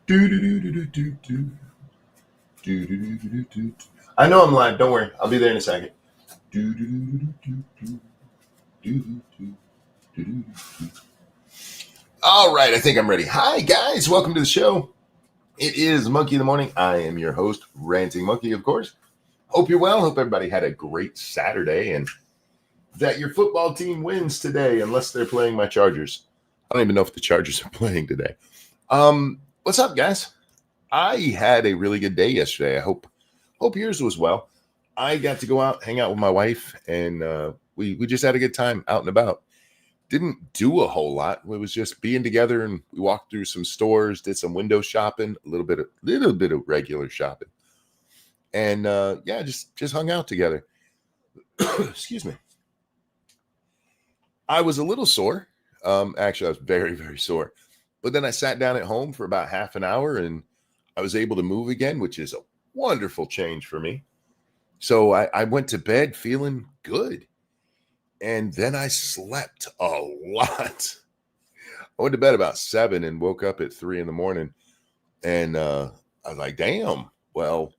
Do, do, do, do, do, do, do, do, do, do, do. I know I'm live. Don't worry. I'll be there in a second. Do, do, do, do, do, do, do, do, do, do, do. All right. I think I'm ready. Hi, guys. Welcome to the show. It is Monkey in the Morning. I am your host, Ranting Monkey, of course. Hope you're well. Hope everybody had a great Saturday and that your football team wins today, unless they're playing my Chargers. I don't even know if the Chargers are playing today. What's up, guys? I had a really good day yesterday. I hope yours was well. I got to go out, hang out with my wife, and we just had a good time out and about. Didn't do a whole lot. It was just being together, and we walked through some stores, did some window shopping, a little bit of regular shopping, and just hung out together. Excuse me. I was a little sore. Actually, I was very, very sore. But then I sat down at home for about half an hour, and I was able to move again, which is a wonderful change for me. So I went to bed feeling good. And then I slept a lot. I went to bed about 7 and woke up at 3 in the morning. And I was like, damn, well,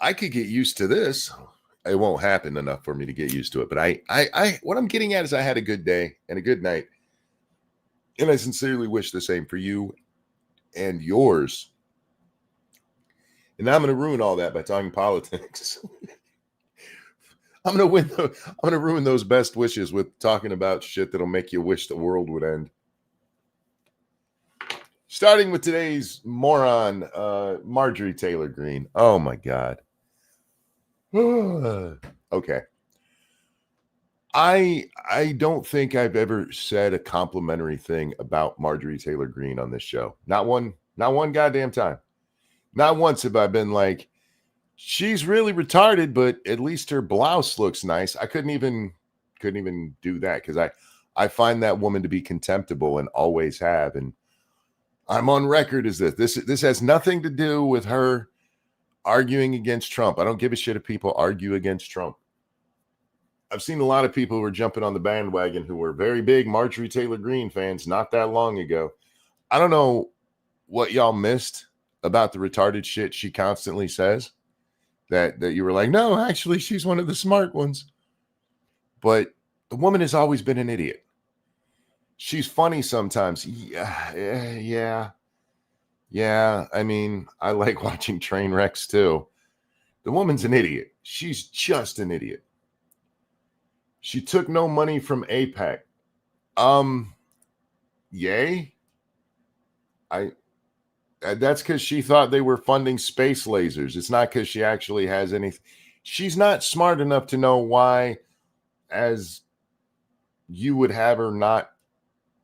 I could get used to this. It won't happen enough for me to get used to it. But I what I'm getting at is I had a good day and a good night. And I sincerely wish the same for you and yours. And I'm going to ruin all that by talking politics. I'm going to ruin those best wishes with talking about shit that'll make you wish the world would end. Starting with today's moron, Marjorie Taylor Greene. Oh my God. Okay. I don't think I've ever said a complimentary thing about Marjorie Taylor Greene on this show. Not one goddamn time. Not once have I been like, she's really retarded, but at least her blouse looks nice. I couldn't even do that because I find that woman to be contemptible and always have. And I'm on record as this has nothing to do with her arguing against Trump. I don't give a shit if people argue against Trump. I've seen a lot of people who are jumping on the bandwagon who were very big Marjorie Taylor Greene fans not that long ago. I don't know what y'all missed about the retarded shit she constantly says. That you were like, no, actually, she's one of the smart ones. But the woman has always been an idiot. She's funny sometimes. Yeah. I mean, I like watching train wrecks too. The woman's an idiot. She's just an idiot. She took no money from AIPAC. Yay. That's because she thought they were funding space lasers. It's not because she actually has anything. She's not smart enough to know why, as you would have her not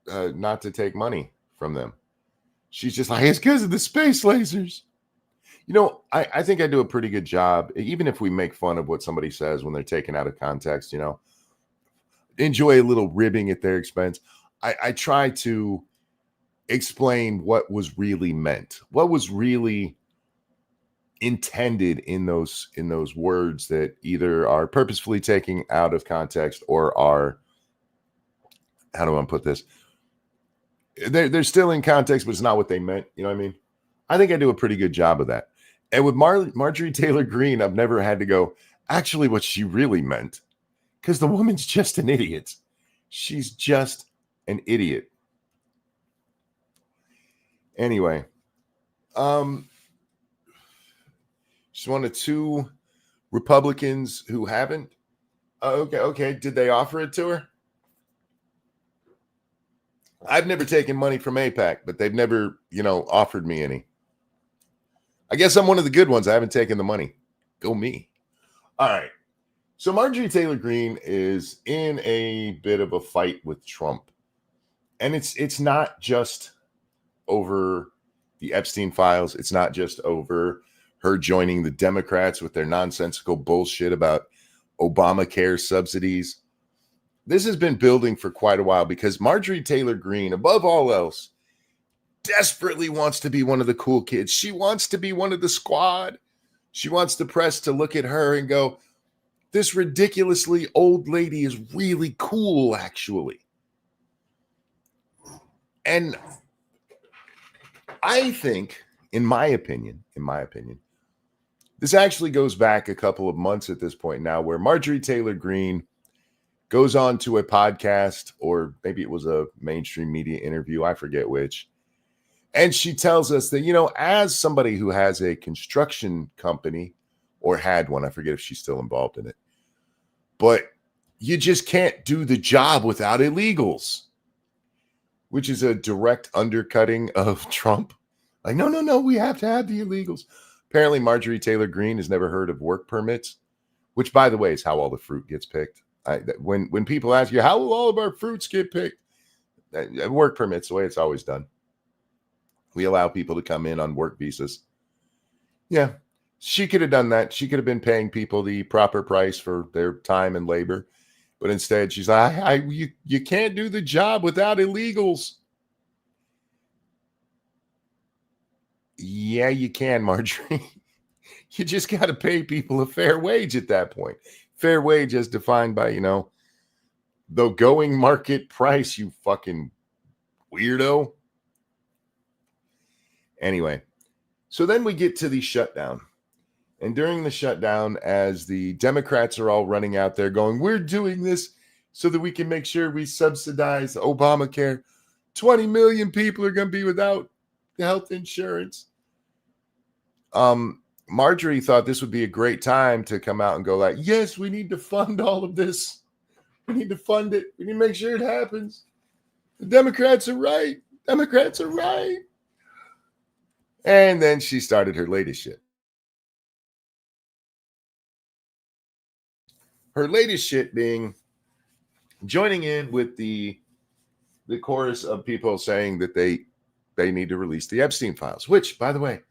to take money from them. She's just like, it's because of the space lasers. You know, I think I do a pretty good job, even if we make fun of what somebody says when they're taken out of context, you know, enjoy a little ribbing at their expense. I try to explain what was really meant, what was really intended in those words that either are purposefully taken out of context or are, how do I put this? They're still in context, but it's not what they meant. You know what I mean? I think I do a pretty good job of that. And with Marjorie Taylor Greene, I've never had to go, actually, what she really meant, because the woman's just an idiot. She's just an idiot. Anyway, she's one of two Republicans who haven't. Okay. Did they offer it to her? I've never taken money from AIPAC, but they've never, offered me any. I guess I'm one of the good ones. I haven't taken the money. Go me. All right. So Marjorie Taylor Greene is in a bit of a fight with Trump. And it's not just over the Epstein files. It's not just over her joining the Democrats with their nonsensical bullshit about Obamacare subsidies. This has been building for quite a while because Marjorie Taylor Greene, above all else, desperately wants to be one of the cool kids. She wants to be one of the squad. She wants the press to look at her and go, this ridiculously old lady is really cool, actually. And I think, in my opinion, this actually goes back a couple of months at this point now, where Marjorie Taylor Greene goes on to a podcast, or maybe it was a mainstream media interview, I forget which. And she tells us that, as somebody who has a construction company, or had one, I forget if she's still involved in it, but you just can't do the job without illegals, which is a direct undercutting of Trump. Like, no, we have to have the illegals. Apparently, Marjorie Taylor Greene has never heard of work permits, which, by the way, is how all the fruit gets picked. When people ask you, how will all of our fruits get picked? Work permits, the way it's always done. We allow people to come in on work visas. Yeah, she could have done that. She could have been paying people the proper price for their time and labor. But instead, she's like, you can't do the job without illegals. Yeah, you can, Marjorie. You just got to pay people a fair wage at that point. Fair wage as defined by, the going market price, you fucking weirdo. Anyway, so then we get to the shutdown. And during the shutdown, as the Democrats are all running out there going, we're doing this so that we can make sure we subsidize Obamacare. 20 million people are going to be without health insurance. Marjorie thought this would be a great time to come out and go like, yes, we need to fund all of this. We need to fund it. We need to make sure it happens. The Democrats are right. Democrats are right. And then she started her latest shit. Her latest shit being joining in with the chorus of people saying that they need to release the Epstein files, which, by the way,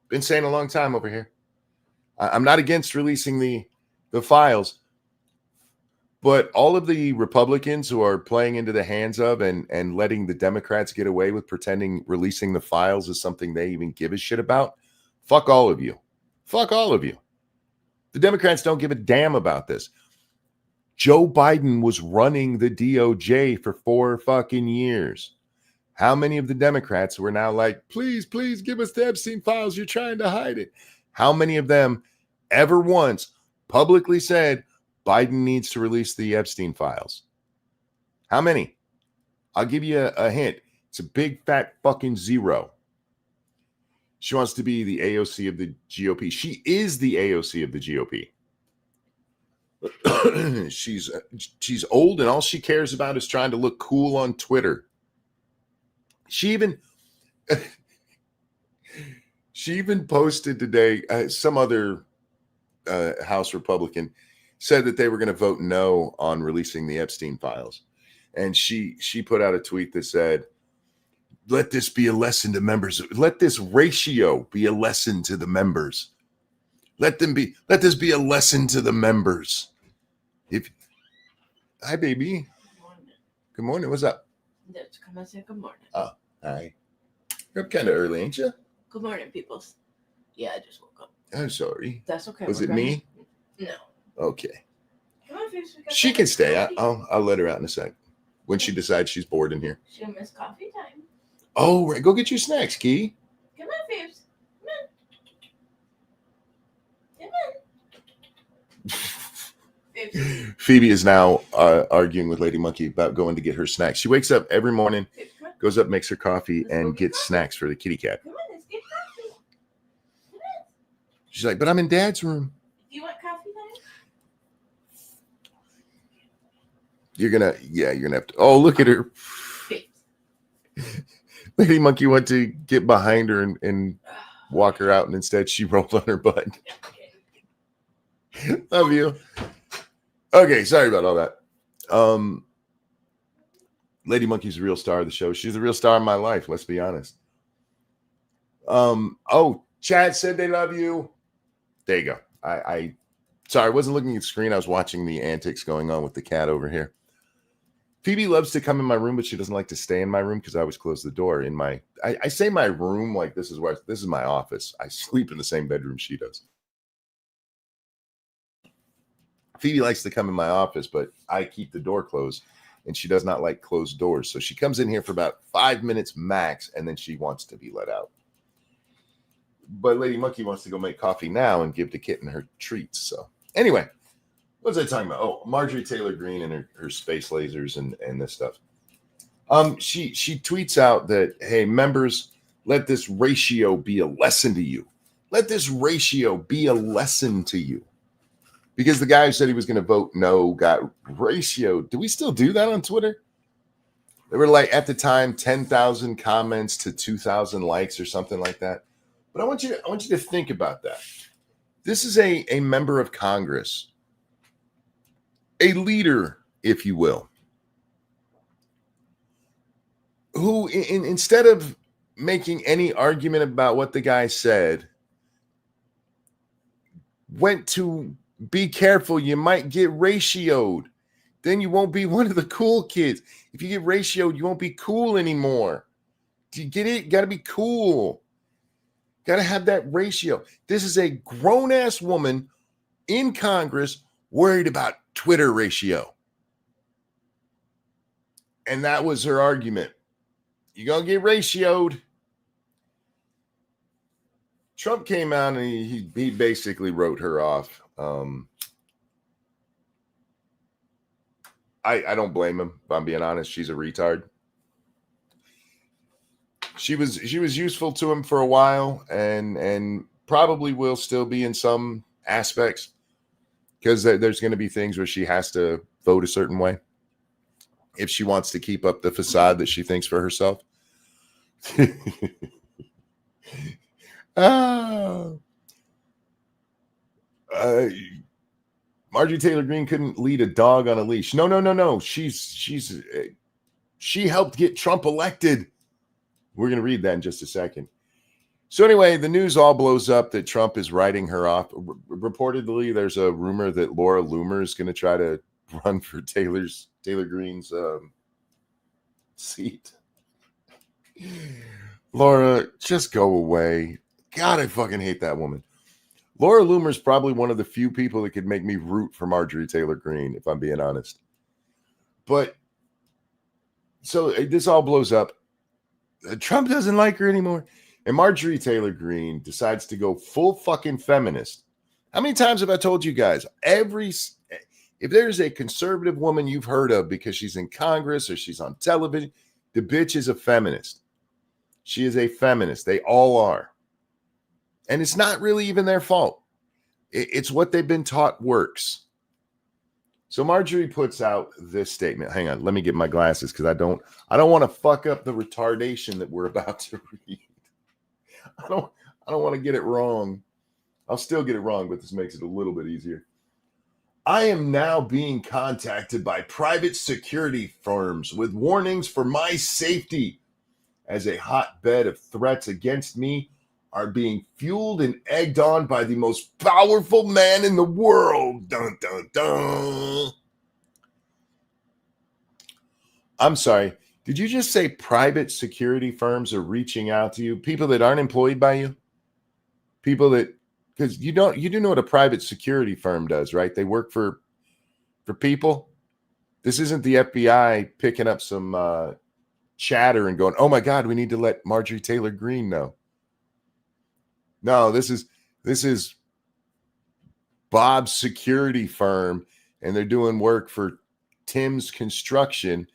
been saying a long time over here. I'm not against releasing the files, but all of the Republicans who are playing into the hands of and letting the Democrats get away with pretending releasing the files is something they even give a shit about, fuck all of you. Fuck all of you. The Democrats don't give a damn about this. Joe Biden was running the DOJ for 4 fucking years. How many of the Democrats were now like, please give us the Epstein files, you're trying to hide it? How many of them ever once publicly said Biden needs to release the Epstein files? How many? I'll give you a hint. It's a big fat fucking zero. She wants to be the AOC of the GOP. She is the AOC of the GOP. She's old and all she cares about is trying to look cool on Twitter. She even posted today, some other House Republican said that they were going to vote no on releasing the Epstein files. And she put out a tweet that said, let this be a lesson to members. Let this ratio be a lesson to the members. Let this be a lesson to the members. Hi, baby. Good morning. Good morning. What's up? Just come and say good morning. Oh, hi. You're up kind of early, ain't you? Good morning, peoples. Yeah, I just woke up. I'm sorry. That's okay. Was it me? No. Okay. Come on, Phoebes. She can stay. I'll let her out in a sec when she decides she's bored in here. She'll miss coffee time. Oh, right. Go get your snacks, Key. Come on, Phoebes. Come on. Phoebes. Phoebe is now arguing with Lady Monkey about going to get her snacks. She wakes up every morning, Phoebes, come on. goes up, makes her coffee, and gets snacks for the kitty cat. Come on, let's get coffee. Come on. She's like, but I'm in Dad's room. Do you want coffee time? You're gonna have to. Oh, look at her. Phoebes. Lady Monkey went to get behind her and walk her out, and instead she rolled on her butt. Love you. Okay, sorry about all that. Lady Monkey's a real star of the show. She's a real star in my life, let's be honest. Oh, Chad said they love you. There you go. I sorry, I wasn't looking at the screen. I was watching the antics going on with the cat over here. Phoebe loves to come in my room, but she doesn't like to stay in my room because I always close the door. I say my room like this is my office. I sleep in the same bedroom she does. Phoebe likes to come in my office, but I keep the door closed and she does not like closed doors. So she comes in here for about 5 minutes max, and then she wants to be let out. But Lady Monkey wants to go make coffee now and give the kitten her treats. So anyway, what was I talking about? Oh, Marjorie Taylor Greene and her space lasers and this stuff. She tweets out that, hey, members, let this ratio be a lesson to you. Let this ratio be a lesson to you. Because the guy who said he was going to vote no got ratio. Do we still do that on Twitter? There were like, at the time, 10,000 comments to 2,000 likes or something like that. But I want you to think about that. This is a member of Congress, a leader, if you will, who instead of making any argument about what the guy said, went to be careful, you might get ratioed. Then you won't be one of the cool kids. If you get ratioed, you won't be cool anymore. Do you get it? Got to be cool. Got to have that ratio. This is a grown-ass woman in Congress worried about Twitter ratio. And that was her argument. You're going to get ratioed. Trump came out and he basically wrote her off. I don't blame him, if I'm being honest. She's a retard. She was useful to him for a while and probably will still be in some aspects, because there's going to be things where she has to vote a certain way if she wants to keep up the facade that she thinks for herself. Marjorie Taylor Greene couldn't lead a dog on a leash. No. She helped get Trump elected. We're going to read that in just a second. So anyway, the news all blows up that Trump is writing her off. Reportedly, there's a rumor that Laura Loomer is going to try to run for Taylor Greene's seat. Laura, just go away. God, I fucking hate that woman. Laura Loomer is probably one of the few people that could make me root for Marjorie Taylor Greene, if I'm being honest. But so this all blows up. Trump doesn't like her anymore. And Marjorie Taylor Greene decides to go full fucking feminist. How many times have I told you guys? If there's a conservative woman you've heard of because she's in Congress or she's on television, the bitch is a feminist. She is a feminist. They all are. And it's not really even their fault. It's what they've been taught works. So Marjorie puts out this statement. Hang on, let me get my glasses because I don't want to fuck up the retardation that we're about to read. I don't want to get it wrong. I'll still get it wrong, but this makes it a little bit easier. I am now being contacted by private security firms with warnings for my safety, as a hotbed of threats against me are being fueled and egged on by the most powerful man in the world. Dun, dun, dun. I'm sorry. Did you just say private security firms are reaching out to you? People that aren't employed by you? People that, because you do know what a private security firm does, right? They work for people. This isn't the FBI picking up some chatter and going, oh my God, we need to let Marjorie Taylor Greene know. No, this is Bob's security firm, and they're doing work for Tim's construction,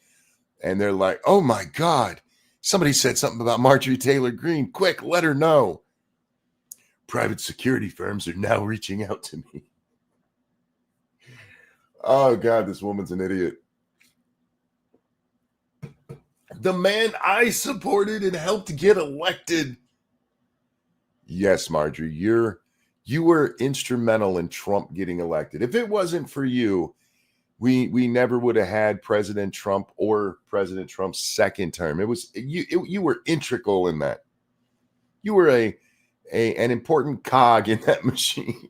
and they're like, oh my God, somebody said something about Marjorie Taylor Greene. Quick, let her know. Private security firms are now reaching out to me. Oh God, this woman's an idiot. The man I supported and helped get elected. Yes, Marjorie, you were instrumental in Trump getting elected. If it wasn't for you, we never would have had President Trump or President Trump's second term. It was you were integral in that. You were an important cog in that machine.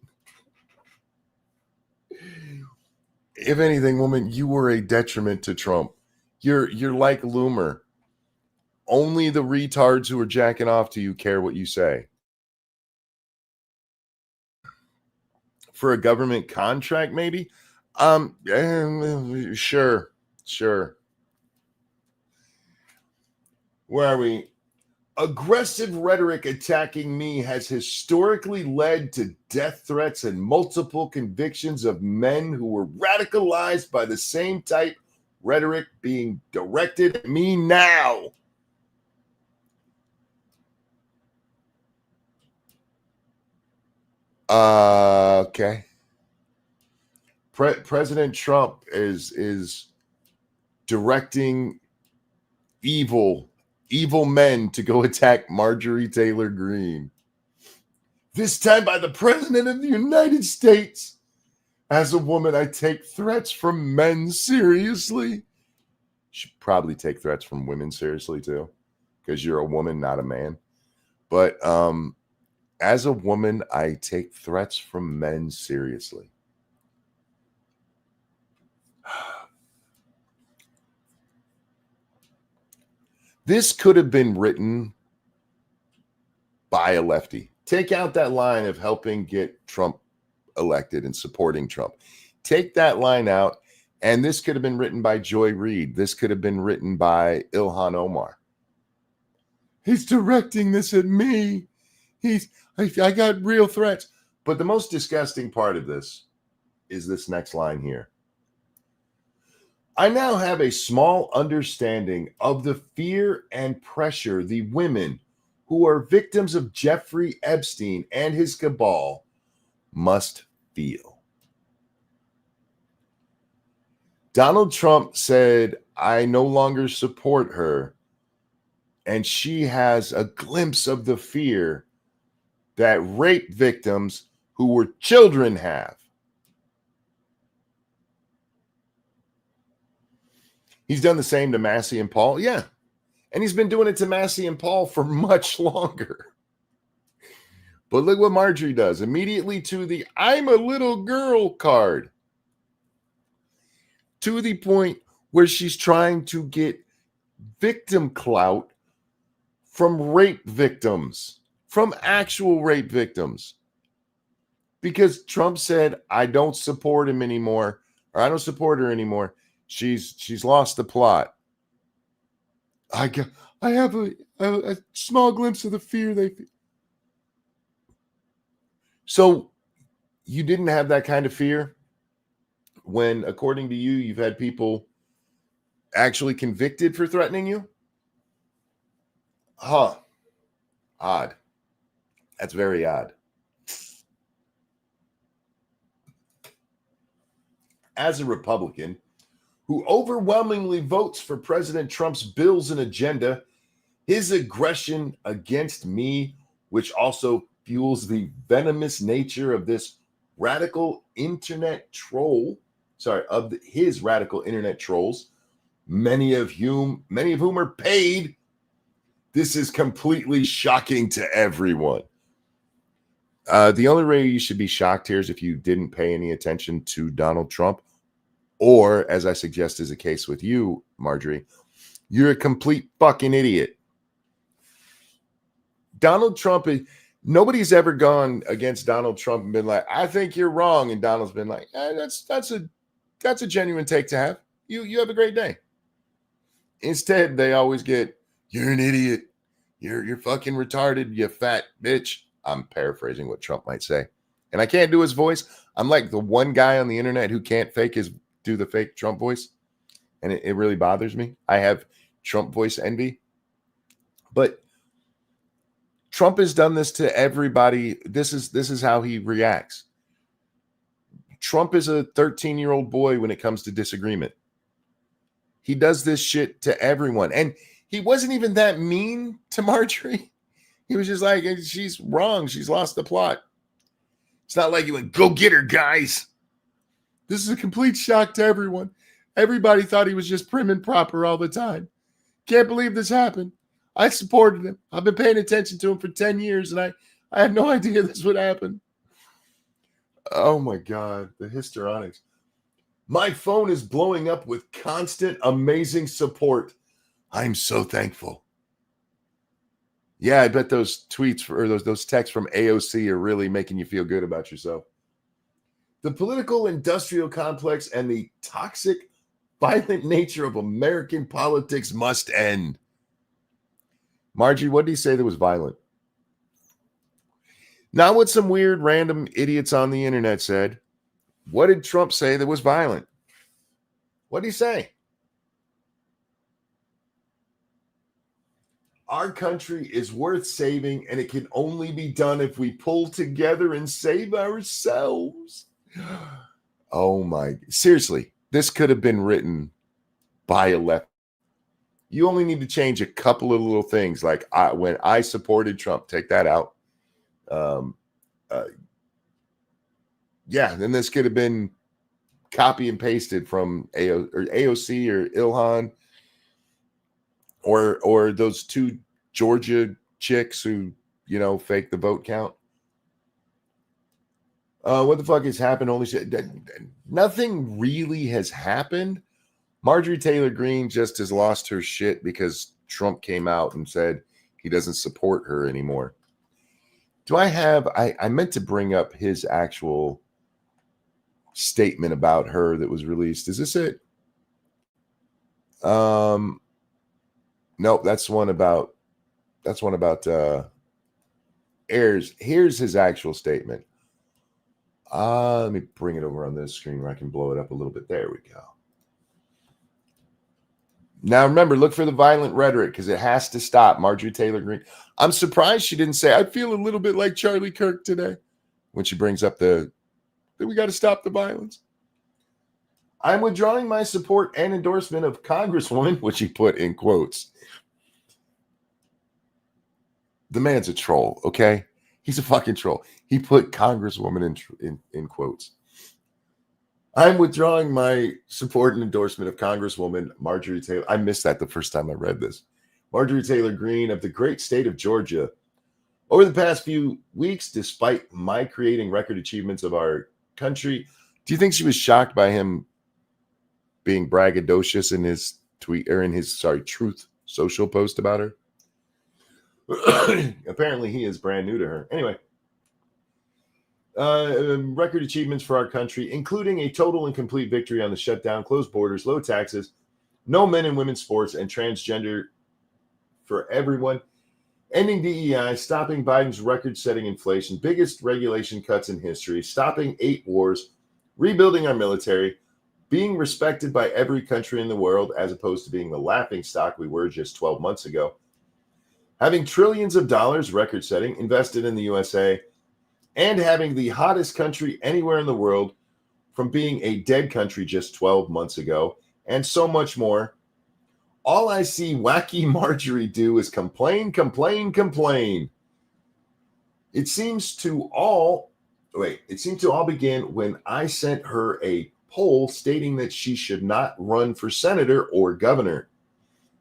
If anything, woman, you were a detriment to Trump. You're like Loomer. Only the retards who are jacking off to you care what you say. For a government contract, maybe? Sure. Where are we? Aggressive rhetoric attacking me has historically led to death threats and multiple convictions of men who were radicalized by the same type rhetoric being directed at me now. Okay. President Trump is directing evil men to go attack Marjorie Taylor Greene. This time by the President of the United States. As a woman, I take threats from men seriously. Should probably take threats from women seriously too, because you're a woman, not a man. But as a woman, I take threats from men seriously. This could have been written by a lefty. Take out that line of helping get Trump elected and supporting Trump. Take that line out, and this could have been written by Joy Reid. This could have been written by Ilhan Omar. He's directing this at me. I got real threats. But the most disgusting part of this is this next line here. I now have a small understanding of the fear and pressure the women who are victims of Jeffrey Epstein and his cabal must feel. Donald Trump said, I no longer support her, and she has a glimpse of the fear that rape victims who were children have. He's done the same to Massey and Paul. Yeah. And he's been doing it to Massey and Paul for much longer. But look what Marjorie does. Immediately to the I'm a little girl card. To the point where she's trying to get victim clout from rape victims, from actual rape victims. Because Trump said, I don't support him anymore, or I don't support her anymore. She's lost the plot. I have a small glimpse of the fear they feel. So you didn't have that kind of fear when, according to you, you've had people actually convicted for threatening you? Huh. Odd. That's very odd. As a Republican who overwhelmingly votes for President Trump's bills and agenda, his aggression against me, which also fuels the venomous nature of this radical internet troll, his radical internet trolls, many of whom are paid. This is completely shocking to everyone. The only way you should be shocked here is if you didn't pay any attention to Donald Trump, or, as I suggest is the case with you, Marjorie, you're a complete fucking idiot. Donald Trump, nobody's ever gone against Donald Trump and been like, I think you're wrong. And Donald's been like, that's a genuine take to have. You have a great day. Instead, they always get, you're an idiot. You're fucking retarded, you fat bitch. I'm paraphrasing what Trump might say. And I can't do his voice. I'm like the one guy on the internet who can't do the fake Trump voice. And it really bothers me. I have Trump voice envy. But Trump has done this to everybody. This is how he reacts. Trump is a 13-year-old boy when it comes to disagreement. He does this shit to everyone. And he wasn't even that mean to Marjorie. He was just like, she's wrong. She's lost the plot. It's not like he went, go get her, guys. This is a complete shock to everyone. Everybody thought he was just prim and proper all the time. Can't believe this happened. I supported him. I've been paying attention to him for 10 years, and I had no idea this would happen. Oh, my God. The histrionics. My phone is blowing up with constant, amazing support. I'm so thankful. Yeah, I bet those tweets or those texts from AOC are really making you feel good about yourself. The political industrial complex and the toxic, violent nature of American politics must end. Margie, what did he say that was violent? Not what some weird random idiots on the internet said. What did Trump say that was violent? What did he say? Our country is worth saving, and it can only be done if we pull together and save ourselves. Oh my, seriously, this could have been written by a left. You only need to change a couple of little things, like when I supported Trump, take that out. Yeah, then this could have been copy and pasted from AOC or Ilhan or those two Georgia chicks who, fake the vote count. What the fuck has happened? Holy shit. Nothing really has happened. Marjorie Taylor Greene just has lost her shit because Trump came out and said he doesn't support her anymore. I meant to bring up his actual statement about her that was released. Is this it? Nope, that's one about heirs. Here's his actual statement. Let me bring it over on this screen where I can blow it up a little bit. There we go. Now remember, look for the violent rhetoric because it has to stop. Marjorie Taylor Greene. I'm surprised she didn't say, I feel a little bit like Charlie Kirk today, when she brings up that we got to stop the violence. I'm withdrawing my support and endorsement of Congresswoman, which he put in quotes. The man's a troll, okay? He's a fucking troll. He put Congresswoman in quotes. I'm withdrawing my support and endorsement of Congresswoman Marjorie Taylor. I missed that the first time I read this. Marjorie Taylor Greene of the great state of Georgia. Over the past few weeks, despite my creating record achievements of our country, do you think she was shocked by him being braggadocious in his tweet or in his Truth Social post about her? Apparently he is brand new to her. Anyway, record achievements for our country, including a total and complete victory on the shutdown, closed borders, low taxes, no men and women's sports, and transgender for everyone, ending DEI, stopping Biden's record-setting inflation, biggest regulation cuts in history, stopping 8 wars, rebuilding our military, being respected by every country in the world as opposed to being the laughingstock we were just 12 months ago, having trillions of dollars, record-setting, invested in the USA, and having the hottest country anywhere in the world from being a dead country just 12 months ago, and so much more. All I see wacky Marjorie do is complain, complain, complain. It seems to all begin when I sent her a poll stating that she should not run for senator or governor.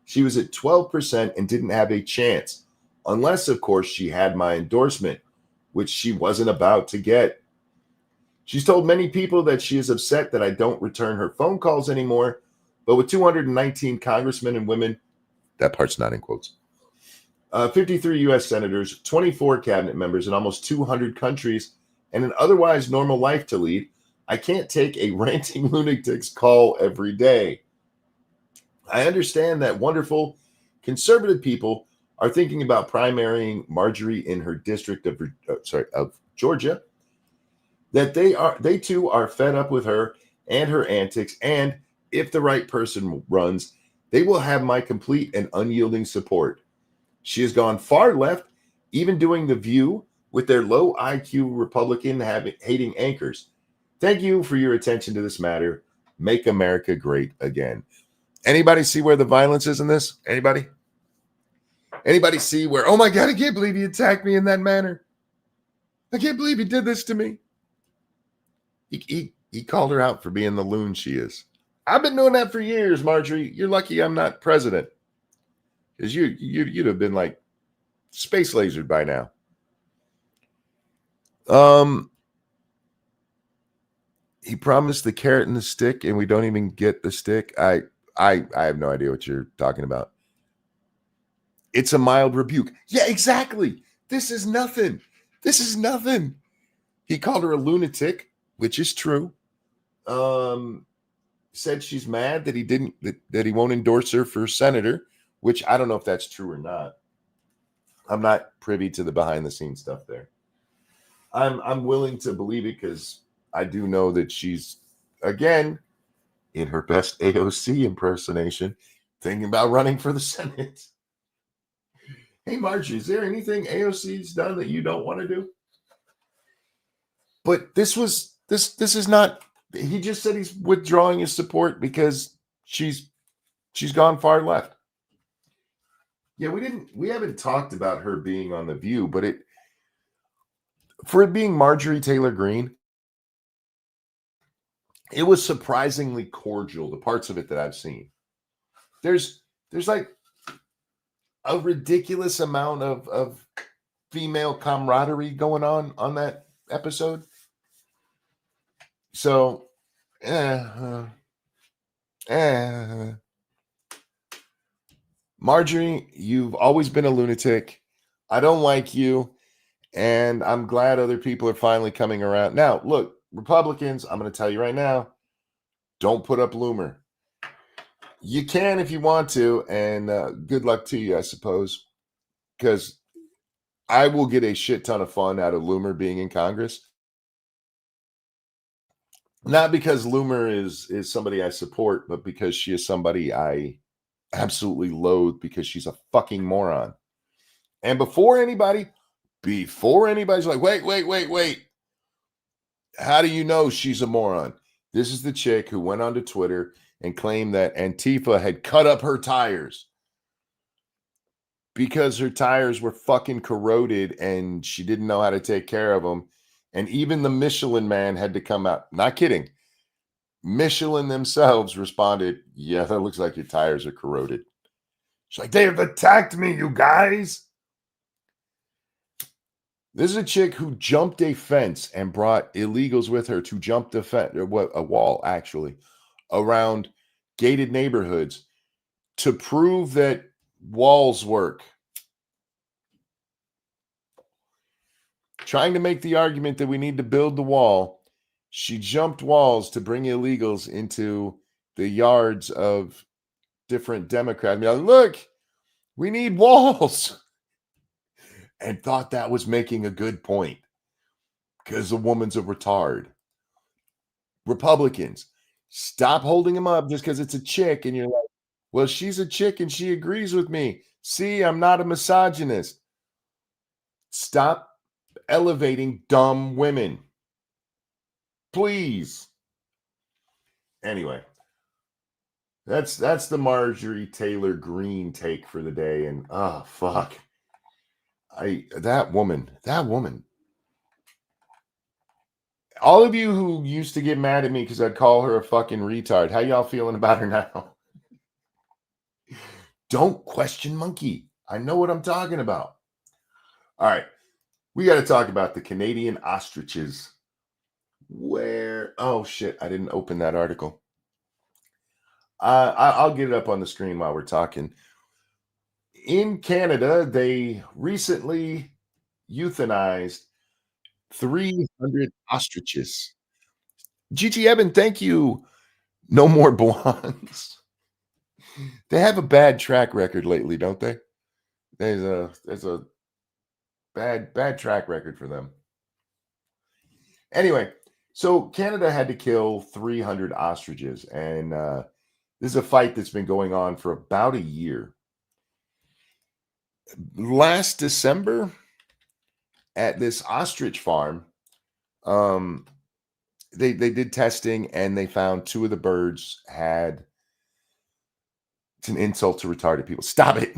She was at 12% and didn't have a chance, unless, of course, she had my endorsement, which she wasn't about to get. She's told many people that she is upset that I don't return her phone calls anymore, but with 219 congressmen and women, that part's not in quotes, 53 U.S. senators, 24 cabinet members, and almost 200 countries, and an otherwise normal life to lead, I can't take a ranting lunatic's call every day. I understand that wonderful conservative people are thinking about primarying Marjorie in her district of Georgia, that they too are fed up with her and her antics, and if the right person runs, they will have my complete and unyielding support. She has gone far left, even doing The View with their low IQ Republican hating anchors. Thank you for your attention to this matter. Make America great again. Anybody see where the violence is in this? Anybody? Anybody see where, oh my God, I can't believe he attacked me in that manner. I can't believe he did this to me. He called her out for being the loon she is. I've been doing that for years, Marjorie. You're lucky I'm not president. Because you'd have been like space lasered by now. He promised the carrot and the stick, and we don't even get the stick. I have no idea what you're talking about. It's a mild rebuke. Yeah, exactly. This is nothing. This is nothing. He called her a lunatic, which is true. Said she's mad that he won't endorse her for senator, which I don't know if that's true or not. I'm not privy to the behind the scenes stuff there. I'm willing to believe it because I do know that she's, again, in her best AOC impersonation, thinking about running for the Senate. Hey Margie, is there anything AOC's done that you don't want to do? But this is not, he just said he's withdrawing his support because she's gone far left. Yeah, we haven't talked about her being on The View, but for it being Marjorie Taylor Greene, it was surprisingly cordial, the parts of it that I've seen. There's like a ridiculous amount of female camaraderie going on that episode. So, Marjorie, you've always been a lunatic. I don't like you, and I'm glad other people are finally coming around. Now, look, Republicans, I'm going to tell you right now, don't put up Loomer. You can if you want to, and good luck to you, I suppose, because I will get a shit ton of fun out of Loomer being in Congress. Not because Loomer is somebody I support, but because she is somebody I absolutely loathe because she's a fucking moron. And before anybody's like, wait, how do you know she's a moron? This is the chick who went onto Twitter and claimed that Antifa had cut up her tires because her tires were fucking corroded and she didn't know how to take care of them. And even the Michelin man had to come out. Not kidding. Michelin themselves responded, yeah, that looks like your tires are corroded. She's like, they have attacked me, you guys. This is a chick who jumped a fence and brought illegals with her to jump the fence, or what, a wall actually, around gated neighborhoods to prove that walls work. Trying to make the argument that we need to build the wall, she jumped walls to bring illegals into the yards of different Democrats. Like, look, we need walls. And thought that was making a good point because the woman's a retard. Republicans, stop holding him up just because it's a chick and you're like, well, she's a chick and she agrees with me. See, I'm not a misogynist. Stop elevating dumb women. Please. Anyway, that's the Marjorie Taylor Greene take for the day. And oh fuck. That woman. All of you who used to get mad at me because I'd call her a fucking retard, how y'all feeling about her now? Don't question monkey. I know what I'm talking about. All right. We got to talk about the Canadian ostriches. Oh shit, I didn't open that article. I'll get it up on the screen while we're talking. In Canada, they recently euthanized 300 ostriches. Gigi Evan, thank you. No more blondes. They have a bad track record lately, don't they? There's a bad track record for them. Anyway, so Canada had to kill 300 ostriches, and this is a fight that's been going on for about a year. Last December, at this ostrich farm, they did testing and they found two of the birds had. It's an insult to retarded people. Stop it.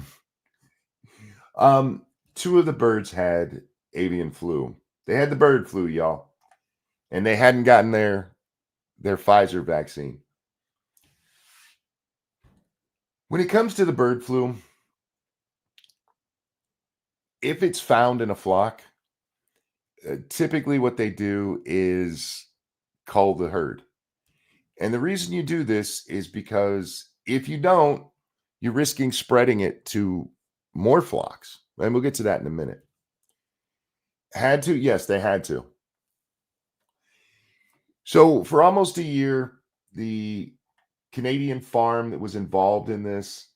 Two of the birds had avian flu. They had the bird flu, y'all, and they hadn't gotten their Pfizer vaccine. When it comes to the bird flu, if it's found in a flock, typically what they do is cull the herd. And the reason you do this is because if you don't, you're risking spreading it to more flocks. And we'll get to that in a minute. Had to? Yes, they had to. So for almost a year, the Canadian farm that was involved in this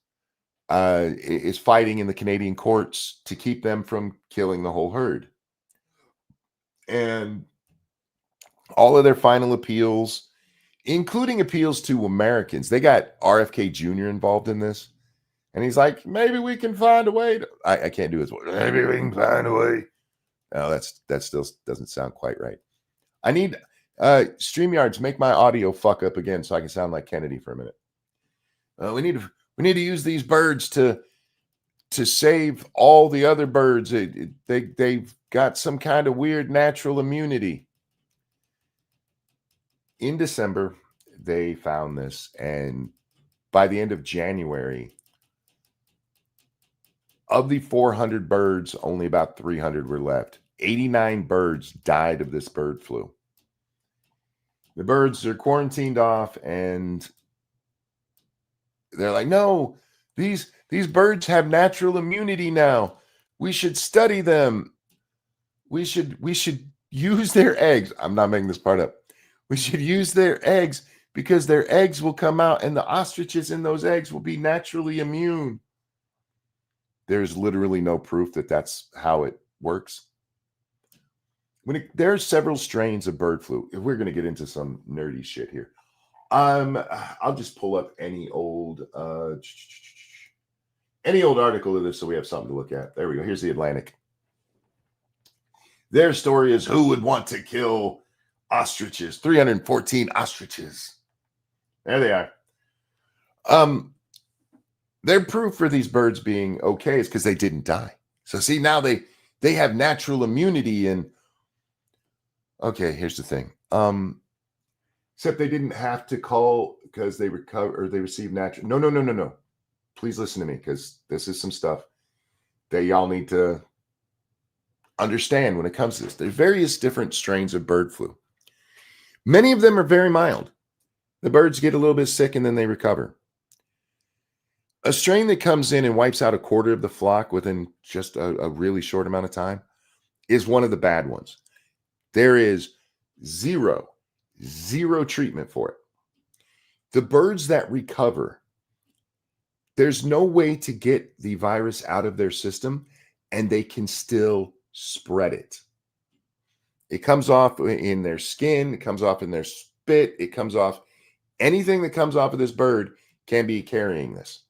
is fighting in the Canadian courts to keep them from killing the whole herd. And all of their final appeals, including appeals to Americans, they got RFK Jr. involved in this. And he's like, maybe we can find a way. I can't do his voice. Maybe we can find a way. No, that still doesn't sound quite right. I need StreamYards, make my audio fuck up again so I can sound like Kennedy for a minute. We need to use these birds to save all the other birds. They've got some kind of weird natural immunity. In December, they found this, and by the end of January, of the 400 birds, only about 300 were left. 89 birds died of this bird flu. The birds are quarantined off, and they're like, no, these birds have natural immunity now. We should study them. We should use their eggs. I'm not making this part up. We should use their eggs because their eggs will come out and the ostriches in those eggs will be naturally immune. There's literally no proof that that's how it works. There are several strains of bird flu. If we're going to get into some nerdy shit here, I'll just pull up any old article of this so we have something to look at. There we go. Here's the Atlantic. Their story is who would want to kill ostriches? 314 ostriches. There they are. Their proof for these birds being okay is because they didn't die. So see, now they have natural immunity. And okay, here's the thing. Except they didn't have to call because they recover or they received natural. No. Please listen to me, because this is some stuff that y'all need to understand when it comes to this. There's various different strains of bird flu. Many of them are very mild. The birds get a little bit sick and then they recover. A strain that comes in and wipes out a quarter of the flock within just a really short amount of time is one of the bad ones. There is zero treatment for it. The birds that recover, there's no way to get the virus out of their system, and they can still spread it. It comes off in their skin, it comes off in their spit, it comes off. Anything that comes off of this bird can be carrying this.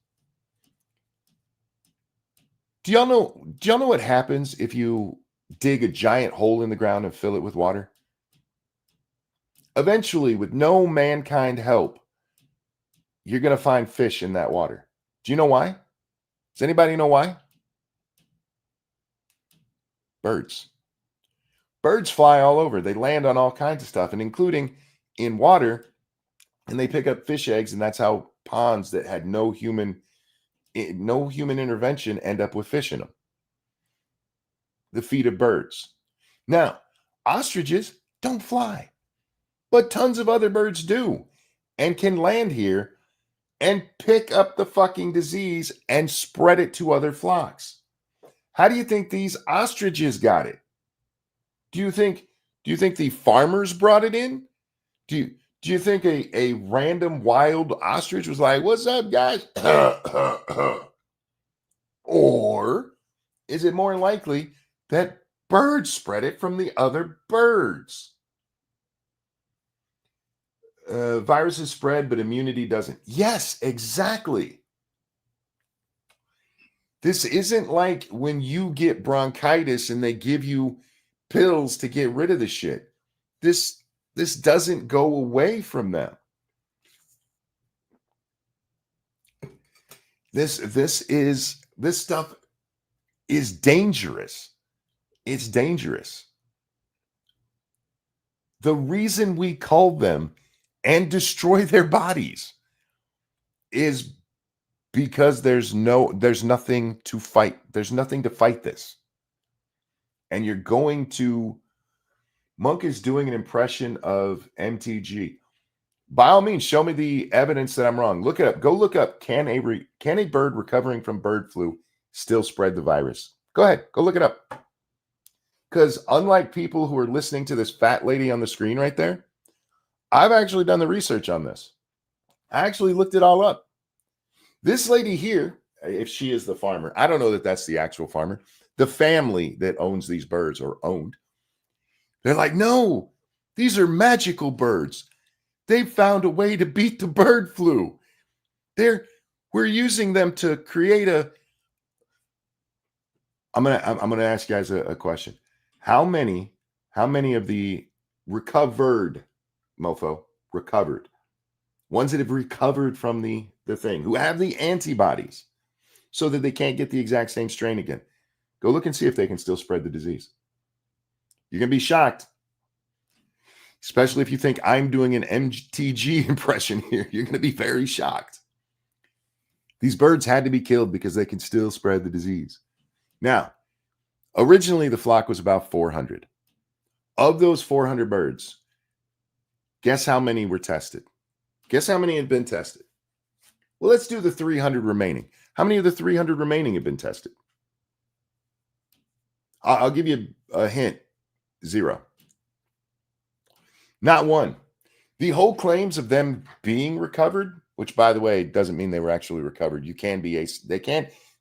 Do y'all know what happens if you dig a giant hole in the ground and fill it with water? Eventually, with no mankind help, you're going to find fish in that water. Do you know why? Does anybody know why? Birds. Birds fly all over. They land on all kinds of stuff, and including in water, and they pick up fish eggs, and that's how ponds that had no human intervention end up with fish in them. The feet of birds. Now, ostriches don't fly, but tons of other birds do and can land here and pick up the fucking disease and spread it to other flocks. How do you think these ostriches got it? Do you think the farmers brought it in? Do you think a random wild ostrich was like, "What's up, guys?" Or is it more likely that birds spread it from the other birds? Viruses spread, but immunity doesn't. Yes, exactly. This isn't like when you get bronchitis and they give you pills to get rid of the shit. This doesn't go away from them. This stuff is dangerous. It's dangerous. The reason we cull them and destroy their bodies is because there's nothing to fight. There's nothing to fight this. And you're going to... Monk is doing an impression of MTG. By all means, show me the evidence that I'm wrong. Look it up. Go look up, can a bird recovering from bird flu still spread the virus? Go ahead. Go look it up. Because unlike people who are listening to this fat lady on the screen right there, I've actually done the research on this. I actually looked it all up. This lady here, if she is the farmer. I don't know that that's the actual farmer. The family that owns these birds or owned, they're like, no, these are magical birds. They found a way to beat the bird flu. We're using them to create a. I'm gonna ask you guys a question. How many of the recovered recovered ones that have recovered from the thing, who have the antibodies so that they can't get the exact same strain again, go look and see if they can still spread the disease. You're gonna be shocked. Especially if you think I'm doing an MTG impression here. You're going to be very shocked. These birds had to be killed because they can still spread the disease. Now, originally the flock was about 400. Of those 400 birds, guess how many were tested? Guess how many have been tested? Well, let's do the 300 remaining. How many of the 300 remaining have been tested? I'll give you a hint. 0. Not one. The whole claims of them being recovered, which by the way, doesn't mean they were actually recovered. You can be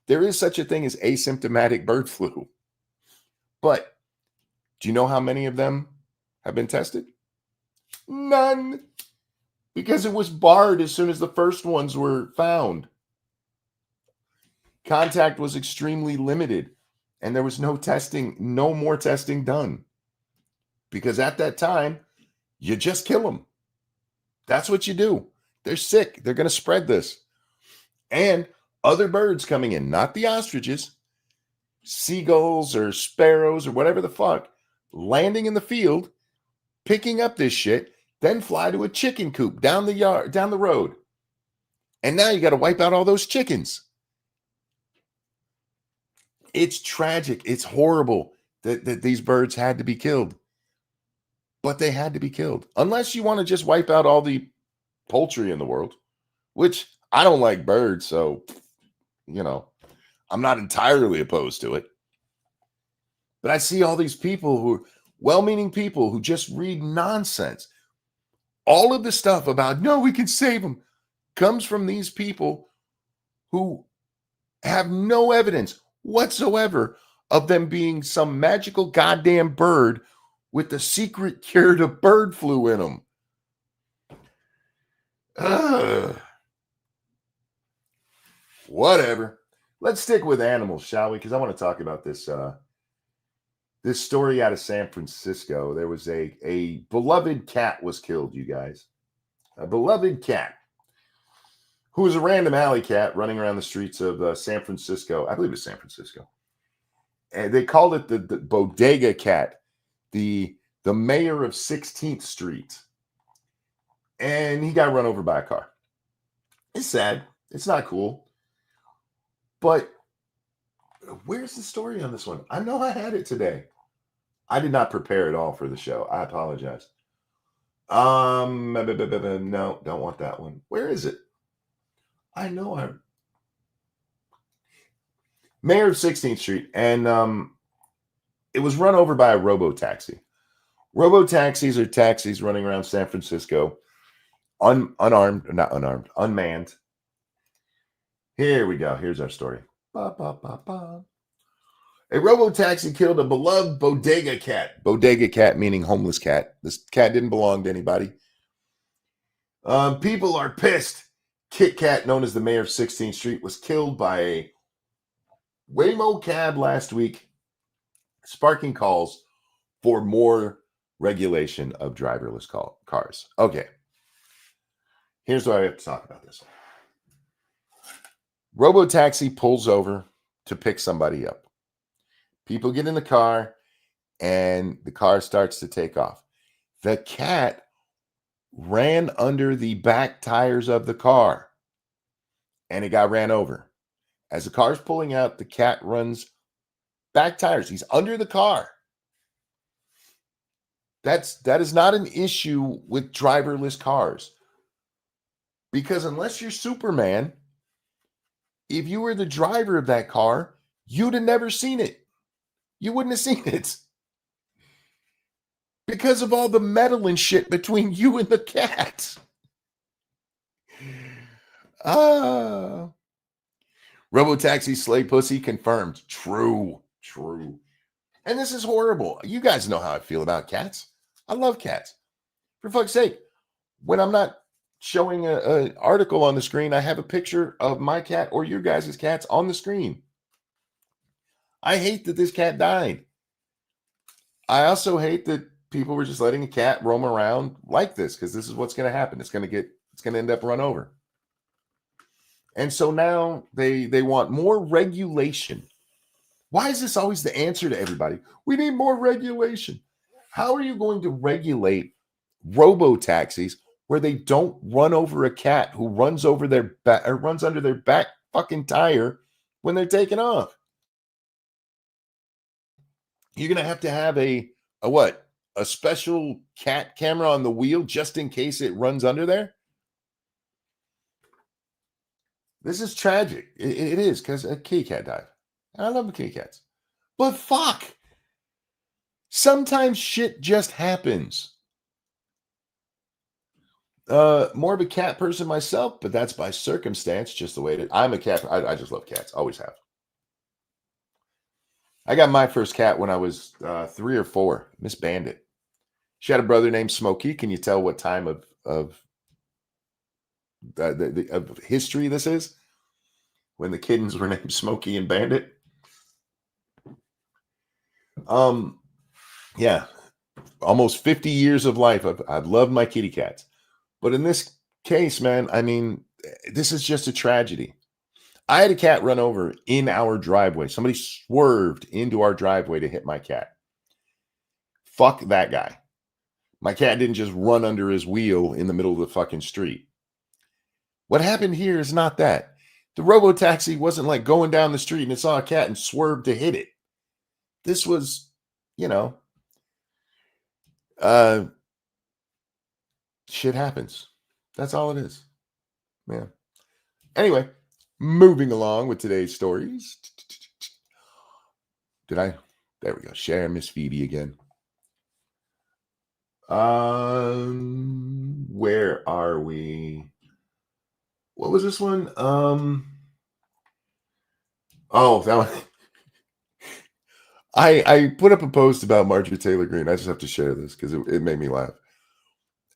there is such a thing as asymptomatic bird flu. But do you know how many of them have been tested? None. Because it was barred as soon as the first ones were found. Contact was extremely limited, and there was no more testing done. Because at that time, you just kill them. That's what you do. They're sick. They're going to spread this. And other birds coming in, not the ostriches, seagulls or sparrows or whatever the fuck, landing in the field, picking up this shit, then fly to a chicken coop down the road. And now you got to wipe out all those chickens. It's tragic. It's horrible that these birds had to be killed. But they had to be killed. Unless you want to just wipe out all the poultry in the world, which I don't like birds, so, I'm not entirely opposed to it. But I see all these people who are well-meaning people who just read nonsense. All of the stuff about, no, we can save them, comes from these people who have no evidence whatsoever of them being some magical goddamn bird with the secret cure to bird flu in them. Whatever. Let's stick with animals, shall we? Because I want to talk about this this story out of San Francisco. There was a beloved cat was killed, you guys. A beloved cat who was a random alley cat running around the streets of San Francisco. I believe it's San Francisco. And they called it the bodega cat. The mayor of 16th Street, and he got run over by a car. It's sad. It's not cool. But where's the story on this one? I know I had it today. I did not prepare at all for the show. I apologize. No, don't want that one. Where is it? I know Mayor of 16th Street, and it was run over by a robo-taxi. Robo-taxis are taxis running around San Francisco, unmanned. Here we go. Here's our story. A robo-taxi killed a beloved bodega cat. Bodega cat meaning homeless cat. This cat didn't belong to anybody. People are pissed. Kit Kat, known as the mayor of 16th Street, was killed by a Waymo cab last week, sparking calls for more regulation of driverless cars. Okay. Here's why I have to talk about this. Robotaxi pulls over to pick somebody up. People get in the car and the car starts to take off. The cat ran under the back tires of the car and it got ran over. As the car's pulling out, the cat runs back tires. He's under the car. That is not an issue with driverless cars. Because unless you're Superman, if you were the driver of that car, you'd have never seen it. You wouldn't have seen it. Because of all the metal and shit between you and the cat. Robotaxi slay pussy confirmed. True. And this is horrible. You guys know how I feel about cats. I love cats. For fuck's sake, when I'm not showing an article on the screen, I have a picture of my cat or your guys' cats on the screen. I hate that this cat died. I also hate that people were just letting a cat roam around like this, because this is what's going to happen. It's going to end up run over. And so now they want more regulation. Why is this always the answer to everybody? We need more regulation. How are you going to regulate robo-taxis where they don't run over a cat who runs over their back or runs under their back fucking tire when they're taking off? You're going to have a what? A special cat camera on the wheel just in case it runs under there? This is tragic. It is, because a kitty cat died. And I love the kitty cats. But fuck. Sometimes shit just happens. More of a cat person myself, but that's by circumstance, just the way it is. I'm a cat. I just love cats. Always have. I got my first cat when I was 3 or 4. Miss Bandit. She had a brother named Smokey. Can you tell what time of history this is? When the kittens were named Smokey and Bandit. Yeah, almost 50 years of life. I've loved my kitty cats, but in this case, man, I mean, this is just a tragedy. I had a cat run over in our driveway. Somebody swerved into our driveway to hit my cat. Fuck that guy. My cat didn't just run under his wheel in the middle of the fucking street. What happened here is not that. The robo-taxi wasn't like going down the street and it saw a cat and swerved to hit it. This was, shit happens. That's all it is. Yeah. Anyway, moving along with today's stories. There we go. Share Miss Phoebe again. Where are we? What was this one? Oh, that one. I put up a post about Marjorie Taylor Greene. I just have to share this because it made me laugh.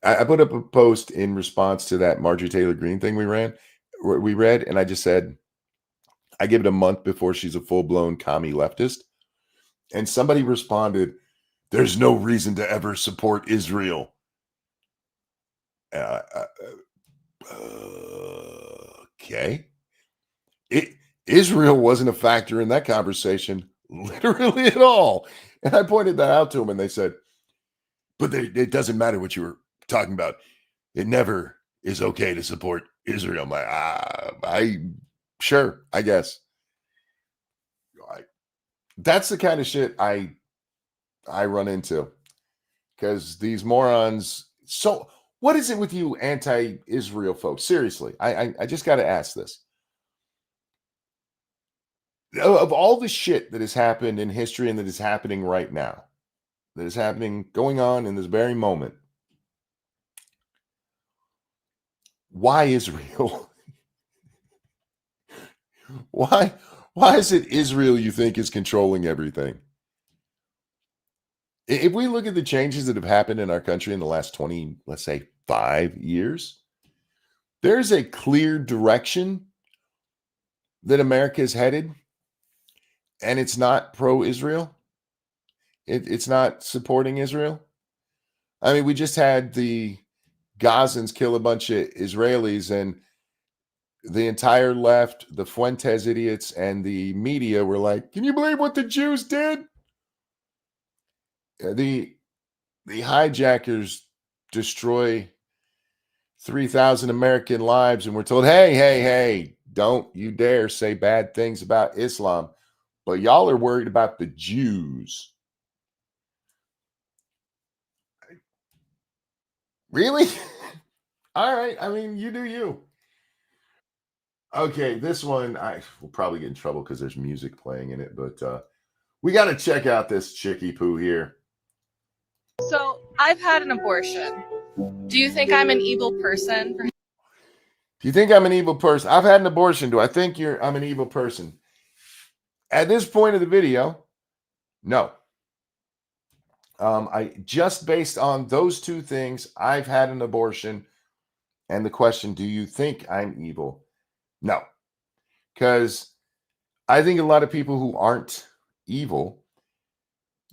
I put up a post in response to that Marjorie Taylor Greene thing we read, and I just said, I give it a month before she's a full-blown commie leftist. And somebody responded, there's no reason to ever support Israel. Okay. Israel wasn't a factor in that conversation, literally at all. And I pointed that out to them, and they said, but it doesn't matter what you were talking about. It never is okay to support Israel. I'm like, sure, I guess. That's the kind of shit I run into, because these morons. So what is it with you anti-Israel folks? Seriously, I just got to ask this. Of all the shit that has happened in history and that is happening right now, that is going on in this very moment, why Israel? Why is it Israel you think is controlling everything? If we look at the changes that have happened in our country in the last 20, let's say 5 years, there's a clear direction that America is headed, and it's not pro-Israel. It's not supporting Israel. I mean, we just had the Gazans kill a bunch of Israelis, and the entire left, the Fuentes idiots, and the media were like, can you believe what the Jews did? The hijackers destroy 3,000 American lives, and we're told, hey, don't you dare say bad things about Islam. But y'all are worried about the Jews. Really? All right. I mean, you do you. Okay, this one, I will probably get in trouble because there's music playing in it, but we got to check out this chickie poo here. So, I've had an abortion. Do you think I'm an evil person? Do you think I'm an evil person? I've had an abortion. Do I think I'm an evil person? At this point of the video, no. I just based on those two things, I've had an abortion. And the question, do you think I'm evil? No. Because I think a lot of people who aren't evil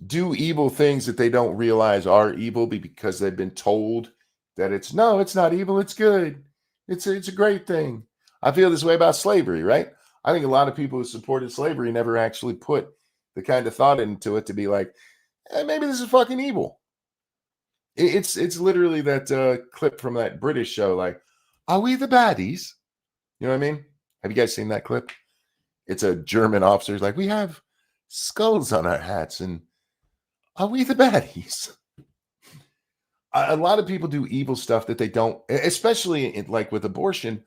do evil things that they don't realize are evil because they've been told that it's not evil, it's good. It's a great thing. I feel this way about slavery, right? I think a lot of people who supported slavery never actually put the kind of thought into it to be like, maybe this is fucking evil. It's literally that clip from that British show, like, are we the baddies? You know what I mean? Have you guys seen that clip? It's a German officer like, we have skulls on our hats, and are we the baddies? A lot of people do evil stuff that they don't, especially like with abortion.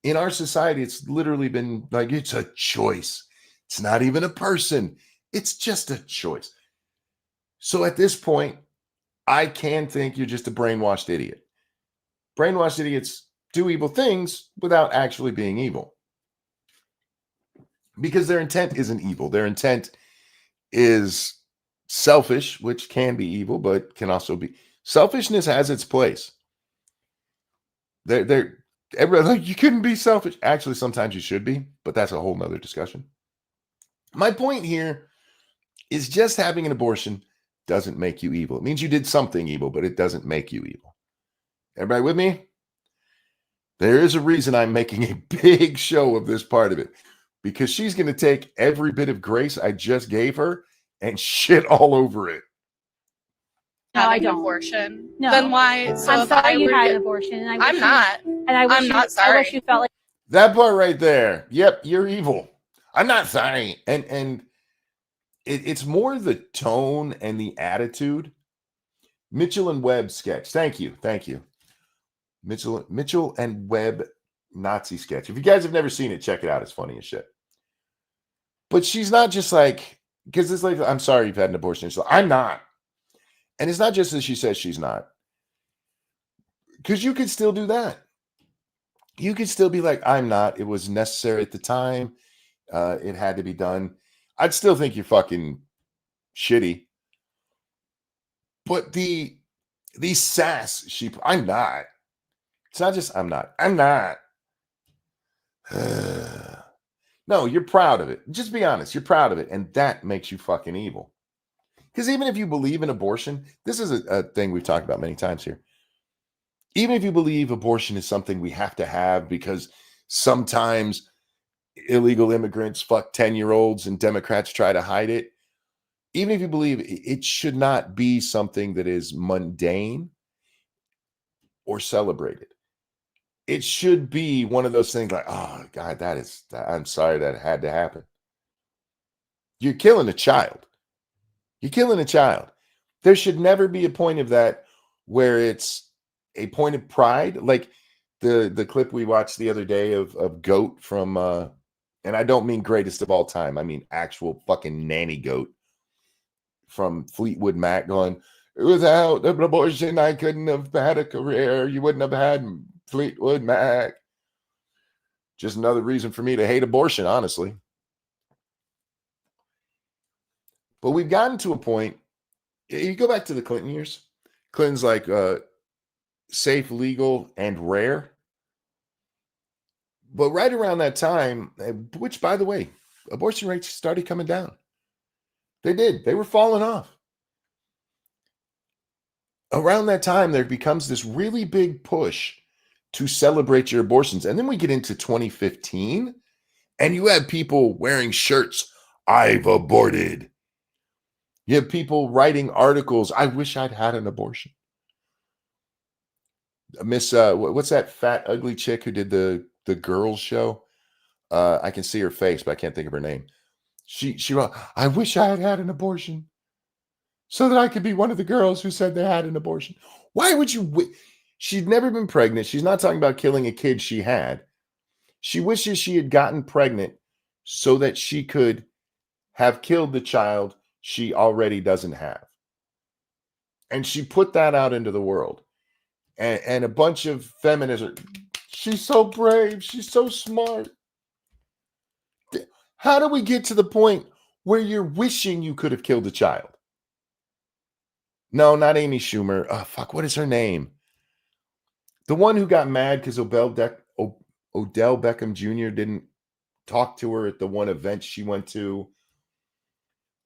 In our society, it's literally been like, it's a choice. It's not even a person. It's just a choice. So at this point, I can think you're just a brainwashed idiot. Brainwashed idiots do evil things without actually being evil. Because their intent isn't evil. Their intent is selfish, which can be evil, but can also be. Selfishness has its place. Everybody like, you couldn't be selfish. Actually, sometimes you should be, but that's a whole nother discussion. My point here is just having an abortion doesn't make you evil. It means you did something evil, but it doesn't make you evil. Everybody with me? There is a reason I'm making a big show of this part of it, because she's going to take every bit of grace I just gave her and shit all over it. No, I an don't. abortion. No. Then why? So I'm if I sorry you were had to- an abortion, and I'm not. And I wish I'm not I sorry. wish you felt like. That part right there. Yep, you're evil. I'm not sorry. And it's more the tone and the attitude. Mitchell and Webb sketch. Thank you. Mitchell and Webb Nazi sketch. If you guys have never seen it, check it out. It's funny as shit. But she's not just like, because it's like, I'm sorry you've had an abortion. She's like, I'm not. And it's not just that she says she's not. Because you could still do that. You could still be like, I'm not. It was necessary at the time. It had to be done. I'd still think you're fucking shitty. But the sass, I'm not. It's not just I'm not. No, you're proud of it. Just be honest. You're proud of it. And that makes you fucking evil. Because even if you believe in abortion, this is a thing we've talked about many times here. Even if you believe abortion is something we have to have because sometimes illegal immigrants fuck 10-year-olds and Democrats try to hide it. Even if you believe it should not be something that is mundane or celebrated. It should be one of those things like, oh, God, I'm sorry that had to happen. You're killing a child. There should never be a point of that where it's a point of pride. Like the clip we watched the other day of Goat from, and I don't mean greatest of all time. I mean actual fucking nanny Goat from Fleetwood Mac going, without an abortion, I couldn't have had a career. You wouldn't have had Fleetwood Mac. Just another reason for me to hate abortion, honestly. But we've gotten to a point, you go back to the Clinton years. Clinton's like safe, legal, and rare. But right around that time, which, by the way, abortion rates started coming down. They did. They were falling off. Around that time, there becomes this really big push to celebrate your abortions. And then we get into 2015, and you have people wearing shirts, I've aborted. You have people writing articles, I wish I'd had an abortion. Miss, what's that fat, ugly chick who did the girls show? I can see her face, but I can't think of her name. She wrote, I wish I had had an abortion so that I could be one of the girls who said they had an abortion. Why would you? She'd never been pregnant. She's not talking about killing a kid she had. She wishes she had gotten pregnant so that she could have killed the child she already doesn't have. And she put that out into the world. And a bunch of feminists are, She's so brave. She's so smart. How do we get to the point where you're wishing you could have killed a child? No, not Amy Schumer. Oh, fuck, what is her name? The one who got mad because Odell Beckham Jr. didn't talk to her at the one event she went to.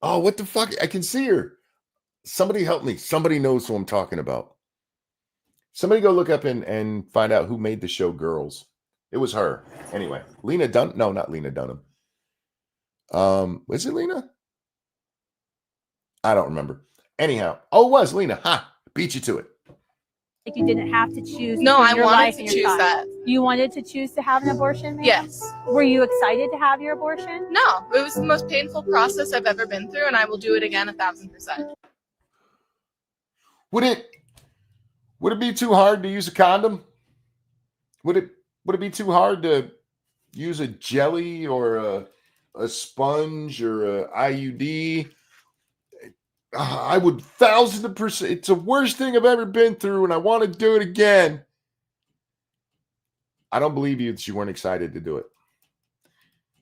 Oh, what the fuck? I can see her. Somebody help me. Somebody knows who I'm talking about. Somebody go look up and find out who made the show Girls. It was her. Anyway, Lena Dunham. No, not Lena Dunham. Was it Lena? I don't remember. Anyhow, it was Lena. Ha! Beat you to it. Like you didn't have to choose. No, I your wanted life to and your choose child. that. You wanted to choose to have an abortion, ma'am? Yes. Were you excited to have your abortion? No, it was the most painful process I've ever been through, and I will do it again 1,000%. Would it be too hard to use a condom? Would it be too hard to use a jelly or a sponge or a IUD? I would 1,000%. It's the worst thing I've ever been through, and I want to do it again. I don't believe you that you weren't excited to do it.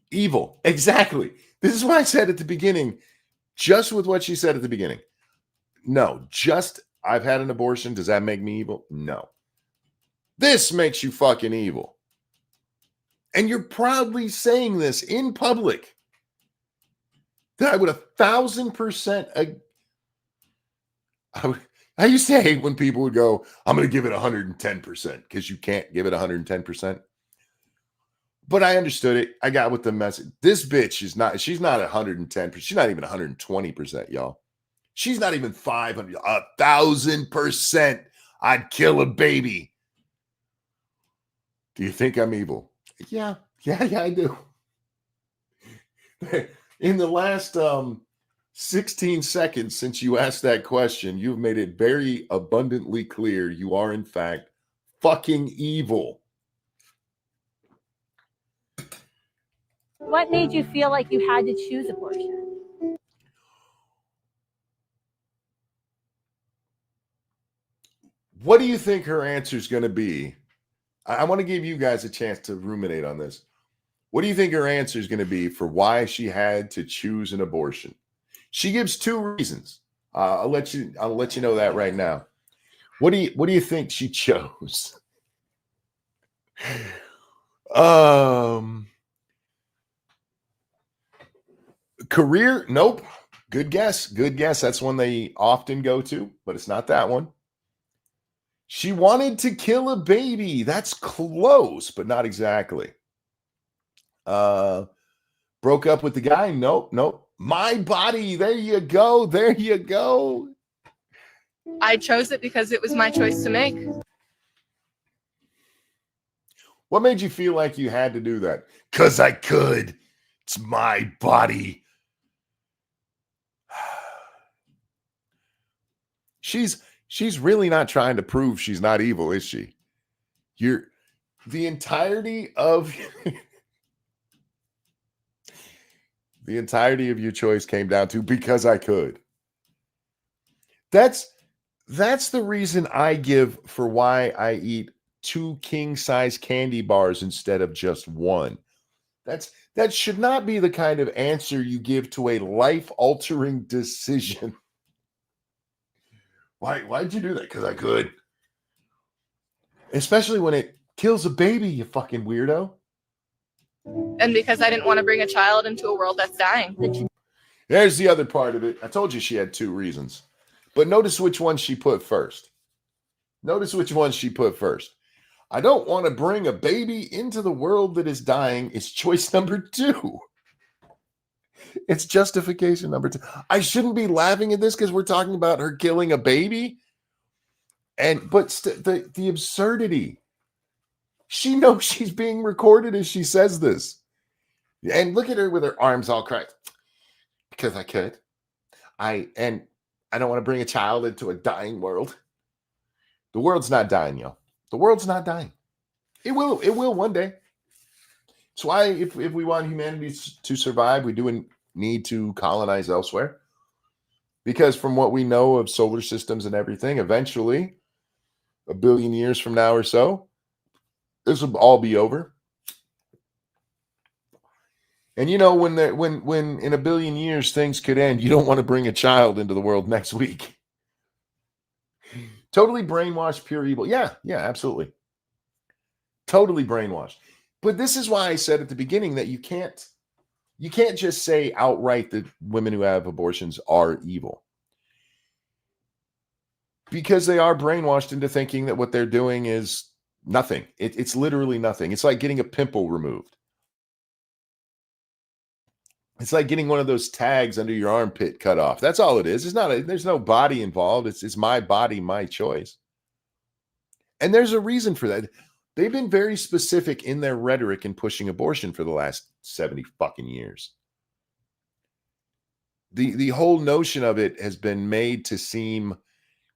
Evil. Exactly. This is what I said at the beginning, just with what she said at the beginning. No, just I've had an abortion. Does that make me evil? No. This makes you fucking evil. And you're proudly saying this in public. That I would 1,000%. I used to hate when people would go, I'm going to give it 110% because you can't give it 110%. But I understood it. I got with the message. This bitch is not, she's not 110%. She's not even 120%, y'all. She's not even 500, 1,000%. I'd kill a baby. Do you think I'm evil? Yeah, I do. In the last 16 seconds since you asked that question, you've made it very abundantly clear you are, in fact, fucking evil. What made you feel like you had to choose abortion? What do you think her answer is going to be? I want to give you guys a chance to ruminate on this. What do you think her answer is going to be for why she had to choose an abortion? She gives two reasons. I'll let you know that right now. What do you think she chose? Career? Nope. Good guess. That's one they often go to, but it's not that one. She wanted to kill a baby. That's close, but not exactly. Broke up with the guy? Nope. My body. There you go. I chose it because it was my choice to make. What made you feel like you had to do that? 'Cause I could. It's my body. She's really not trying to prove she's not evil, is she? The entirety of your choice came down to because I could. That's the reason I give for why I eat 2 king-size candy bars instead of just one. That should not be the kind of answer you give to a life-altering decision. Why'd you do that? Because I could. Especially when it kills a baby, you fucking weirdo. And because I didn't want to bring a child into a world that's dying. There's the other part of it. I told you she had 2 reasons. But notice which one she put first. I don't want to bring a baby into the world that is dying. It's choice number 2. It's justification number 2. I shouldn't be laughing at this because we're talking about her killing a baby. But the absurdity. She knows she's being recorded as she says this. And look at her with her arms all crossed. Because I could. I don't want to bring a child into a dying world. The world's not dying, y'all. The world's not dying. It will one day. That's why if we want humanity to survive, we do need to colonize elsewhere. Because from what we know of solar systems and everything, eventually, 1 billion years from now or so, This will all be over. And you know, when in a billion years things could end, you don't want to bring a child into the world next week. Totally brainwashed, pure evil. Yeah, absolutely. Totally brainwashed. But this is why I said at the beginning that you can't just say outright that women who have abortions are evil. Because they are brainwashed into thinking that what they're doing is nothing. It's literally nothing. It's like getting a pimple removed. It's like getting one of those tags under your armpit cut off. That's all it is. There's no body involved. It's my body, my choice. And there's a reason for that. They've been very specific in their rhetoric in pushing abortion for the last 70 fucking years. The whole notion of it has been made to seem,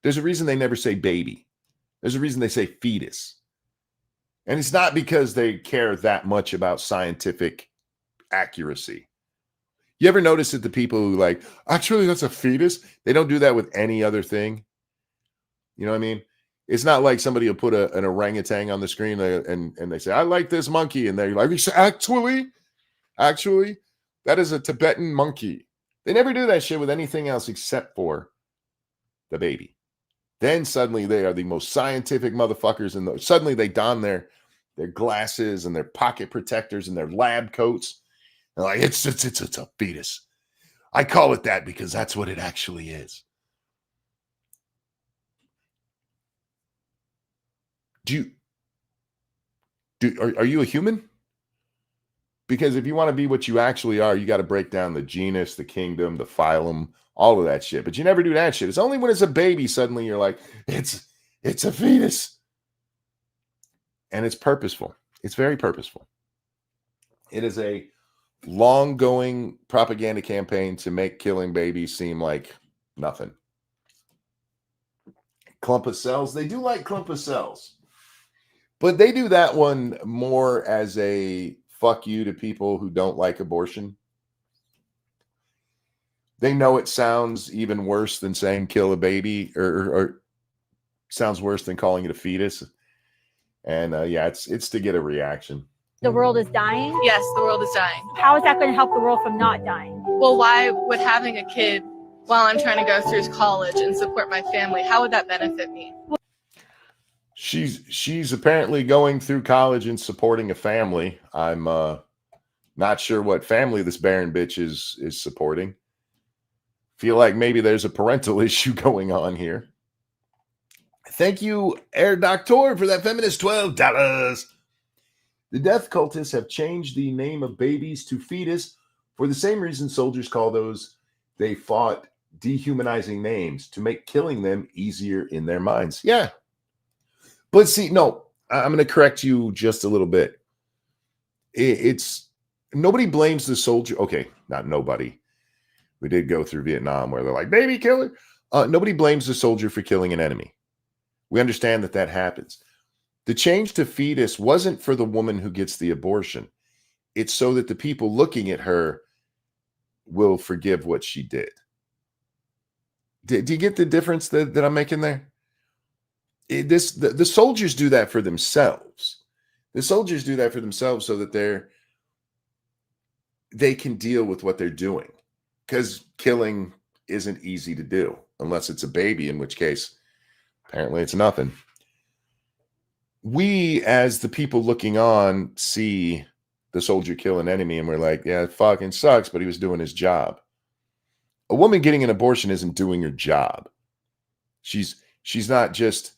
there's a reason they never say baby. There's a reason they say fetus. And it's not because they care that much about scientific accuracy. You ever notice that the people who like, actually, that's a fetus? They don't do that with any other thing. You know what I mean? It's not like somebody will put an orangutan on the screen and they say, I like this monkey. And they're like, actually, that is a Tibetan monkey. They never do that shit with anything else except for the baby. Then suddenly they are the most scientific motherfuckers. And suddenly they don their glasses and their pocket protectors and their lab coats. They're like, it's a fetus. I call it that because that's what it actually is. Are you a human? Because if you want to be what you actually are, you got to break down the genus, the kingdom, the phylum, all of that shit. But you never do that shit. It's only when it's a baby, suddenly you're like, it's a fetus. And it's purposeful. It's very purposeful. It is a long-going propaganda campaign to make killing babies seem like nothing. Clump of cells. They do like clump of cells. But they do that one more as a fuck you to people who don't like abortion. They know it sounds even worse than saying kill a baby, or sounds worse than calling it a fetus. And it's to get a reaction. The world is dying? Yes, the world is dying. How is that going to help the world from not dying? Well, why would having a kid while I'm trying to go through college and support my family, how would that benefit me? She's apparently going through college and supporting a family. I'm not sure what family this barren bitch is supporting. Feel like maybe there's a parental issue going on here. Thank you, Air Doctor, for that feminist $12. The death cultists have changed the name of babies to fetus for the same reason soldiers call those they fought dehumanizing names, to make killing them easier in their minds. Yeah. But see, no, I'm going to correct you just a little bit. It's nobody blames the soldier. Okay, not nobody. We did go through Vietnam where they're like, baby killer. Nobody blames the soldier for killing an enemy. We understand that happens. The change to fetus wasn't for the woman who gets the abortion. It's so that the people looking at her will forgive what she did. Do you get the difference that I'm making there? The soldiers do that for themselves. The soldiers do that for themselves so that they can deal with what they're doing. Because killing isn't easy to do unless it's a baby, in which case apparently it's nothing. We, as the people looking on, see the soldier kill an enemy and we're like, yeah, it fucking sucks, but he was doing his job. A woman getting an abortion isn't doing her job. She's not just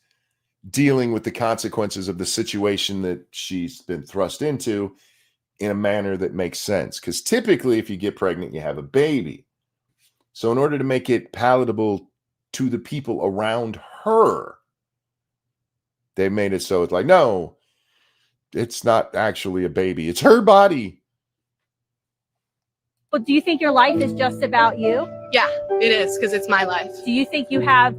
dealing with the consequences of the situation that she's been thrust into in a manner that makes sense. Because typically, if you get pregnant, you have a baby. So in order to make it palatable to the people around her, they made it so it's like, no, it's not actually a baby. It's her body. Well, do you think your life is just about you? Yeah, it is, because it's my life. Do you think you have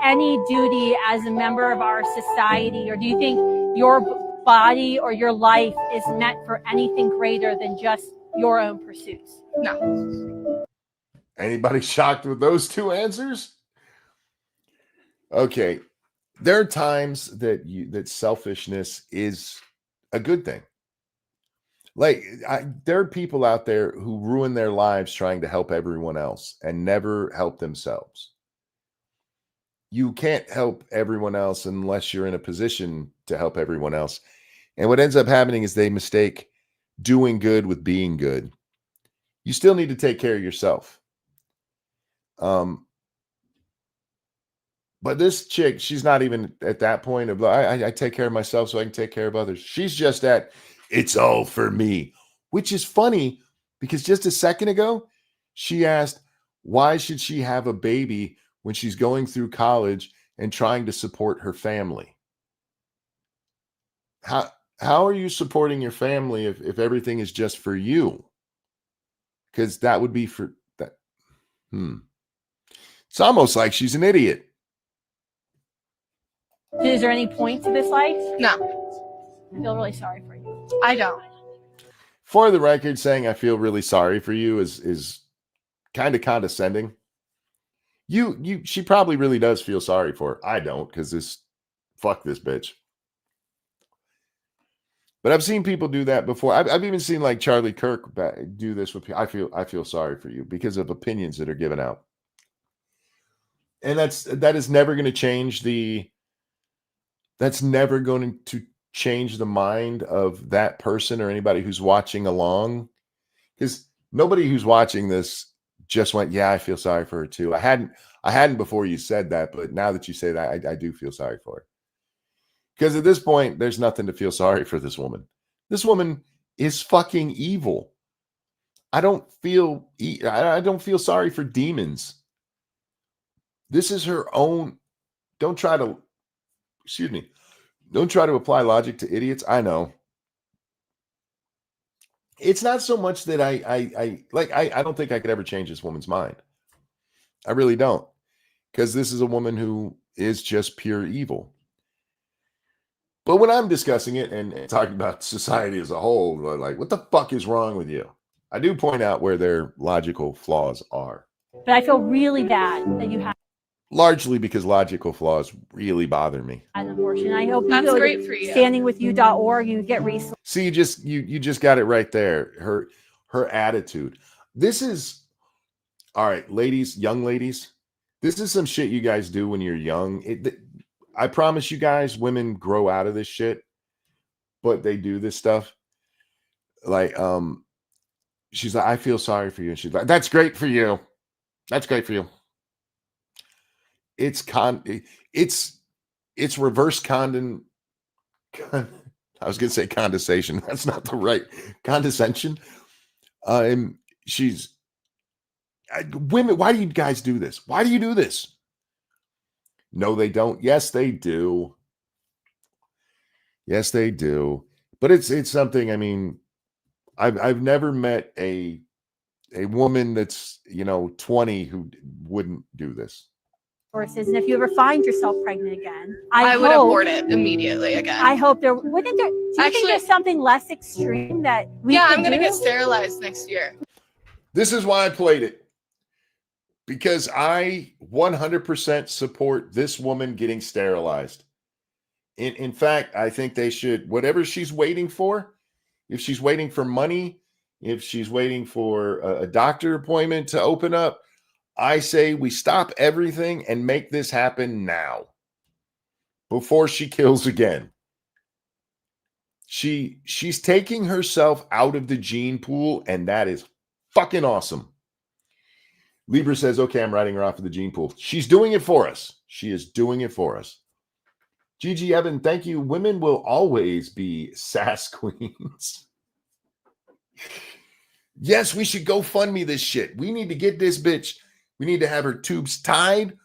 any duty as a member of our society, or do you think your body or your life is meant for anything greater than just your own pursuits? No. Anybody shocked with those two answers? Okay. There are times that selfishness is a good thing. Like, there are people out there who ruin their lives trying to help everyone else and never help themselves. You can't help everyone else unless you're in a position to help everyone else. And what ends up happening is they mistake doing good with being good. You still need to take care of yourself. But this chick, she's not even at that point of I take care of myself so I can take care of others. She's just at it's all for me, which is funny because just a second ago, she asked, why should she have a baby when she's going through college and trying to support her family? How are you supporting your family if everything is just for you? Because that would be for that. It's almost like she's an idiot. Is there any point to this life? No, I feel really sorry for you. I don't. For the record, saying I feel really sorry for you is kind of condescending. She probably really does feel sorry for her. I don't, because fuck this bitch. But I've seen people do that before. I've even seen like Charlie Kirk do this with people. I feel sorry for you because of opinions that are given out. And that is never going to change that's never going to change the mind of that person or anybody who's watching along. Because nobody who's watching this just went, yeah, I feel sorry for her too. I hadn't before you said that, but now that you say that, I do feel sorry for her. Because at this point, there's nothing to feel sorry for this woman. This woman is fucking evil. I don't feel sorry for demons. This is her own. Don't try to apply logic to idiots. I know. It's not so much that I don't think I could ever change this woman's mind. I really don't. Because this is a woman who is just pure evil. But when I'm discussing it and talking about society as a whole, like, what the fuck is wrong with you? I do point out where their logical flaws are. But I feel really bad that you had Largely because logical flaws really bother me. an abortion. I hope you That's go great to for you. standingwithyou.org. You get resources. See, you just got it right there. Her attitude. This is all right, ladies, young ladies. This is some shit you guys do when you're young. I promise you guys, women grow out of this shit, but they do this stuff. Like, she's like, I feel sorry for you. And she's like, that's great for you. That's great for you. It's reverse condon. I was gonna say condensation. That's not the right condescension. And women. Why do you guys do this? Why do you do this? No, they don't. Yes, they do. Yes, they do. But it's something. I mean, I've never met a woman that's 20 who wouldn't do this. And if you ever find yourself pregnant again, I would abort it immediately again. I hope there wouldn't there. Do you think there's something less extreme that we? Yeah, could I'm gonna do? get sterilized next year. This is why I played it. Because I 100% support this woman getting sterilized. In fact, I think they should, whatever she's waiting for, if she's waiting for money, if she's waiting for a doctor appointment to open up, I say we stop everything and make this happen now before she kills again. She's taking herself out of the gene pool, and that is fucking awesome. Libra says, okay, I'm writing her off of the gene pool. She's doing it for us. She is doing it for us. Gigi Evan, thank you. Women will always be sass queens. Yes, we should go fund me this shit. We need to get this bitch. We need to have her tubes tied,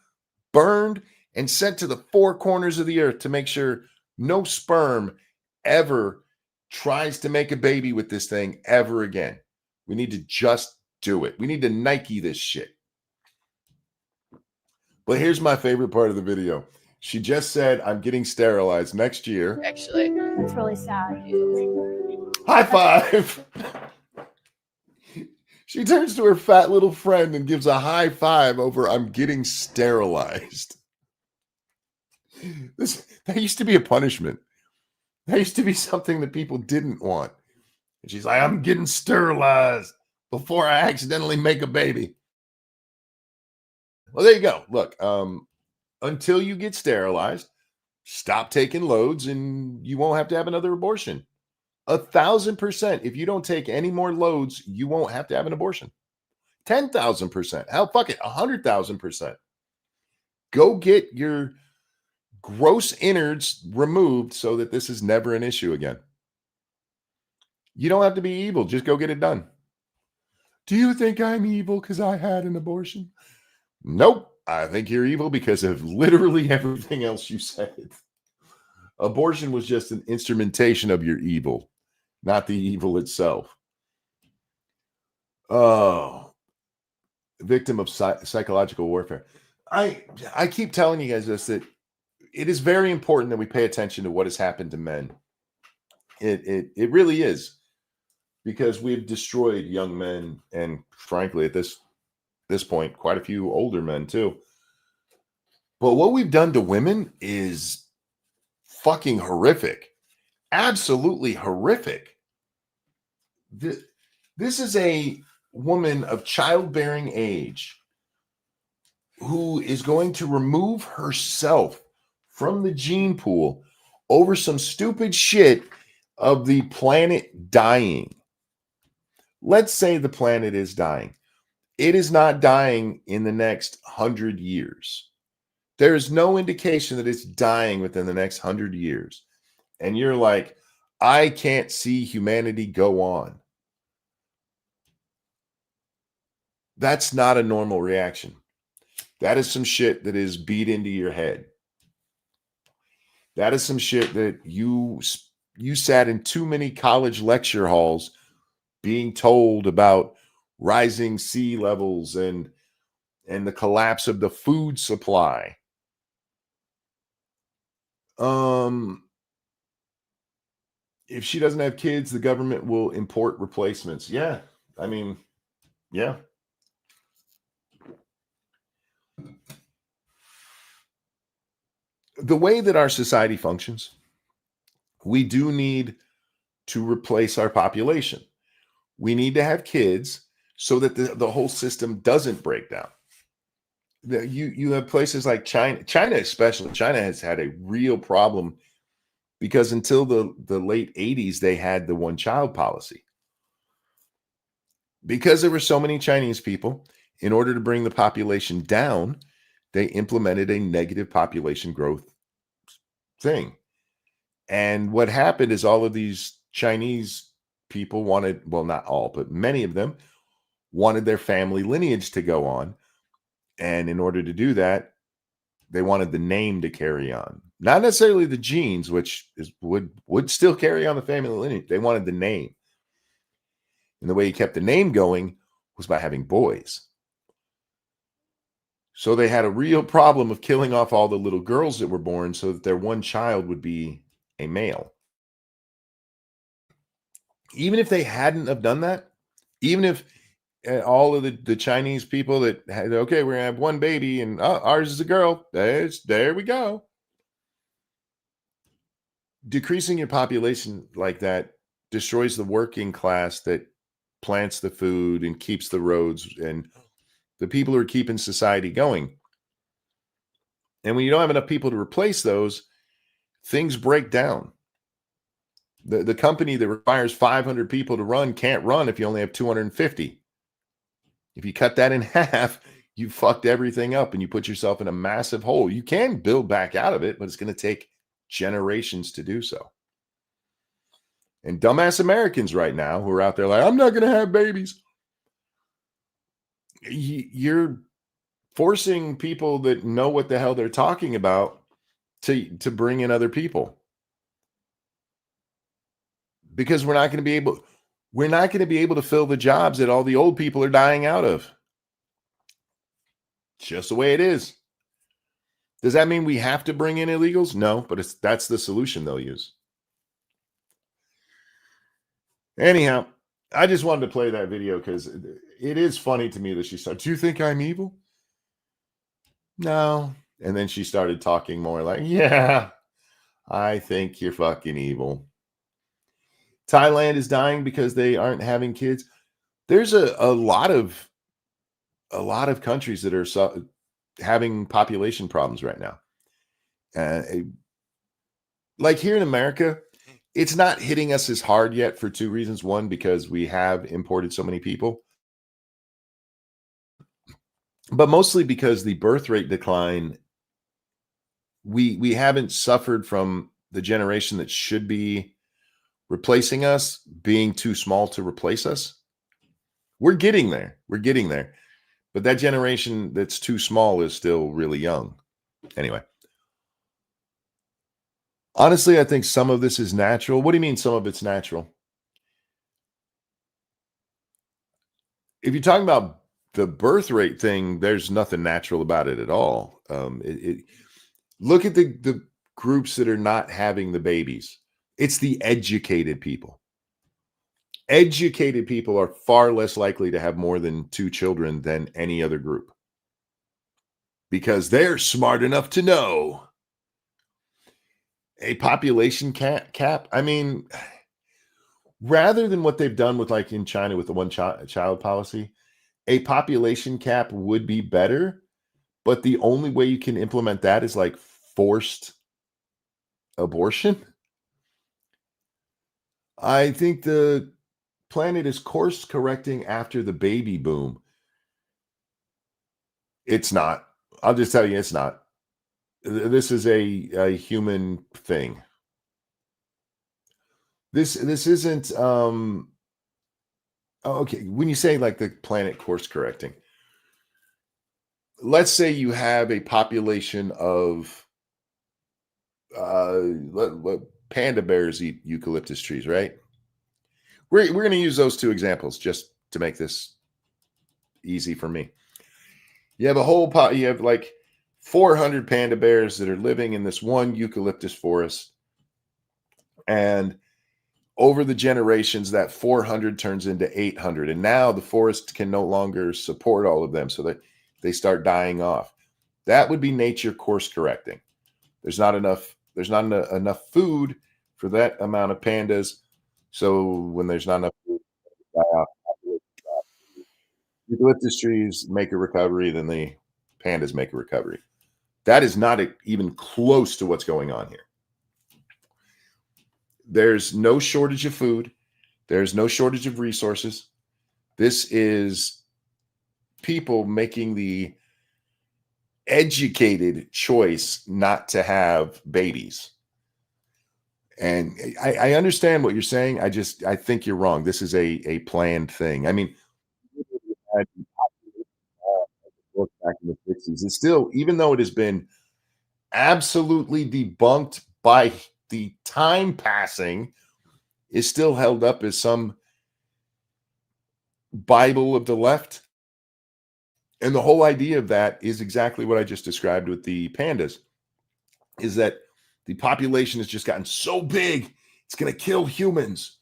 burned, and sent to the four corners of the earth to make sure no sperm ever tries to make a baby with this thing ever again. We need to just do it. We need to Nike this shit. But here's my favorite part of the video. She just said, I'm getting sterilized next year. Actually, That's really sad. High five. She turns to her fat little friend and gives a high five over, I'm getting sterilized. That used to be a punishment. That used to be something that people didn't want. And she's like, I'm getting sterilized before I accidentally make a baby. Well, there you go. Look, until you get sterilized, stop taking loads and you won't have to have another abortion. 1,000%. If you don't take any more loads, you won't have to have an abortion. 10,000%. Hell, fuck it. 100,000%. Go get your gross innards removed so that this is never an issue again. You don't have to be evil. Just go get it done. Do you think I'm evil because I had an abortion? Nope. I think you're evil because of literally everything else you said. Abortion was just an instrumentation of your evil, not the evil itself. Oh, victim of psychological warfare. I keep telling you guys this, that it is very important that we pay attention to what has happened to men. It really is, because we've destroyed young men, and frankly, at this point, quite a few older men too. But what we've done to women is fucking horrific. Absolutely horrific. This is a woman of childbearing age who is going to remove herself from the gene pool over some stupid shit of the planet dying. Let's say the planet is dying. It is not dying in the next 100 years. There is no indication that it's dying within the next 100 years. And you're like, I can't see humanity go on. That's not a normal reaction. That is some shit that is beat into your head. That is some shit that you sat in too many college lecture halls being told about rising sea levels and the collapse of the food supply. If she doesn't have kids, the government will import replacements. Yeah. I mean, yeah. The way that our society functions, we do need to replace our population. We need to have kids so that the whole system doesn't break down. You have places like China especially. China has had a real problem because until the late 80s, they had the one-child policy. Because there were so many Chinese people, in order to bring the population down, they implemented a negative population growth thing. And what happened is all of these Chinese people wanted, well, not all, but many of them wanted their family lineage to go on. And in order to do that, they wanted the name to carry on. Not necessarily the genes, which would still carry on the family lineage. They wanted the name. And the way you kept the name going was by having boys. So they had a real problem of killing off all the little girls that were born so that their one child would be a male. Even if they hadn't have done that, even if all of the Chinese people that had, okay, we're going to have one baby and ours is a girl. There we go. Decreasing your population like that destroys the working class that plants the food and keeps the roads and the people who are keeping society going. And when you don't have enough people to replace those, things break down. The company that requires 500 people to run can't run if you only have 250. If you cut that in half, you fucked everything up and you put yourself in a massive hole. You can build back out of it, but it's going to take generations to do so. And dumbass Americans right now who are out there like, I'm not going to have babies. You're forcing people that know what the hell they're talking about to bring in other people. Because we're not going to be able to fill the jobs that all the old people are dying out of. It's just the way it is. Does that mean we have to bring in illegals? No, but that's the solution they'll use. Anyhow, I just wanted to play that video because it is funny to me that she said, do you think I'm evil? No. And then she started talking more like, yeah, I think you're fucking evil. Thailand is dying because they aren't having kids. There's a lot of countries that are having population problems right now. Uh, like here in America, it's not hitting us as hard yet for two reasons. One, because we have imported so many people, but mostly because the birth rate decline, we haven't suffered from the generation that should be replacing us being too small to replace us. We're getting there. We're getting there. But that generation that's too small is still really young. Anyway. Honestly, I think some of this is natural. What do you mean some of it's natural? If you're talking about the birth rate thing, there's nothing natural about it at all. Look at the groups that are not having the babies. It's the educated people. Educated people are far less likely to have more than 2 children than any other group because they're smart enough to know. A population cap. I mean, rather than what they've done with like in China with the one child policy, a population cap would be better. But the only way you can implement that is like forced abortion. I think the planet is course correcting after the baby boom. It's not. I'll just tell you, it's not. This is a human thing. This isn't okay. When you say like the planet course correcting, let's say you have a population of panda bears eat eucalyptus trees, right? We're going to use those two examples just to make this easy for me. You have a whole you have like 400 panda bears that are living in this one eucalyptus forest, and over the generations, that 400 turns into 800, and now the forest can no longer support all of them, so that they start dying off. That would be nature course correcting. There's not enough food for that amount of pandas, so when there's not enough food, die off. Eucalyptus trees make a recovery, then the pandas make a recovery. That is not even close to what's going on here. There's no shortage of food. There's no shortage of resources. This is people making the educated choice not to have babies. And I understand what you're saying. I think you're wrong. This is a planned thing. I mean, back in the 60s, it's still, even though it has been absolutely debunked by the time passing, is still held up as some Bible of the left. And the whole idea of that is exactly what I just described with the pandas, is that the population has just gotten so big, it's going to kill humans.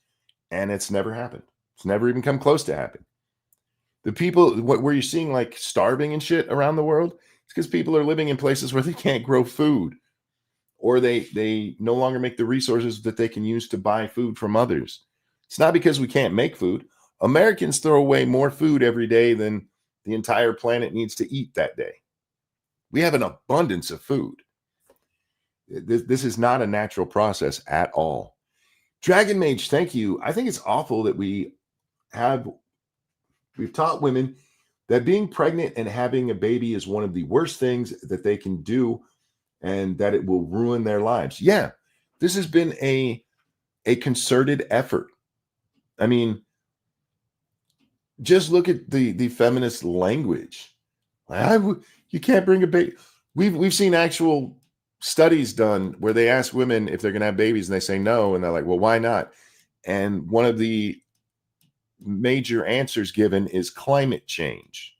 And it's never happened. It's never even come close to happening. The people, where you're seeing like starving and shit around the world, it's because people are living in places where they can't grow food, or they no longer make the resources that they can use to buy food from others. It's not because we can't make food. Americans throw away more food every day than the entire planet needs to eat that day. We have an abundance of food. This is not a natural process at all. Dragon Mage, thank you. I think it's awful that we've taught women that being pregnant and having a baby is one of the worst things that they can do, and that it will ruin their lives. Yeah, this has been a concerted effort. I mean, just look at the feminist language. You can't bring a baby. We've seen actual studies done where they ask women if they're going to have babies, and they say no, and they're like, well, why not? And one of the major answers given is climate change.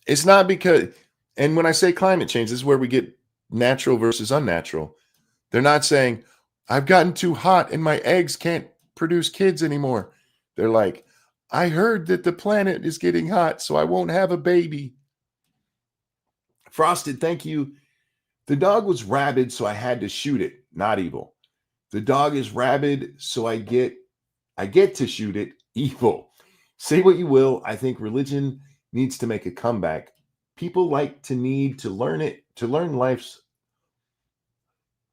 It's not because, and when I say climate change, this is where we get natural versus unnatural. They're not saying, I've gotten too hot and my eggs can't produce kids anymore. They're like, I heard that the planet is getting hot, so I won't have a baby. Frosted, thank you. The dog was rabid, so I had to shoot it. Not evil. The dog is rabid, so I get to shoot it. Evil. Say what you will. I think religion needs to make a comeback. People like to need to learn it, to learn life's.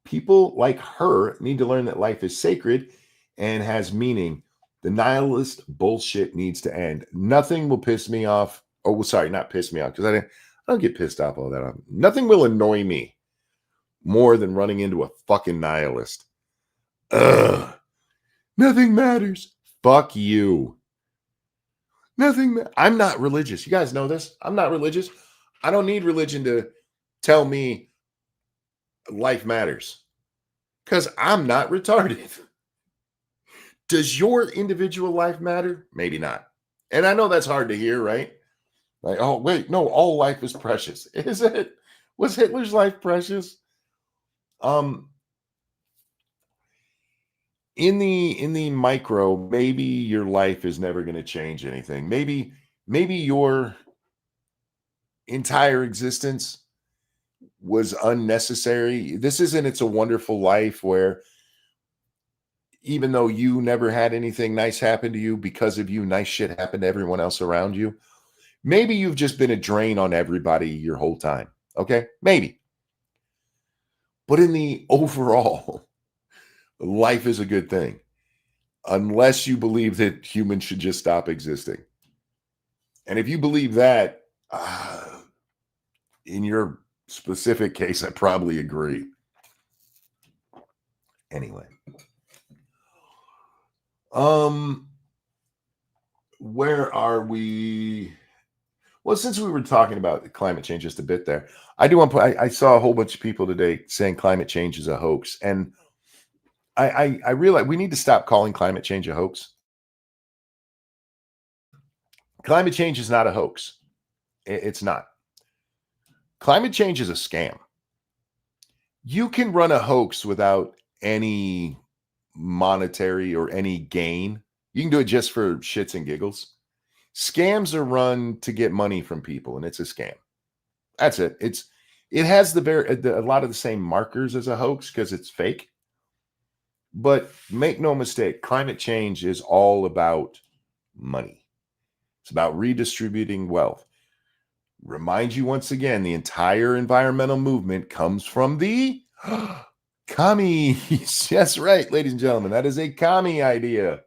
People like her need to learn that life is sacred and has meaning. The nihilist bullshit needs to end. Nothing will piss me off. Oh, sorry, not piss me off, because I don't get pissed off all that often. Nothing will annoy me more than running into a fucking nihilist. Ugh. Nothing matters. Fuck you. I'm not religious. You guys know this. I'm not religious. I don't need religion to tell me life matters, because I'm not retarded. Does your individual life matter? Maybe not. And I know that's hard to hear, right? Like, oh, wait, no, all life is precious. Is it? Was Hitler's life precious? In the micro, maybe your life is never going to change anything. Maybe your entire existence was unnecessary. This isn't It's a Wonderful Life, where even though you never had anything nice happen to you, because of you, nice shit happened to everyone else around you. Maybe you've just been a drain on everybody your whole time. Okay? Maybe. But in the overall, life is a good thing, unless you believe that humans should just stop existing. And if you believe that, in your specific case, I probably agree. Anyway. Where are we? Well, since we were talking about climate change just a bit there, I do want to I saw a whole bunch of people today saying climate change is a hoax. And I realize we need to stop calling climate change a hoax. Climate change is not a hoax. It's not. Climate change is a scam. You can run a hoax without any monetary or any gain. You can do it just for shits and giggles. Scams are run to get money from people, and it's a scam. That's it. It has a lot of the same markers as a hoax because it's fake. But make no mistake, climate change is all about money. It's about redistributing wealth. Remind you once again, the entire environmental movement comes from the commies. That's right, ladies and gentlemen. That is a commie idea.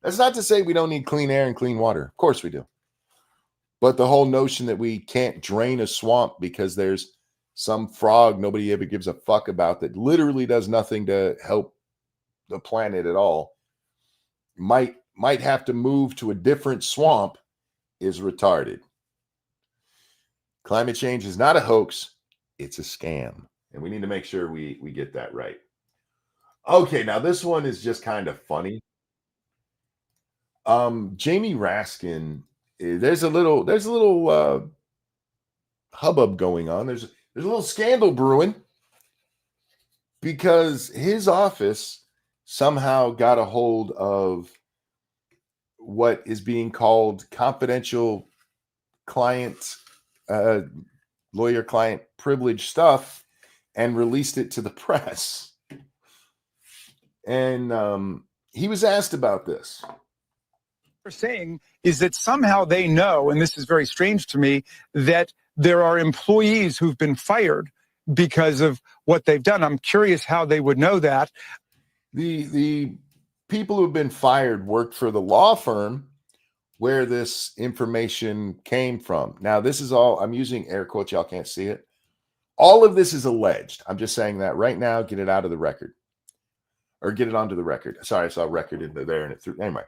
That's not to say we don't need clean air and clean water. Of course we do. But the whole notion that we can't drain a swamp because there's some frog nobody ever gives a fuck about that literally does nothing to help the planet at all, might have to move to a different swamp, is retarded. Climate change is not a hoax. It's a scam. And we need to make sure we get that right. Okay, now this one is just kind of funny. Jamie Raskin, there's a little hubbub going on. There's a little scandal brewing because his office somehow got a hold of what is being called confidential client, lawyer-client privilege stuff and released it to the press. And he was asked about this. They're saying is that somehow they know, and this is very strange to me, that there are employees who've been fired because of what they've done. I'm curious how they would know that. The people who've been fired worked for the law firm where this information came from. Now, this is all, I'm using air quotes, y'all can't see it. All of this is alleged. I'm just saying that right now, get it out of the record. Or get it onto the record. Sorry, I saw record in there and it threw. Anyway.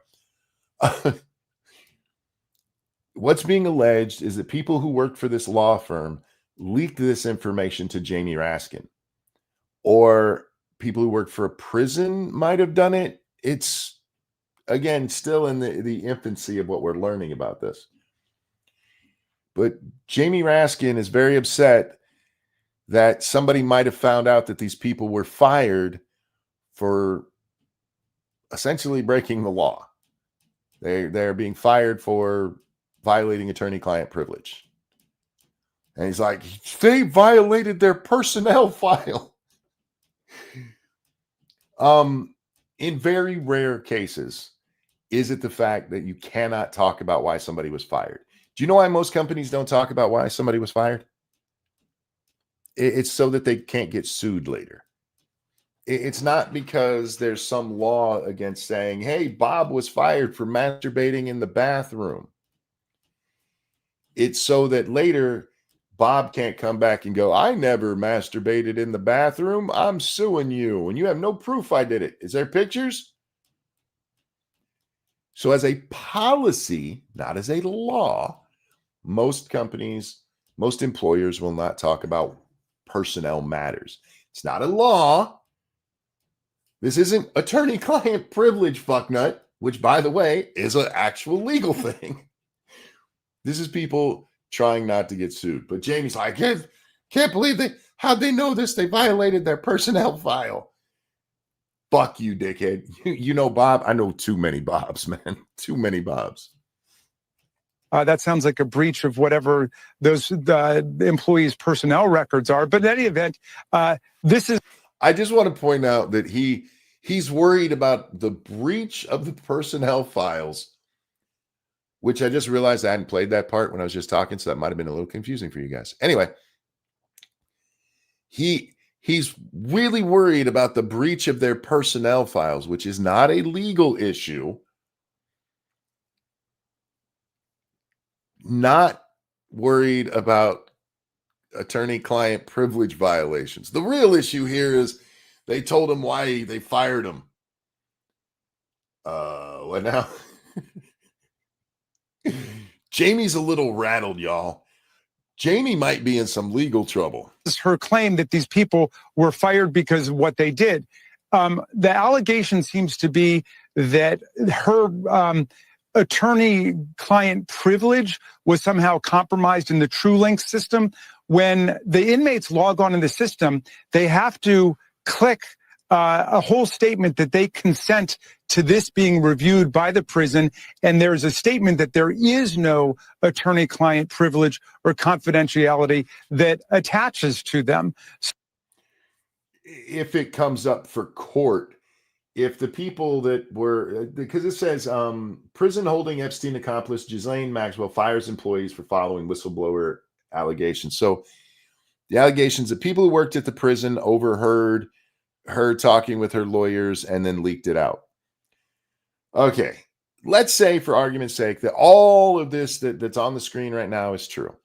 What's being alleged is that people who worked for this law firm leaked this information to Jamie Raskin. Or people who worked for a prison might have done it. It's, again, still in the infancy of what we're learning about this. But Jamie Raskin is very upset that somebody might have found out that these people were fired for essentially breaking the law. They're being fired for violating attorney-client privilege. And he's like, they violated their personnel file. In very rare cases, is it the fact that you cannot talk about why somebody was fired? Do you know why most companies don't talk about why somebody was fired? It's so that they can't get sued later. It's not because there's some law against saying, hey, Bob was fired for masturbating in the bathroom. It's so that later Bob can't come back and go, I never masturbated in the bathroom. I'm suing you. And you have no proof I did it. Is there pictures? So as a policy, not as a law, most companies, most employers will not talk about personnel matters. It's not a law. This isn't attorney-client privilege, fucknut, which, by the way, is an actual legal thing. This is people trying not to get sued. But Jamie's like, can't believe how'd they know this? They violated their personnel file. Fuck you, dickhead. You know Bob? I know too many Bobs, man. Too many Bobs. That sounds like a breach of whatever those employees' personnel records are. But in any event, this is... I just want to point out that he's worried about the breach of the personnel files, which I just realized I hadn't played that part when I was just talking, so that might have been a little confusing for you guys. Anyway, he's really worried about the breach of their personnel files, which is not a legal issue. Not worried about attorney-client privilege violations. The real issue here is they told him why they fired him. What now? Jamie's a little rattled, y'all. Jamie might be in some legal trouble. This is her claim that these people were fired because of what they did. The allegation seems to be that her attorney-client privilege was somehow compromised in the TrueLink system. When the inmates log on in the system, they have to click a whole statement that they consent to this being reviewed by the prison, and there's a statement that there is no attorney-client privilege or confidentiality that attaches to them. If it comes up for court, if the people that were, because it says prison holding Epstein accomplice Ghislaine Maxwell fires employees for following whistleblower allegations. So the allegations that people who worked at the prison overheard her talking with her lawyers and then leaked it out. Okay, let's say for argument's sake that all of this that's on the screen right now is true.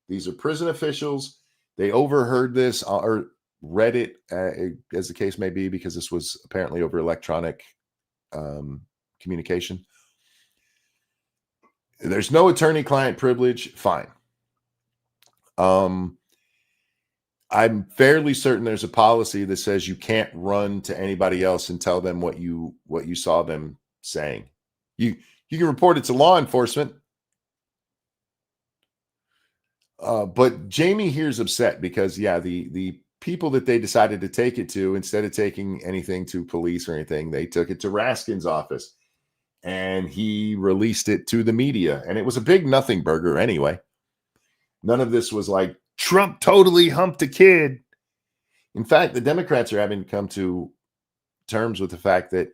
These are prison officials. They overheard this or read it, as the case may be, because this was apparently over electronic communication. There's no attorney-client privilege. Fine. I'm fairly certain there's a policy that says you can't run to anybody else and tell them what you saw them saying. You can report it to law enforcement. But Jamie here's upset because, yeah, the people that they decided to take it to, instead of taking anything to police or anything, they took it to Raskin's office and he released it to the media. And it was a big nothing burger anyway. None of this was like, Trump totally humped a kid. In fact, the Democrats are having to come to terms with the fact that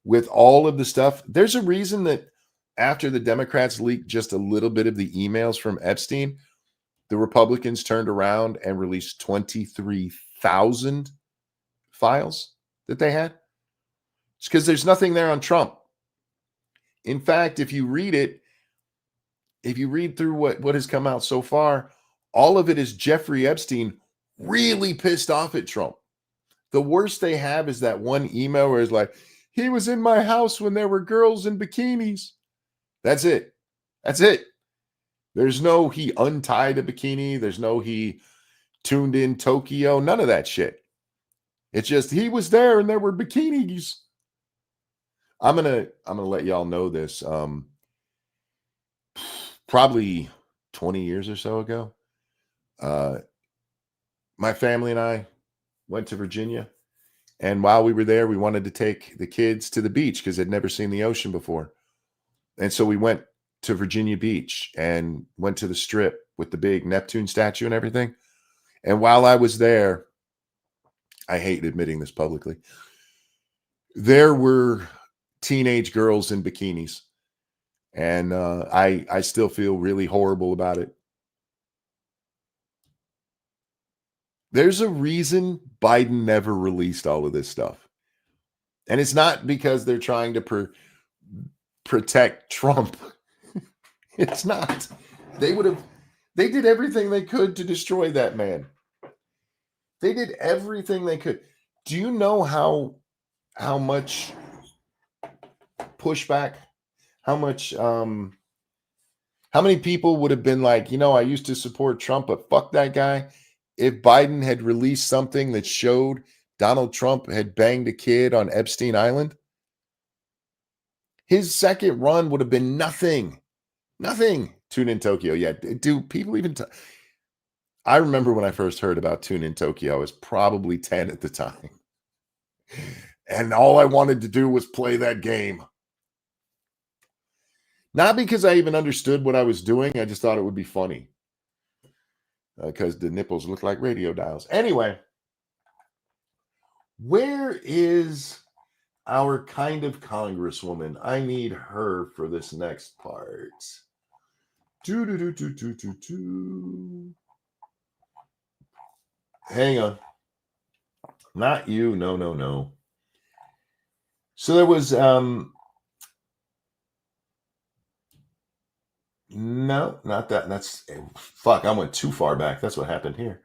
with all of the stuff, there's a reason that after the Democrats leaked just a little bit of the emails from Epstein, the Republicans turned around and released 23,000 files that they had. It's because there's nothing there on Trump. In fact, if you read it, if you read through what has come out so far, all of it is Jeffrey Epstein really pissed off at Trump. The worst they have is that one email where it's like, he was in my house when there were girls in bikinis. That's it. That's it. There's no he untied a bikini. There's no he tuned in Tokyo. None of that shit. It's just he was there and there were bikinis. I'm gonna let y'all know this. Probably 20 years or so ago, my family and I went to Virginia, and while we were there, we wanted to take the kids to the beach because they'd never seen the ocean before. And so we went to Virginia Beach and went to the Strip with the big Neptune statue and everything. And while I was there, I hate admitting this publicly, there were teenage girls in bikinis. And I still feel really horrible about it. There's a reason Biden never released all of this stuff. And it's not because they're trying to protect Trump. It's not. They did everything they could to destroy that man. They did everything they could. Do you know how much pushback, how many people would have been like, I used to support Trump, but fuck that guy, if Biden had released something that showed Donald Trump had banged a kid on Epstein Island? His second run would have been nothing. Tune in Tokyo. Yeah. Do people even... I remember when I first heard about Tune in Tokyo, I was probably 10 at the time. And all I wanted to do was play that game. Not because I even understood what I was doing. I just thought it would be funny. Because the nipples look like radio dials. Anyway, where is our kind of congresswoman? I need her for this next part. Hang on. Not you. No. So there was no, not that. That's fuck. I went too far back. That's what happened here.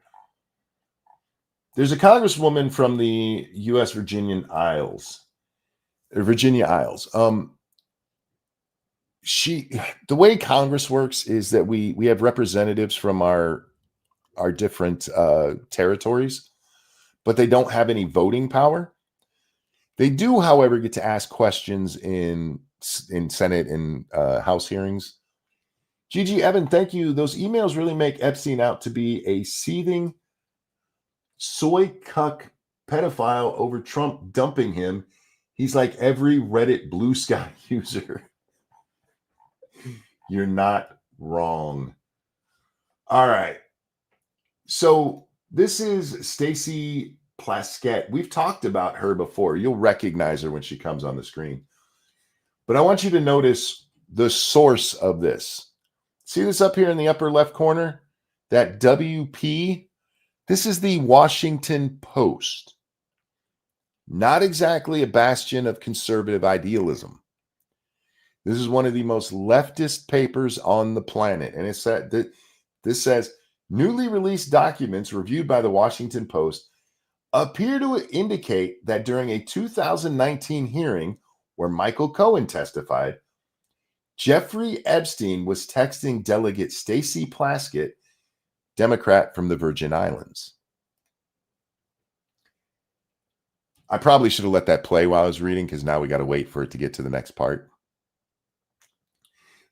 There's a congresswoman from the U.S. Virginia Isles. The way Congress works is that we have representatives from our different territories, but they don't have any voting power. They do, however, get to ask questions in Senate and House hearings. Gigi Evan, thank you. Those emails really make Epstein out to be a seething soy cuck pedophile over Trump dumping him. He's like every Reddit blue sky user. You're not wrong. All right. So this is Stacey Plaskett. We've talked about her before. You'll recognize her when she comes on the screen. But I want you to notice the source of this. See this up here in the upper left corner? That WP? This is the Washington Post. Not exactly a bastion of conservative idealism. This is one of the most leftist papers on the planet. And it said that this says, newly released documents reviewed by the Washington Post appear to indicate that during a 2019 hearing where Michael Cohen testified, Jeffrey Epstein was texting Delegate Stacey Plaskett, Democrat from the Virgin Islands. I probably should have let that play while I was reading because now we got to wait for it to get to the next part.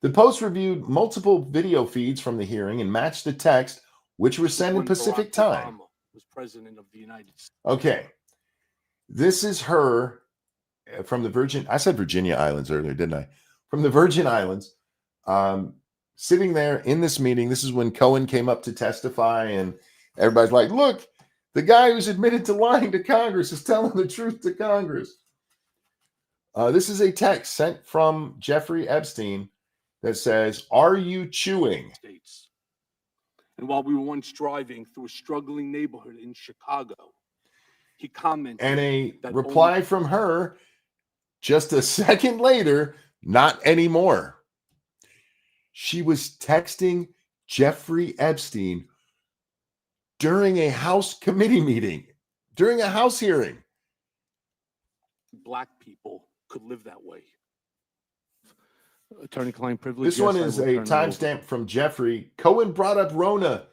The Post reviewed multiple video feeds from the hearing and matched the text, which were sent in Pacific time. Was president of the United States. Okay. This is her from the I said Virginia Islands earlier, didn't I? From the Virgin Islands, sitting there in this meeting. This is when Cohen came up to testify, and everybody's like, look, the guy who's admitted to lying to Congress is telling the truth to Congress. This is a text sent from Jeffrey Epstein that says, are you chewing? States. And while we were once driving through a struggling neighborhood in Chicago, he commented. And a reply from her just a second later, not anymore. She was texting Jeffrey Epstein during a House committee meeting, during a House hearing. Black people could live that way. Attorney-client privilege. This one is a timestamp from Jeffrey. Cohen brought up Rona,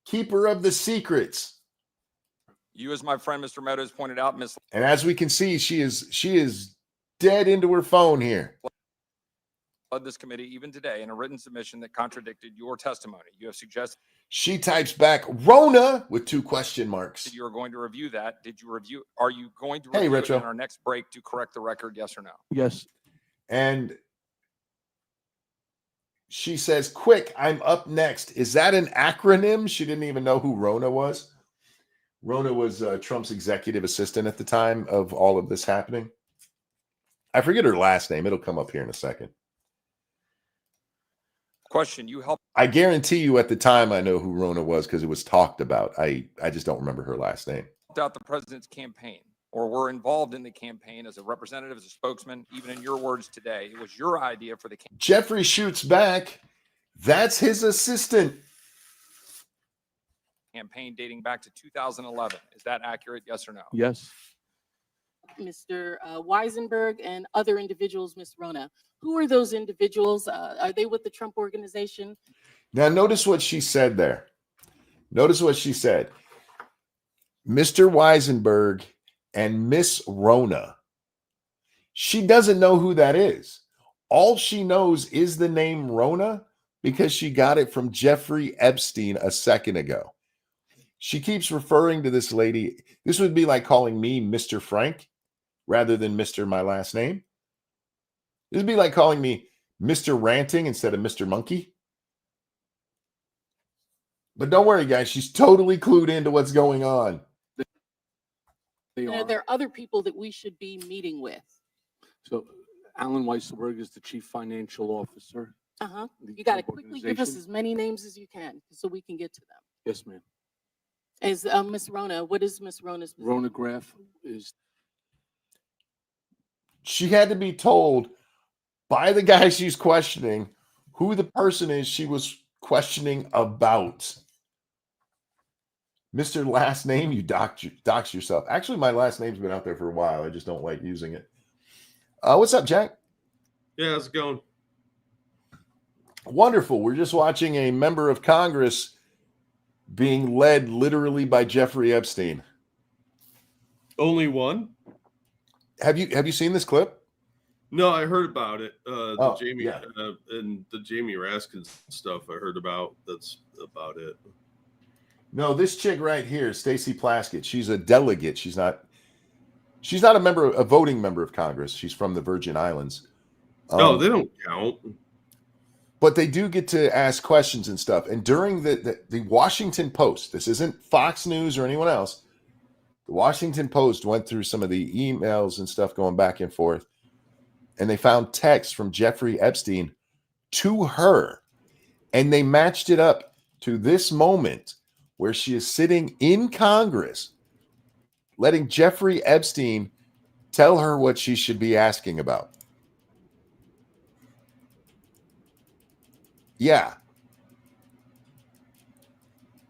keeper of the secrets. You, as my friend Mr. Meadows pointed out, Miss. And as we can see, she is dead into her phone here. Led this committee even today in a written submission that contradicted your testimony. You have suggested. She types back Rona with 2 question marks. You are going to review that. Did you review? Are you going to review it in our next break to correct the record? Yes or no? Yes. And She says, quick, I'm up next. Is that an acronym? She didn't even know who Rona was. Rona was Trump's executive assistant at the time of all of this happening. I forget her last name. It'll come up here in a second. Question, you helped I guarantee you at the time I know who Rona was because it was talked about. I just don't remember her last name. out the president's campaign or were involved in the campaign as a representative, as a spokesman, even in your words today. It was your idea for the campaign. Jeffrey shoots back. That's his assistant. Campaign dating back to 2011. Is that accurate? Yes or no? Yes. Mr. Weisenberg and other individuals, Ms. Rona. Who are those individuals? Are they with the Trump organization? Now, notice what she said there. Notice what she said. Mr. Weisenberg and Miss Rona. She doesn't know who that is. All she knows is the name Rona because she got it from Jeffrey Epstein a second ago. She keeps referring to this lady. This would be like calling me Mr. Frank rather than Mr. my last name. This would be like calling me Mr. Ranting instead of Mr. Monkey. But don't worry, guys. She's totally clued into what's going on. Are there other people that we should be meeting with? So Alan Weisselberg is the chief financial officer. Uh-huh. of the You got to Trump quickly give us organization. as many names as you can so we can get to them. Yes, ma'am. Is Ms. Rona, what is Ms. Rona's position? Rona Graff is She had to be told by the guy she's questioning who the person is she was questioning about. Mr. Last Name, you dox yourself. Actually, my last name's been out there for a while. I just don't like using it. What's up, Jack? Yeah, how's it going? Wonderful. We're just watching a member of Congress being led literally by Jeffrey Epstein. Only one? Have you seen this clip? No, I heard about it. Jamie And the Jamie Raskin stuff I heard about. That's about it. No, this chick right here, Stacey Plaskett. She's a delegate. She's not a voting member of Congress. She's from the Virgin Islands. No, they don't count. But they do get to ask questions and stuff. And during the Washington Post, this isn't Fox News or anyone else. The Washington Post went through some of the emails and stuff going back and forth. And they found texts from Jeffrey Epstein to her. And they matched it up to this moment where she is sitting in Congress, letting Jeffrey Epstein tell her what she should be asking about. Yeah.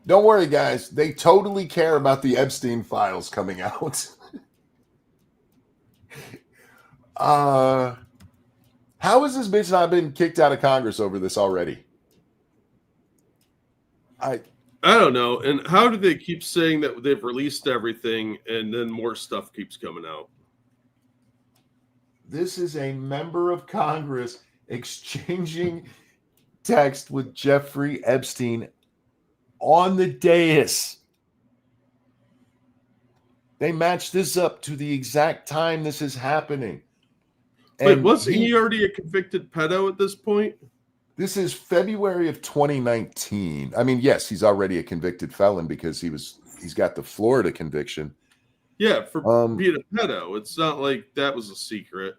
Don't worry, guys. They totally care about the Epstein files coming out. How has this bitch not been kicked out of Congress over this already? I don't know. And how do they keep saying that they've released everything and then more stuff keeps coming out? This is a member of Congress exchanging text with Jeffrey Epstein on the dais. They matched this up to the exact time this is happening. Wait, wasn't he already a convicted pedo at this point? This is February of 2019. I mean, yes, he's already a convicted felon because he's got the Florida conviction. Yeah, for being a pedo. It's not like that was a secret.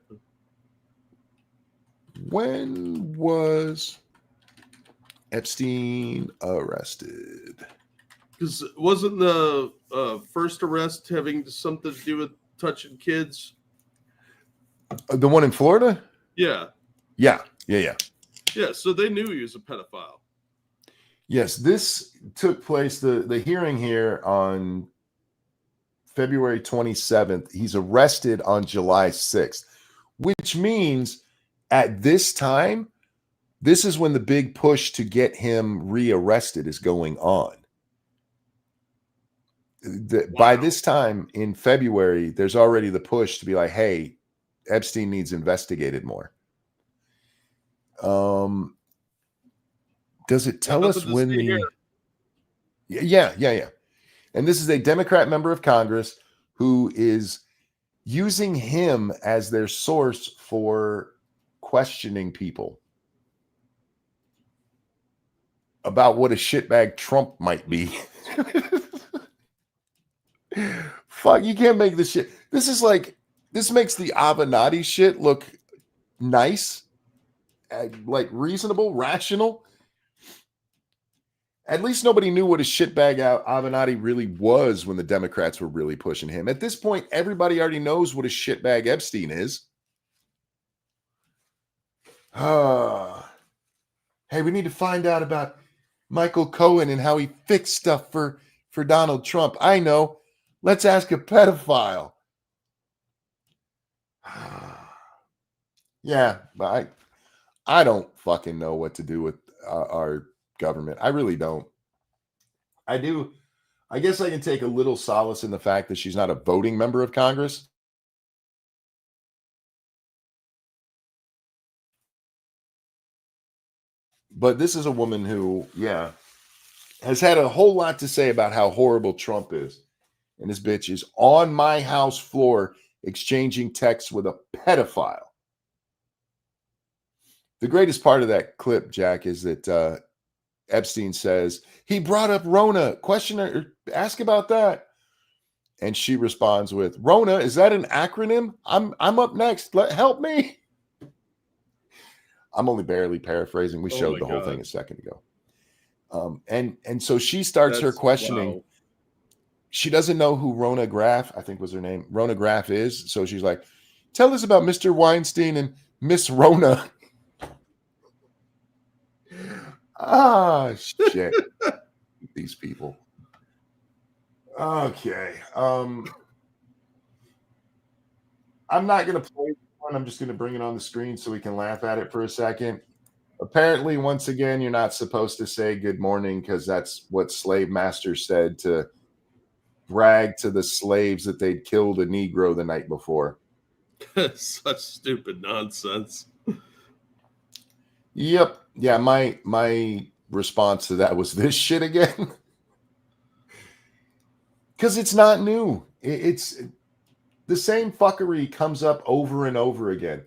When was Epstein arrested? Because wasn't the first arrest having something to do with touching kids? The one in Florida? Yeah. Yeah. Yeah, so they knew he was a pedophile. Yes, this took place, the hearing here on February 27th. He's arrested on July 6th, which means at this time, this is when the big push to get him rearrested is going on. By this time in February, there's already the push to be like, hey, Epstein needs investigated more. Does it tell us when the... Yeah. And this is a Democrat member of Congress who is using him as their source for questioning people. about what a shitbag Trump might be. Fuck, you can't make this shit. This makes the Avenatti shit look nice, like reasonable, rational. At least nobody knew what a shitbag Avenatti really was when the Democrats were really pushing him. At this point, everybody already knows what a shitbag Epstein is. Hey, we need to find out about Michael Cohen and how he fixed stuff for Donald Trump. I know. Let's ask a pedophile. Yeah, but I don't fucking know what to do with our government. I really don't. I do. I guess I can take a little solace in the fact that she's not a voting member of Congress. But this is a woman who, yeah, has had a whole lot to say about how horrible Trump is. And this bitch is on my house floor exchanging texts with a pedophile. The greatest part of that clip, Jack, is that Epstein says, he brought up Rona. Ask about that. And she responds with, Rona, is that an acronym? I'm up next. Help me. I'm only barely paraphrasing. We showed the whole thing a second ago. And so she starts her questioning. Wow. She doesn't know who Rona Graff, I think was her name, Rona Graff is. So she's like, tell us about Mr. Weinstein and Miss Rona. Shit. These people. Okay. I'm not going to play one. I'm just going to bring it on the screen so we can laugh at it for a second. Apparently, once again, you're not supposed to say good morning because that's what slave masters said to brag to the slaves that they'd killed a Negro the night before. Such stupid nonsense. Yep. Yeah, my response to that was this shit again. Because it's not new. It's the same fuckery comes up over and over again.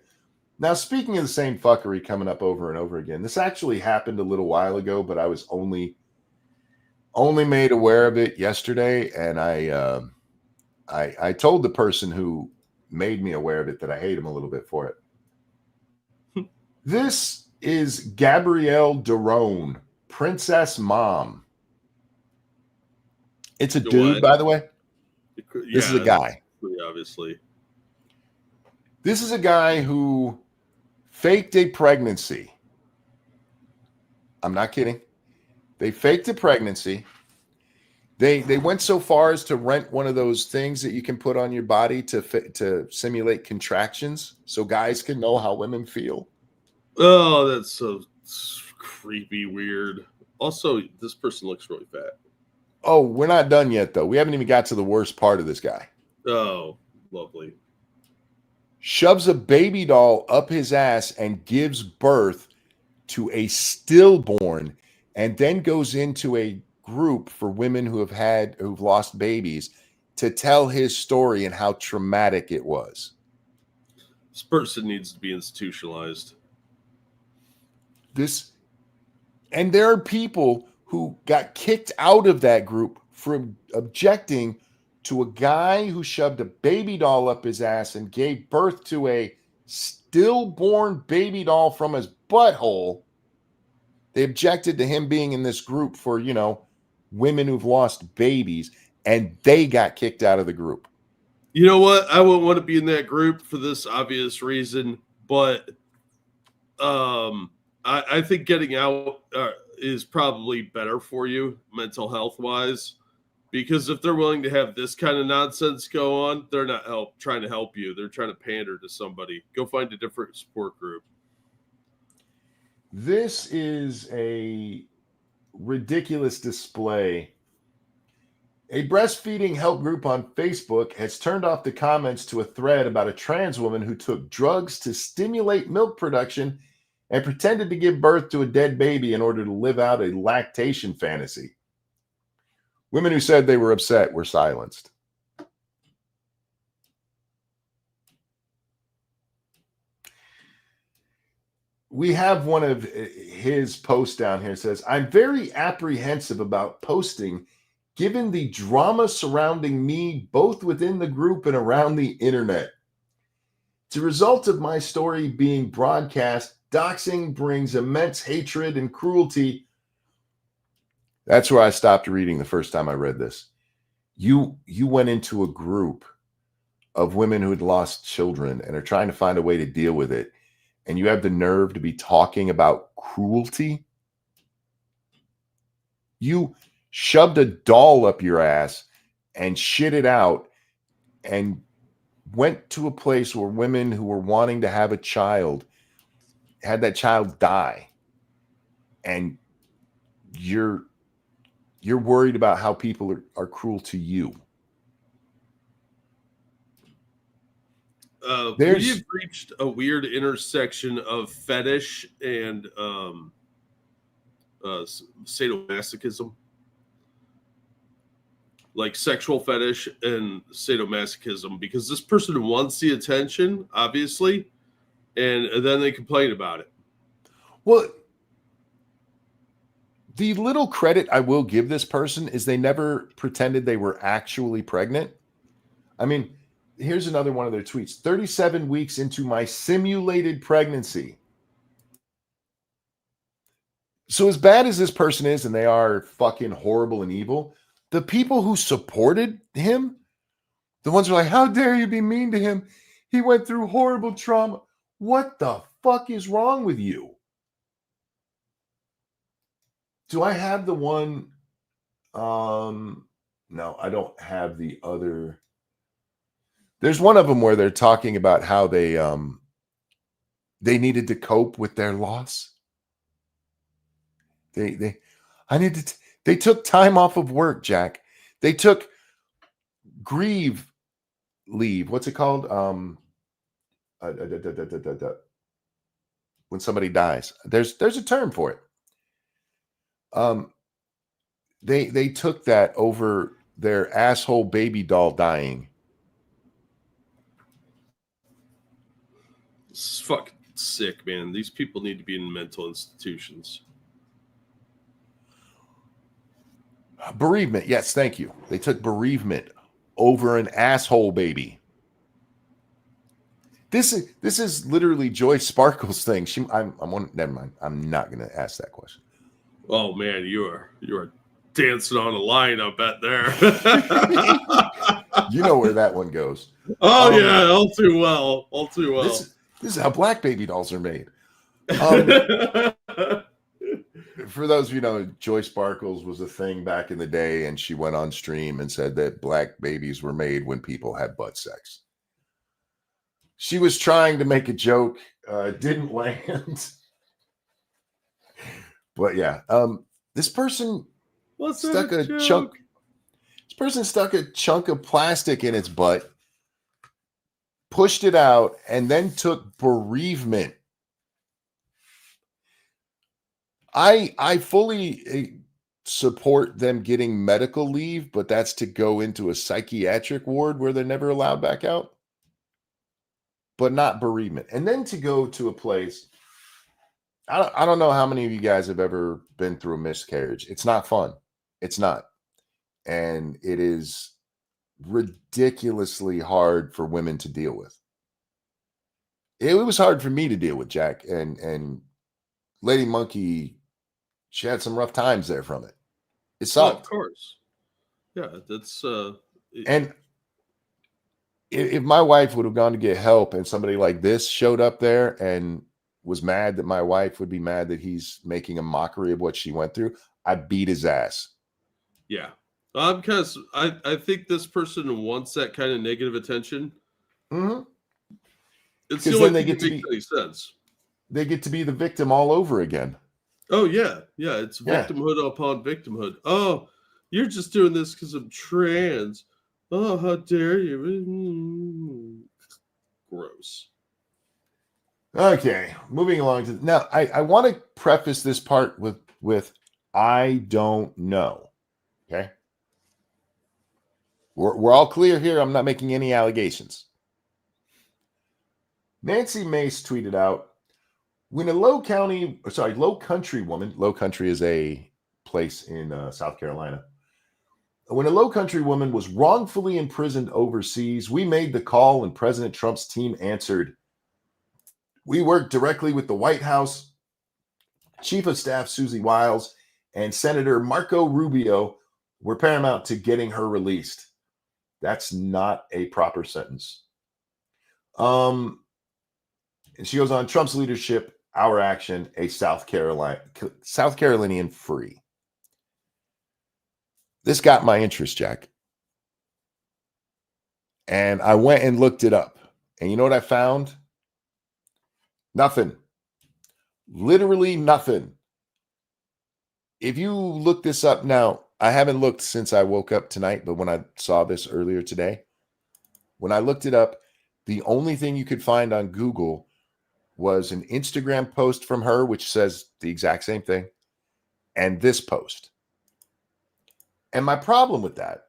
Now, speaking of the same fuckery coming up over and over again, this actually happened a little while ago, but I was only made aware of it yesterday, and I told the person who made me aware of it that I hate him a little bit for it. This is Gabrielle Derone, Princess Mom. It's a dude, by the way. This is a guy. Obviously. This is a guy who faked a pregnancy. I'm not kidding. They faked a pregnancy. They went so far as to rent one of those things that you can put on your body to simulate contractions so guys can know how women feel. Oh, that's so creepy, weird. Also, this person looks really fat. Oh, we're not done yet, though. We haven't even got to the worst part of this guy. Oh, lovely. Shoves a baby doll up his ass and gives birth to a stillborn, and then goes into a group for women who've lost babies to tell his story and how traumatic it was. This person needs to be institutionalized. And there are people who got kicked out of that group for objecting to a guy who shoved a baby doll up his ass and gave birth to a stillborn baby doll from his butthole. They objected to him being in this group for, women who've lost babies, and they got kicked out of the group. You know what? I wouldn't want to be in that group for this obvious reason, but I think getting out is probably better for you mental health wise, because if they're willing to have this kind of nonsense go on, they're not trying to help you. They're trying to pander to somebody. Go find a different support group. This is a ridiculous display. A breastfeeding help group on Facebook has turned off the comments to a thread about a trans woman who took drugs to stimulate milk production and pretended to give birth to a dead baby in order to live out a lactation fantasy. Women who said they were upset were silenced. we have one of his posts down here. It says, I'm very apprehensive about posting given the drama surrounding me both within the group and around the internet. As a result of my story being broadcast, doxing brings immense hatred and cruelty. That's where I stopped reading the first time I read this. You went into a group of women who had lost children and are trying to find a way to deal with it, and you have the nerve to be talking about cruelty? You shoved a doll up your ass and shit it out and went to a place where women who were wanting to have a child had that child die, and you're worried about how people are cruel to you. We have reached a weird intersection of fetish and sadomasochism, like sexual fetish and sadomasochism, because this person wants the attention, obviously, and then they complain about it. Well, the little credit I will give this person is they never pretended they were actually pregnant. I mean, here's another one of their tweets. 37 weeks into my simulated pregnancy. So as bad as this person is, and they are fucking horrible and evil, the people who supported him, the ones who are like, how dare you be mean to him? He went through horrible trauma. What the fuck is wrong with you? Do I have the one? No, I don't have the other. There's one of them where they're talking about how they needed to cope with their loss. They took time off of work, Jack. They took grieve leave. What's it called? When somebody dies. There's a term for it. They took that over their asshole baby doll dying. This is fucking sick, man. These people need to be in mental institutions. Bereavement. Yes, thank you. They took bereavement over an asshole baby. This is literally Joy Sparkle's thing. Never mind. I'm not going to ask that question. Oh man, you are dancing on a line, I bet there. You know where that one goes. Oh yeah, all too well. This is how black baby dolls are made. For those of you who know, Joy Sparkles was a thing back in the day, and she went on stream and said that black babies were made when people had butt sex. She was trying to make a joke, didn't land. But yeah, this person stuck a chunk. This person stuck a chunk of plastic in its butt, pushed it out, and then took bereavement. I fully support them getting medical leave, but that's to go into a psychiatric ward where they're never allowed back out, but not bereavement. And then to go to a place. I don't know how many of you guys have ever been through a miscarriage. It's not fun. It's not. And it is ridiculously hard for women to deal with. It was hard for me to deal with, Jack. And Lady Monkey, she had some rough times there from it. It sucked. Oh, of course. Yeah, that's and if my wife would have gone to get help and somebody like this showed up there and was mad that my wife would be mad that he's making a mockery of what she went through, I beat his ass. Yeah. Because I think this person wants that kind of negative attention. Mm-hmm. It's the only thing that makes any sense. They get to be the victim all over again. Oh, yeah. Yeah, it's victimhood upon victimhood. Oh, you're just doing this because I'm trans. Oh, how dare you. Gross. Okay, moving along to now. I want to preface this part with I don't know. Okay, we're all clear here. I'm not making any allegations. Nancy Mace tweeted out, When a low country woman, low country is a place in South Carolina. When a low country woman was wrongfully imprisoned overseas, we made the call and President Trump's team answered. We worked directly with the White House, Chief of Staff Susie Wiles, and Senator Marco Rubio were paramount to getting her released. That's not a proper sentence. And she goes on, Trump's leadership, our action, a South Carolinian free. This got my interest, Jack. And I went and looked it up. And you know what I found? Nothing. Literally nothing. If you look this up now, I haven't looked since I woke up tonight, but when I saw this earlier today, when I looked it up, the only thing you could find on Google was an Instagram post from her, which says the exact same thing, and this post. And my problem with that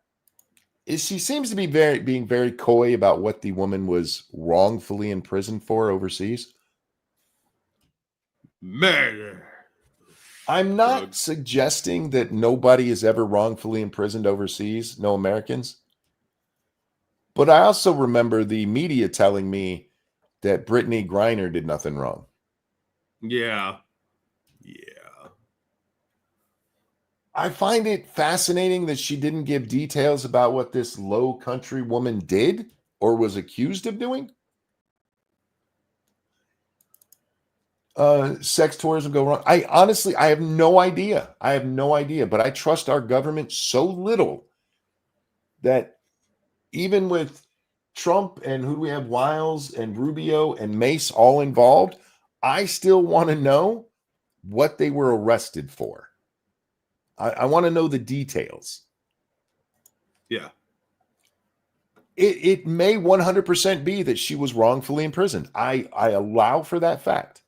is she seems to be being very coy about what the woman was wrongfully imprisoned for overseas. Murder. I'm not suggesting that nobody is ever wrongfully imprisoned overseas, no Americans. But I also remember the media telling me that Brittany Griner did nothing wrong. Yeah. I find it fascinating that she didn't give details about what this low country woman did or was accused of doing. Sex tourism go wrong. I have no idea. But I trust our government so little that even with Trump and who do we have, Wiles and Rubio and Mace all involved, I still want to know what they were arrested for. I want to know the details. Yeah. It may 100% be that she was wrongfully imprisoned. I allow for that fact.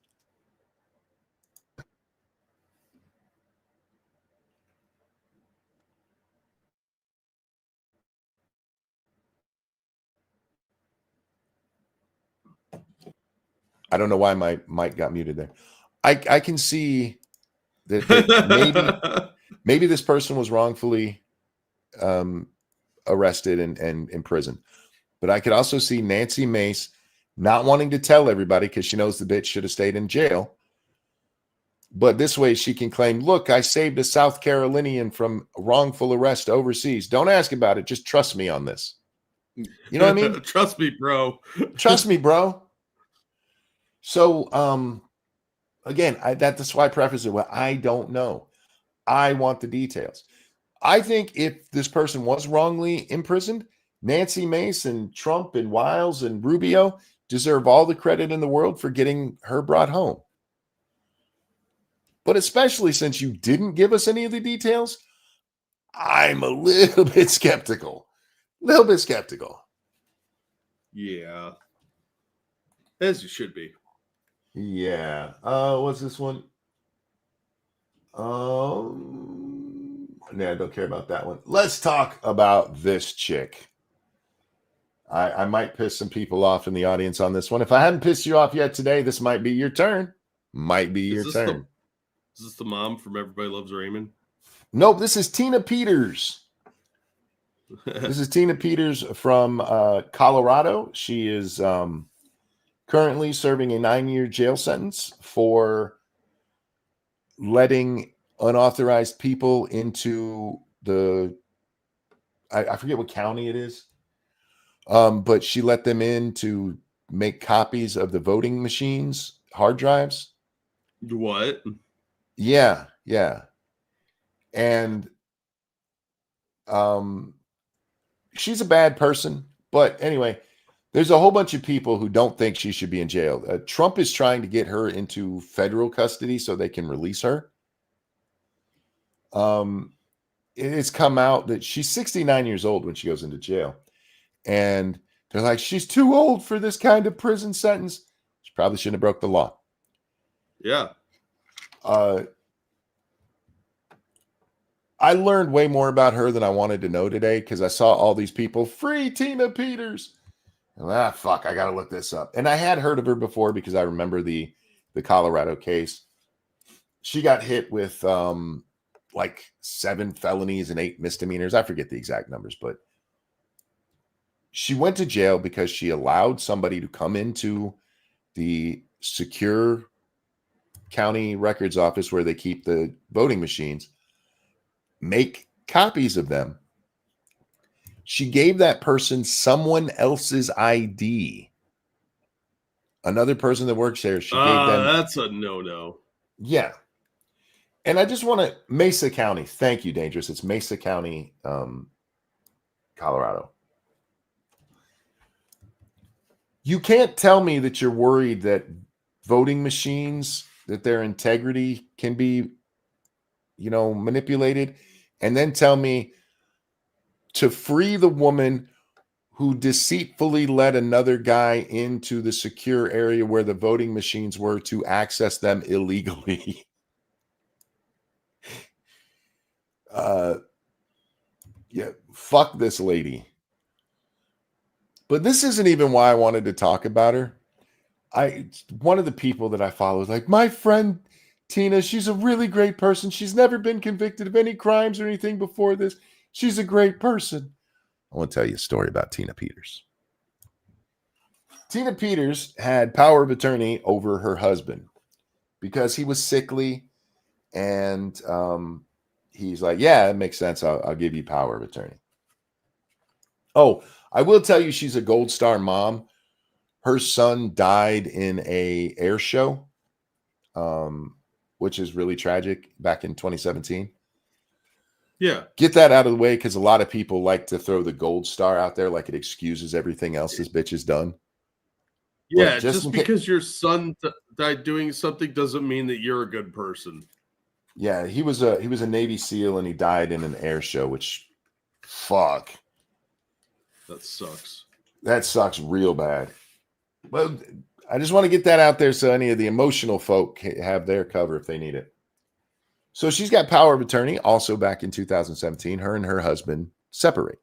I don't know why my mic got muted there. I can see that maybe this person was wrongfully arrested and imprisoned. But I could also see Nancy Mace not wanting to tell everybody because she knows the bitch should have stayed in jail. But this way she can claim, look, I saved a South Carolinian from wrongful arrest overseas. Don't ask about it. Just trust me on this. You know what I mean? Trust me, bro. Trust me, bro. So, again, that's why I preface it. Well, I don't know. I want the details. I think if this person was wrongly imprisoned, Nancy Mace and Trump and Wiles and Rubio deserve all the credit in the world for getting her brought home. But especially since you didn't give us any of the details, I'm a little bit skeptical. Yeah. As you should be. Yeah. What's this one? Yeah, I don't care about that one. Let's talk about this chick. I might piss some people off in the audience on this one. If I haven't pissed you off yet today, this might be your turn. Is this the mom from Everybody Loves Raymond? Nope, this is Tina Peters. This is Tina Peters from Colorado. She is currently serving a 9-year jail sentence for letting unauthorized people into I forget what county it is, but she let them in to make copies of the voting machines, hard drives. What? Yeah. And she's a bad person. But anyway, there's a whole bunch of people who don't think she should be in jail. Trump is trying to get her into federal custody so they can release her. It's come out that she's 69 years old when she goes into jail. And they're like, she's too old for this kind of prison sentence. She probably shouldn't have broke the law. Yeah. I learned way more about her than I wanted to know today because I saw all these people, free Tina Peters. And, fuck, I got to look this up. And I had heard of her before because I remember the the Colorado case. She got hit with like 7 felonies and 8 misdemeanors. I forget the exact numbers, but she went to jail because she allowed somebody to come into the secure county records office where they keep the voting machines, make copies of them. She gave that person someone else's ID. Another person that works there, she gave them. That's a no-no. Yeah. And I just want to, Mesa County. Thank you, Dangerous. It's Mesa County, Colorado. You can't tell me that you're worried that voting machines, that their integrity can be, manipulated, and then tell me to free the woman who deceitfully led another guy into the secure area where the voting machines were to access them illegally. Yeah, fuck this lady. But this isn't even why I wanted to talk about her. One of the people that I follow is like, my friend Tina, she's a really great person. She's never been convicted of any crimes or anything before this. She's a great person. I want to tell you a story about Tina Peters. Tina Peters had power of attorney over her husband because he was sickly, and he's like, yeah, it makes sense. I'll give you power of attorney. Oh, I will tell you, she's a Gold Star mom. Her son died in a air show, which is really tragic, back in 2017. Yeah. Get that out of the way, because a lot of people like to throw the Gold Star out there like it excuses everything else this bitch has done. Yeah, Look, just because your son died doing something doesn't mean that you're a good person. Yeah, he was a Navy SEAL, and he died in an air show, which, fuck. That sucks. That sucks real bad. But I just want to get that out there so any of the emotional folk have their cover if they need it. So she's got power of attorney. Also back in 2017, her and her husband separate.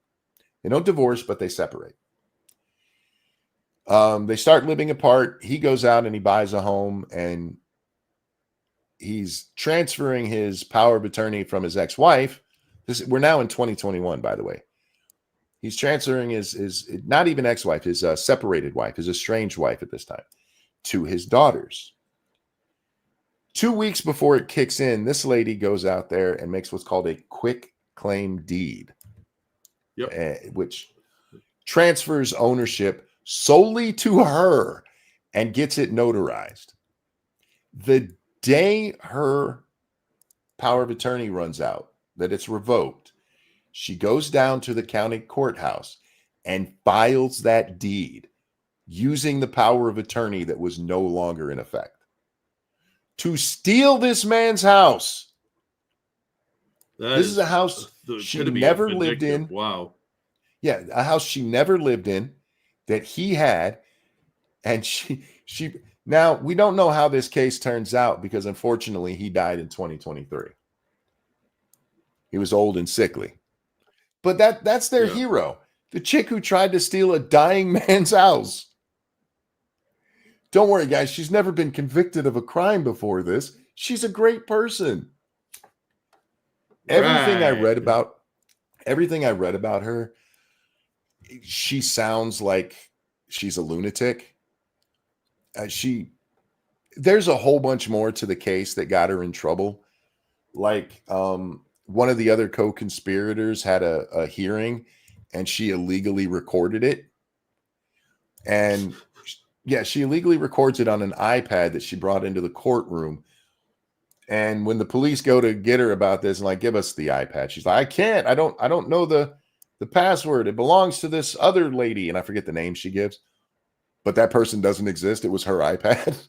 They don't divorce, but they separate. They start living apart. He goes out and he buys a home, and he's transferring his power of attorney from his ex-wife. We're now in 2021, by the way. He's transferring his not even ex-wife, his separated wife, his estranged wife at this time, to his daughters. 2 weeks before it kicks in, this lady goes out there and makes what's called a quick claim deed, which transfers ownership solely to her and gets it notarized. The day her power of attorney runs out, that it's revoked, she goes down to the county courthouse and files that deed using the power of attorney that was no longer in effect to steal this man's house. This is a house she never lived in. Wow. Yeah, a house she never lived in that he had. And she now we don't know how this case turns out, because unfortunately he died in 2023. He was old and sickly. But that's their hero. The chick who tried to steal a dying man's house. Don't worry, guys. She's never been convicted of a crime before this. She's a great person. Everything I read about her, she sounds like she's a lunatic. There's a whole bunch more to the case that got her in trouble. Like, one of the other co-conspirators had a hearing, and she illegally recorded it. And yeah, she illegally records it on an iPad that she brought into the courtroom. And when the police go to get her about this and like, give us the iPad, she's like, I can't. I don't know the password. It belongs to this other lady, and I forget the name she gives. But that person doesn't exist. It was her iPad.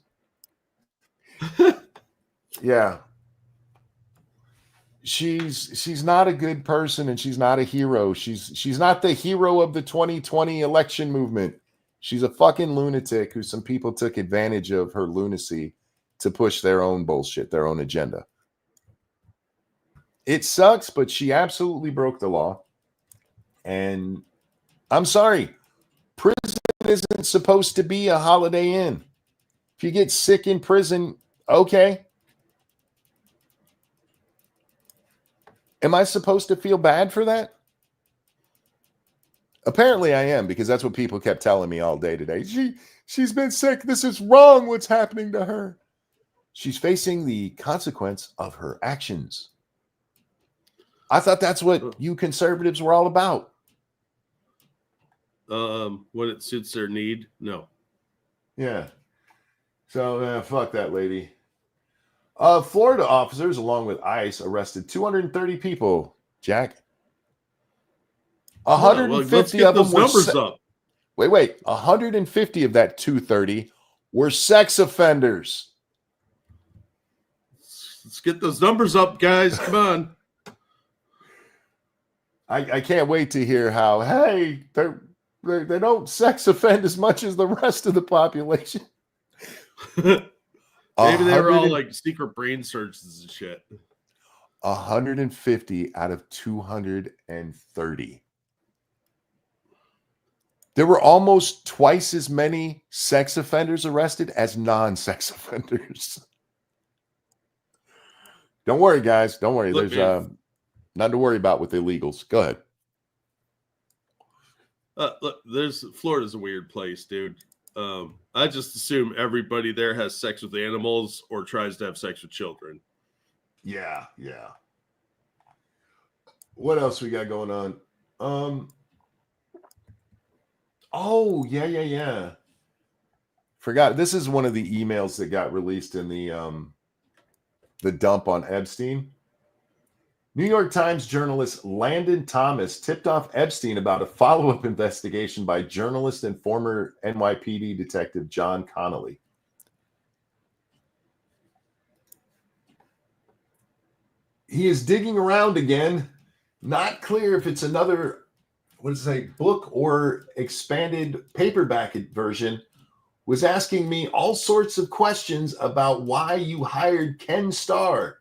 Yeah. She's not a good person, and she's not a hero. She's not the hero of the 2020 election movement. She's a fucking lunatic who some people took advantage of her lunacy to push their own bullshit, their own agenda. It sucks, but she absolutely broke the law. And I'm sorry, prison isn't supposed to be a Holiday Inn. If you get sick in prison, okay. Am I supposed to feel bad for that? Apparently I am, because that's what people kept telling me all day today. She's been sick. This is wrong what's happening to her. She's facing the consequence of her actions. I thought that's what you conservatives were all about. When it suits their need, no. Yeah. So fuck that lady. Florida officers, along with ICE, arrested 230 people. Jack. 150 let's get of them those were numbers up. Wait. 150 of that 230 were sex offenders. Let's get those numbers up, guys. Come on. I can't wait to hear how, hey, they don't sex offend as much as the rest of the population. Maybe they were all like secret brain surgeons and shit. 150 out of 230. There were almost twice as many sex offenders arrested as non-sex offenders. Don't worry, guys. Don't worry. Look, There's nothing to worry about with illegals. Go ahead. Look, Florida's a weird place, dude. I just assume everybody there has sex with animals or tries to have sex with children. Yeah. What else we got going on? Oh, yeah. Forgot. This is one of the emails that got released in the dump on Epstein. New York Times journalist Landon Thomas tipped off Epstein about a follow-up investigation by journalist and former NYPD detective John Connolly. He is digging around again. Not clear if it's another, book or expanded paperback version. Was asking me all sorts of questions about why you hired Ken Starr.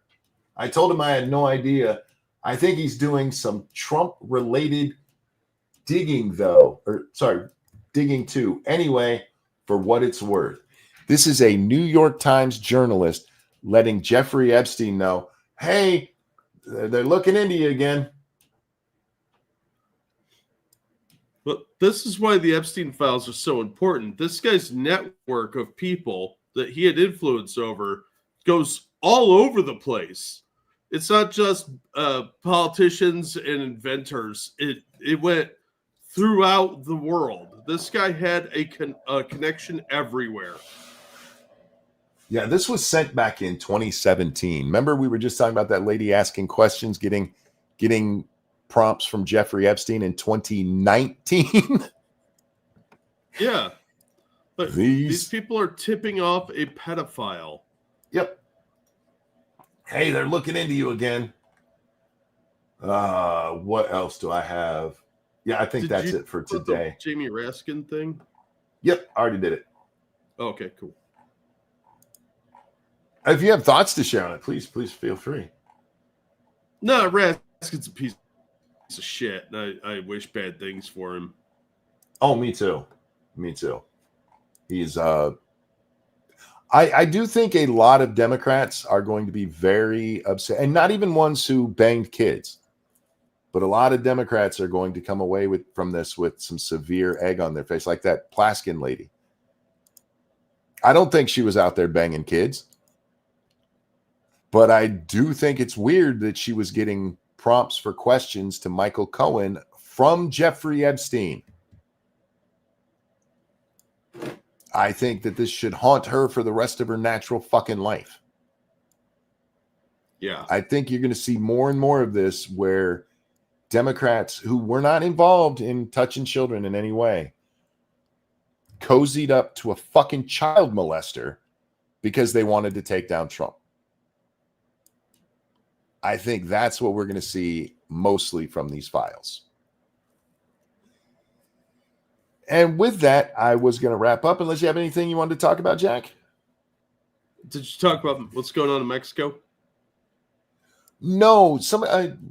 I told him I had no idea. I think he's doing some Trump-related digging, digging too. Anyway, for what it's worth. This is a New York Times journalist letting Jeffrey Epstein know, hey, they're looking into you again. But this is why the Epstein files are so important. This guy's network of people that he had influence over goes all over the place. It's not just politicians and inventors. It went throughout the world. This guy had a connection everywhere. Yeah, this was sent back in 2017. Remember, we were just talking about that lady asking questions, getting prompts from Jeffrey Epstein in 2019. Yeah. But these people are tipping off a pedophile. Yep. Hey, they're looking into you again. What else do I have? Yeah, I think that's it for today. Jamie Raskin thing? Yep, I already did it. Okay, cool. If you have thoughts to share on it, please feel free. No, Raskin's a piece of shit. I wish bad things for him. Oh, me too. He's I do think a lot of Democrats are going to be very upset, and not even ones who banged kids, but a lot of Democrats are going to come away from this with some severe egg on their face, like that Plaskin lady. I don't think she was out there banging kids, but I do think it's weird that she was getting prompts for questions to Michael Cohen from Jeffrey Epstein. I think that this should haunt her for the rest of her natural fucking life. Yeah. I think you're going to see more and more of this where Democrats who were not involved in touching children in any way cozied up to a fucking child molester because they wanted to take down Trump. I think that's what we're going to see mostly from these files. And with that, I was going to wrap up unless you have anything you wanted to talk about, Jack. Did you talk about what's going on in Mexico? No,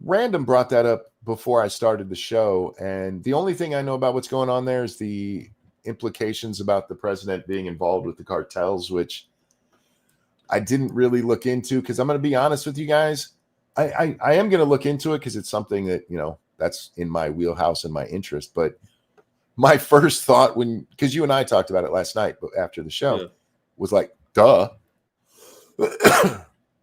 random brought that up before I started the show. And the only thing I know about what's going on there is the implications about the president being involved with the cartels, which I didn't really look into because I'm going to be honest with you guys. I am going to look into it because it's something that, that's in my wheelhouse and my interest. But my first thought because you and I talked about it last night, but after the show was like, duh.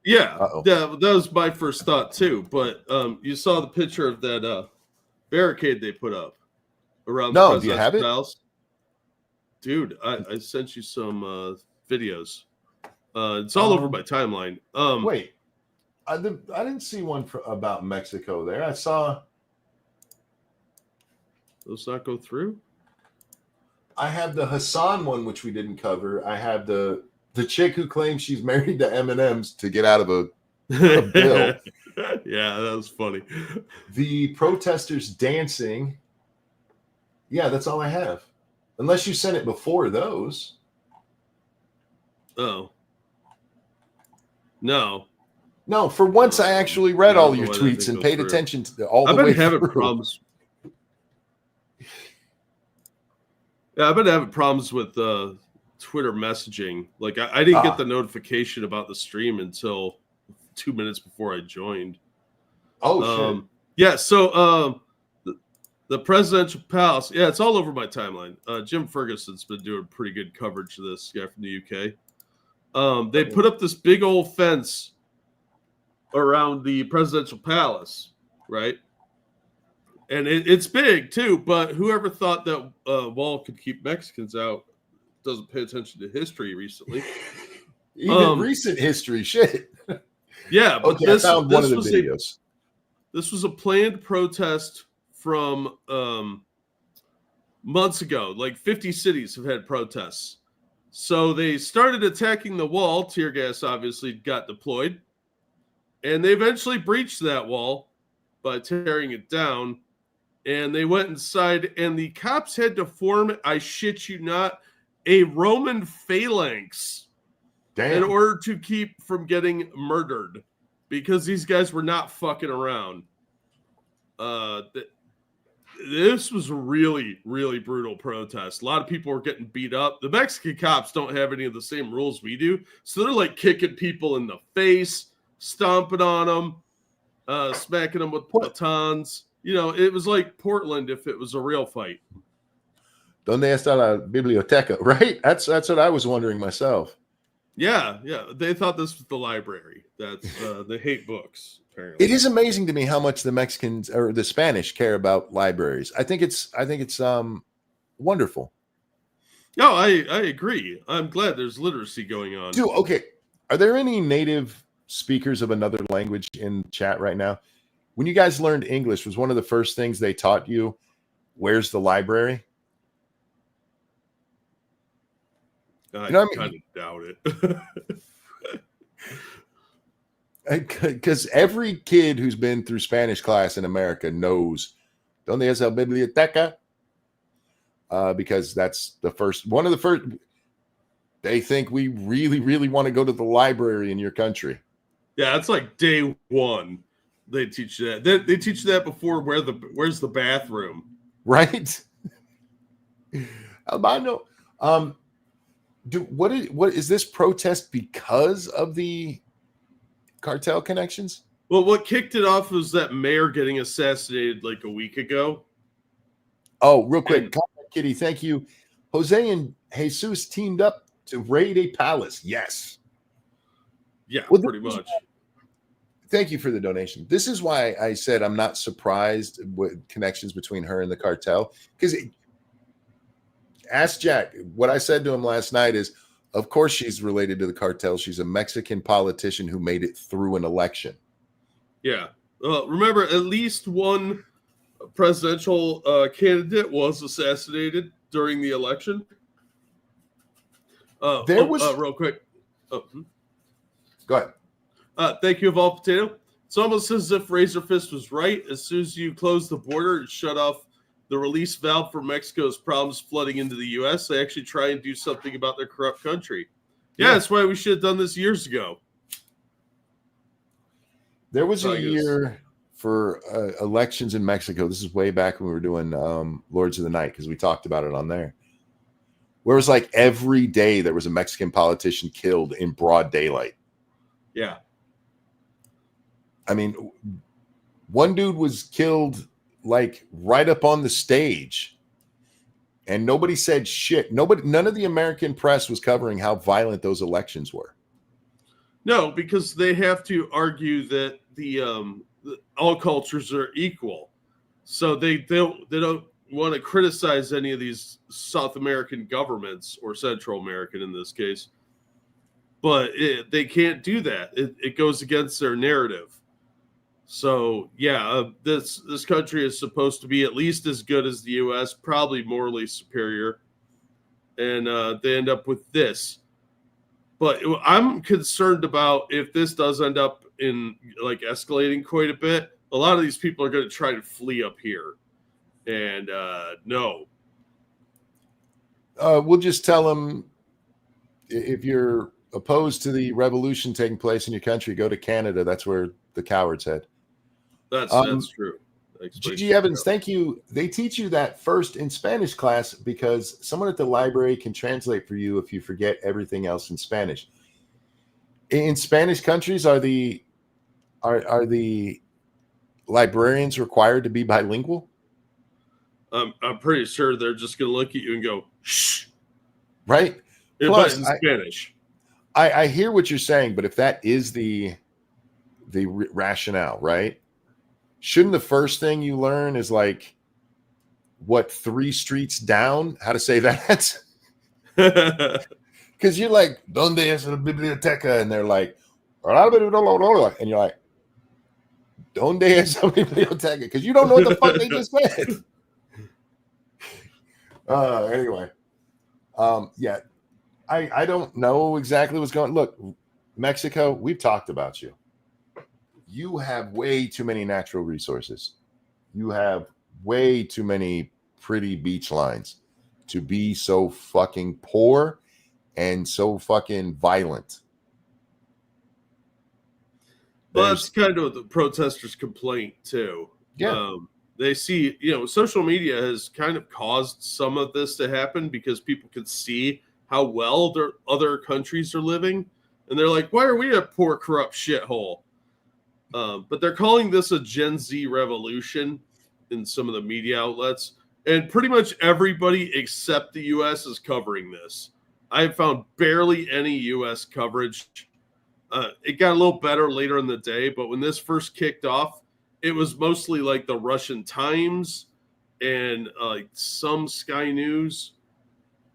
Yeah, that was my first thought too. But you saw the picture of that barricade they put up around the president's do you have it? house. Dude, I sent you some videos. It's all over my timeline. Wait, I didn't see one about Mexico there. I saw those not go through. I have the Hassan one, which we didn't cover. I have the chick who claims she's married to M&M's to get out of a bill. Yeah, that was funny. The protesters dancing. Yeah, that's all I have. Unless you sent it before those. Oh. No. No, for once I actually read all your tweets and paid attention to all the way through. I've been having problems. Yeah, I've been having problems with Twitter messaging. Like I didn't get the notification about the stream until 2 minutes before I joined. Oh, shit. Yeah, so the presidential palace. Yeah, it's all over my timeline. Jim Ferguson's been doing pretty good coverage of this guy from the UK. They put up this big old fence around the presidential palace, right? And it's big too, but whoever thought that wall could keep Mexicans out doesn't pay attention to history recently. Even recent history, shit. Yeah, but I found one of the videos. This was a planned protest from months ago. Like 50 cities have had protests. So they started attacking the wall. Tear gas obviously got deployed. And they eventually breached that wall by tearing it down. And they went inside, and the cops had to form, I shit you not, a Roman phalanx in order to keep from getting murdered, because these guys were not fucking around. This was a really, really brutal protest. A lot of people were getting beat up. The Mexican cops don't have any of the same rules we do, so they're like kicking people in the face, stomping on them, smacking them with batons. It was like Portland if it was a real fight. Donde está la biblioteca? Right? That's what I was wondering myself. Yeah. They thought this was the library. That's they hate books. Apparently, it is amazing to me how much the Mexicans or the Spanish care about libraries. I think it's wonderful. No, I agree. I'm glad there's literacy going on. Dude, okay. Are there any native speakers of another language in chat right now? When you guys learned English, was one of the first things they taught you, where's the library? I kind of doubt it. Because every kid who's been through Spanish class in America knows ¿Dónde es la biblioteca? Because that's one of the first. They think we really, really want to go to the library in your country. Yeah, it's like day one. They teach you that. They teach you that before where's the bathroom. Right? Albano. What is this protest because of the cartel connections? Well, what kicked it off was that mayor getting assassinated like a week ago. Oh, real quick, Kitty, thank you. Jose and Jesus teamed up to raid a palace. Yes. Yeah, well, pretty much. Thank you for the donation. This is why I said I'm not surprised with connections between her and the cartel. Because ask Jack. What I said to him last night is, of course she's related to the cartel. She's a Mexican politician who made it through an election. Yeah. Remember, at least one presidential candidate was assassinated during the election. There was real quick. Go ahead. Thank you, Evolved Potato. It's almost as if Razor Fist was right. As soon as you close the border and shut off the release valve for Mexico's problems flooding into the U.S., they actually try and do something about their corrupt country. Yeah, that's why we should have done this years ago. There was a year for elections in Mexico. This is way back when we were doing Lords of the Night, because we talked about it on there. where it was like every day there was a Mexican politician killed in broad daylight. Yeah. I mean, one dude was killed like right up on the stage, and nobody said shit. None of the American press was covering how violent those elections were. No, because they have to argue that all cultures are equal, so they don't want to criticize any of these South American governments, or Central American in this case. But they can't do that. It goes against their narrative. So yeah, this country is supposed to be at least as good as the U.S., probably morally superior, and they end up with this. But I'm concerned about if this does end up in like escalating quite a bit. A lot of these people are going to try to flee up here, and no. We'll just tell them, if you're opposed to the revolution taking place in your country, go to Canada. That's where the cowards head. That's true. Gigi Evans, thank you. They teach you that first in Spanish class because someone at the library can translate for you if you forget everything else in Spanish. In Spanish countries, are the librarians required to be bilingual? I'm pretty sure they're just going to look at you and go, shh. Right? Plus, in Spanish. I hear what you're saying, but if that is the rationale, right? Shouldn't the first thing you learn is like what 3 streets down, how to say that? Because you're like, ¿Dónde es la biblioteca? And they're like, and you're like, ¿Dónde es la biblioteca? Because you don't know what the fuck they just said. Anyway, yeah, I don't know exactly what's going on. Look, Mexico, we've talked about you. You have way too many natural resources. You have way too many pretty beach lines to be so fucking poor and so fucking violent. Well, that's kind of the protesters' complaint too. Yeah. They see, social media has kind of caused some of this to happen because people can see how well their other countries are living. And they're like, why are we a poor, corrupt shithole? But they're calling this a Gen Z revolution in some of the media outlets. And pretty much everybody except the U.S. is covering this. I found barely any U.S. coverage. It got a little better later in the day, but when this first kicked off, it was mostly like the Russian Times and some Sky News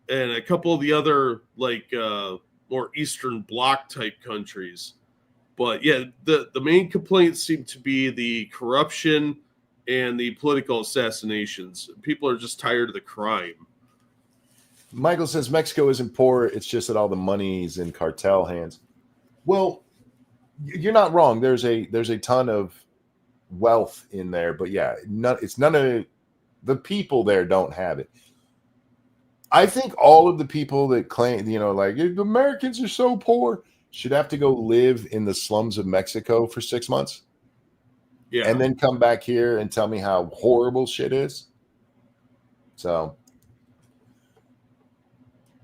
and a couple of the other more Eastern Bloc type countries. But yeah, the main complaints seem to be the corruption and the political assassinations. People are just tired of the crime. Michael says Mexico isn't poor. It's just that all the money's in cartel hands. Well, you're not wrong. There's a ton of wealth in there, but yeah, none of the people there don't have it. I think all of the people that claim, like the Americans are so poor, should have to go live in the slums of Mexico for 6 months. Yeah. And then come back here and tell me how horrible shit is. So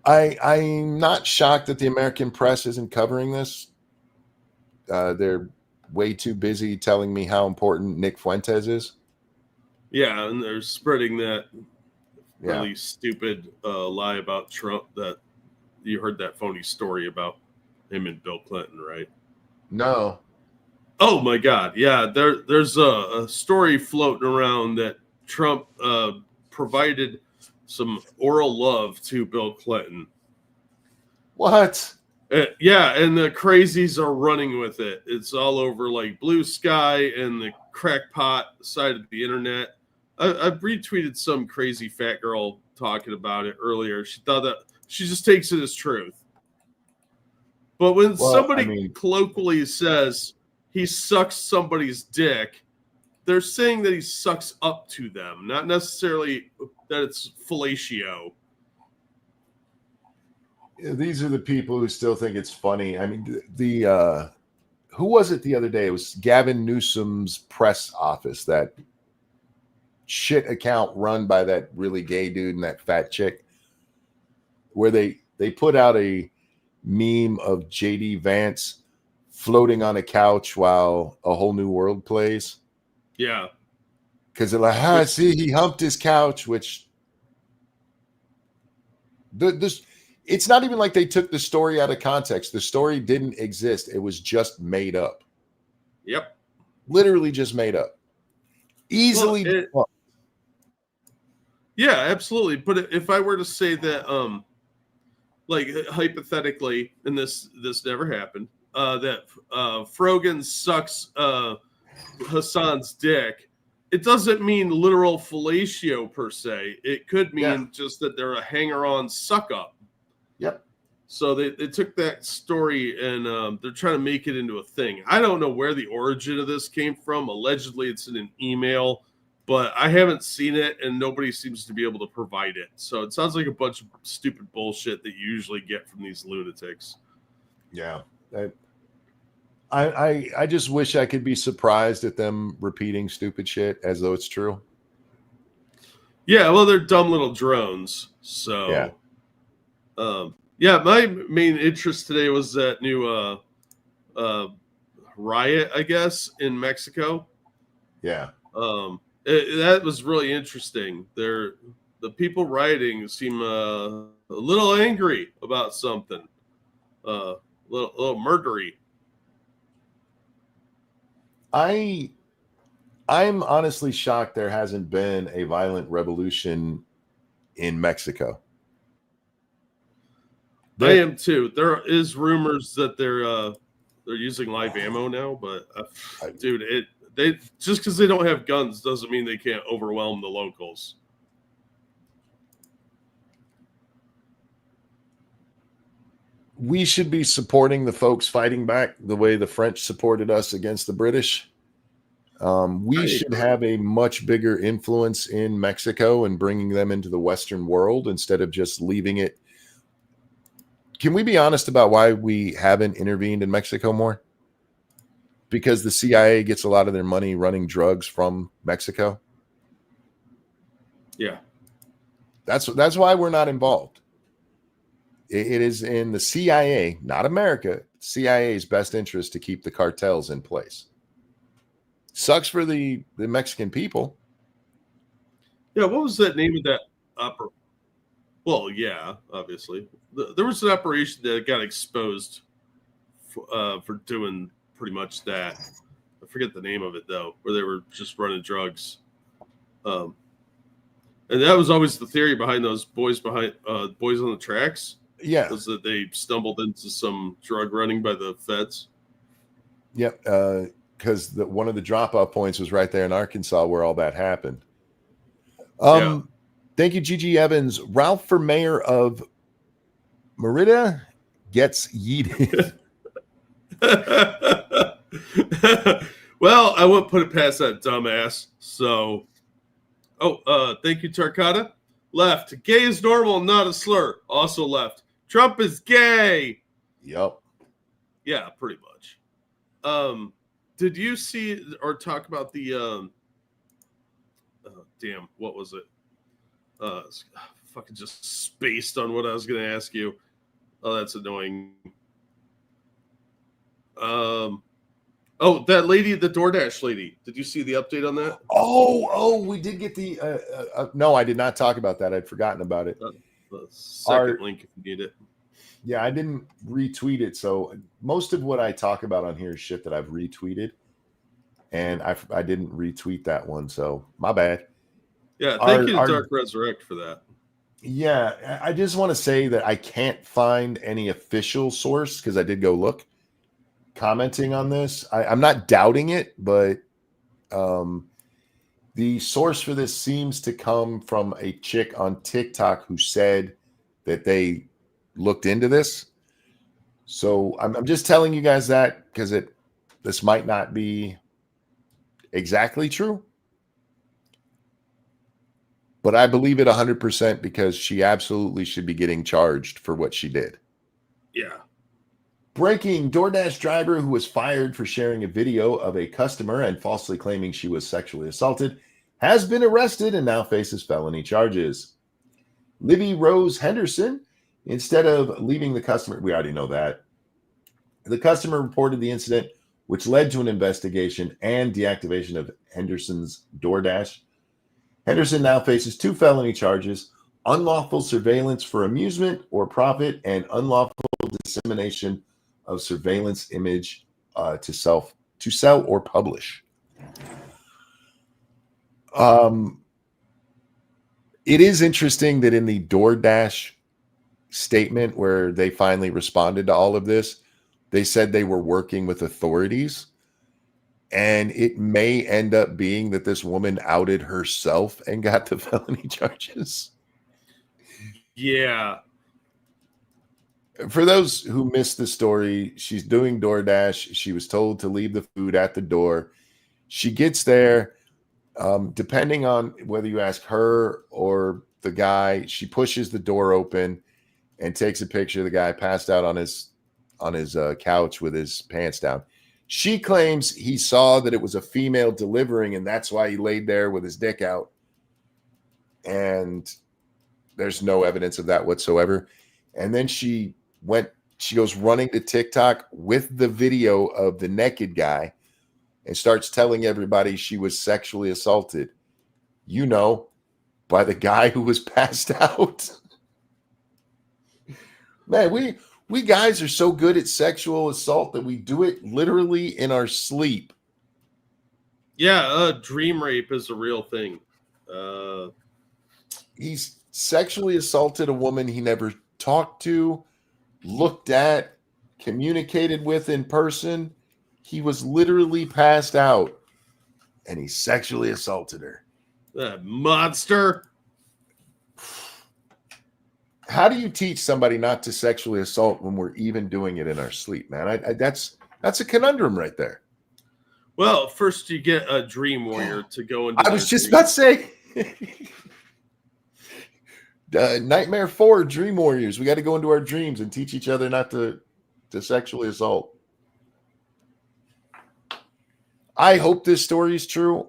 I'm not shocked that the American press isn't covering this. They're way too busy telling me how important Nick Fuentes is. Yeah, and they're spreading that really stupid lie about Trump that you heard that phony story about him and Bill Clinton, right? No. Oh my God. Yeah. There's a story floating around that Trump provided some oral love to Bill Clinton. What? Yeah. And the crazies are running with it. It's all over like Blue Sky and the crackpot side of the internet. I've retweeted some crazy fat girl talking about it earlier. She thought that she just takes it as truth. But when somebody colloquially says he sucks somebody's dick, they're saying that he sucks up to them, not necessarily that it's fellatio. These are the people who still think it's funny. I mean, the who was it the other day? It was Gavin Newsom's press office, that shit account run by that really gay dude and that fat chick. where they put out a meme of JD Vance floating on a couch while A Whole New World plays. Yeah. Because they're like, see, he humped his couch, which it's not even like they took the story out of context. The story didn't exist. It was just made up. Yep. Literally just made up. Easily. Yeah, absolutely. But if I were to say that, like hypothetically, and this never happened, that Frogan sucks Hassan's dick, it doesn't mean literal fellatio per se. It could mean just that they're a hanger-on suck-up. Yep. So they took that story and they're trying to make it into a thing. I don't know where the origin of this came from. Allegedly, it's in an email, but I haven't seen it, and nobody seems to be able to provide it. So it sounds like a bunch of stupid bullshit that you usually get from these lunatics. Yeah. I just wish I could be surprised at them repeating stupid shit as though it's true. Yeah, well, they're dumb little drones. So, yeah, my main interest today was that new riot, I guess, in Mexico. Yeah. That was really interesting. The people rioting seem a little angry about something, a little murdery. I'm honestly shocked there hasn't been a violent revolution in Mexico. I am too. There is rumors that they're using live ammo now, but dude, they just because they don't have guns doesn't mean they can't overwhelm the locals. We should be supporting the folks fighting back the way the French supported us against the British. We should have a much bigger influence in Mexico and bringing them into the Western world instead of just leaving it. Can we be honest about why we haven't intervened in Mexico more? Because the CIA gets a lot of their money running drugs from Mexico. Yeah. That's why we're not involved. It is in the CIA, not America, CIA's best interest to keep the cartels in place. Sucks for the Mexican people. Yeah, what was that name of that opera? Well, yeah, obviously. There was an operation that got exposed for doing pretty much that. I forget the name of it, though, where they were just running drugs. And that was always the theory behind those boys on the tracks. Yeah. Was that they stumbled into some drug running by the feds. Yep. Because one of the drop-off points was right there in Arkansas where all that happened. Thank you, Gigi Evans. Ralph for mayor of Merida gets yeeted. Well, I wouldn't put it past that dumbass. So, thank you, Tarkata. Left. Gay is normal, not a slur. Also left. Trump is gay. Yep. Yeah, pretty much. Did you see or talk about the what was it? Fucking just spaced on what I was going to ask you. Oh, that's annoying. That lady, the DoorDash lady. Did you see the update on that? We did get the. No, I did not talk about that. I'd forgotten about it. The second link if you need it. Yeah, I didn't retweet it. So most of what I talk about on here is shit that I've retweeted, and I didn't retweet that one. So my bad. Yeah, thank you to Dark Resurrect for that. Yeah, I just want to say that I can't find any official source because I did go look commenting on this. I'm not doubting it, but the source for this seems to come from a chick on TikTok who said that they looked into this. So I'm just telling you guys that because this might not be exactly true. But I believe it 100% because she absolutely should be getting charged for what she did. Yeah. Breaking: DoorDash driver who was fired for sharing a video of a customer and falsely claiming she was sexually assaulted has been arrested and now faces felony charges. Livy Rose Henderson Instead of leaving the customer, we already know that. The customer reported the incident, which led to an investigation and deactivation of Henderson's DoorDash. Henderson now faces 2 felony charges: unlawful surveillance for amusement or profit, and unlawful dissemination of surveillance image to sell or publish. It is interesting that in the DoorDash statement where they finally responded to all of this, they said they were working with authorities, and it may end up being that this woman outed herself and got the felony charges. Yeah. For those who missed the story, she's doing DoorDash. She was told to leave the food at the door. She gets there. Depending on whether you ask her or the guy, she pushes the door open and takes a picture of the guy passed out on his couch with his pants down. She claims he saw that it was a female delivering, and that's why he laid there with his dick out. And there's no evidence of that whatsoever. And then she goes running to TikTok with the video of the naked guy and starts telling everybody she was sexually assaulted, by the guy who was passed out. Man, we guys are so good at sexual assault that we do it literally in our sleep. Yeah, dream rape is a real thing. He's sexually assaulted a woman he never talked to, looked at, communicated with in person. He was literally passed out, and he sexually assaulted her. That monster. How do you teach somebody not to sexually assault when we're even doing it in our sleep, man? That's a conundrum right there. Well, first you get a dream warrior to go into. I was just about to say, Nightmare 4, Dream Warriors. We got to go into our dreams and teach each other not to sexually assault. I hope this story is true.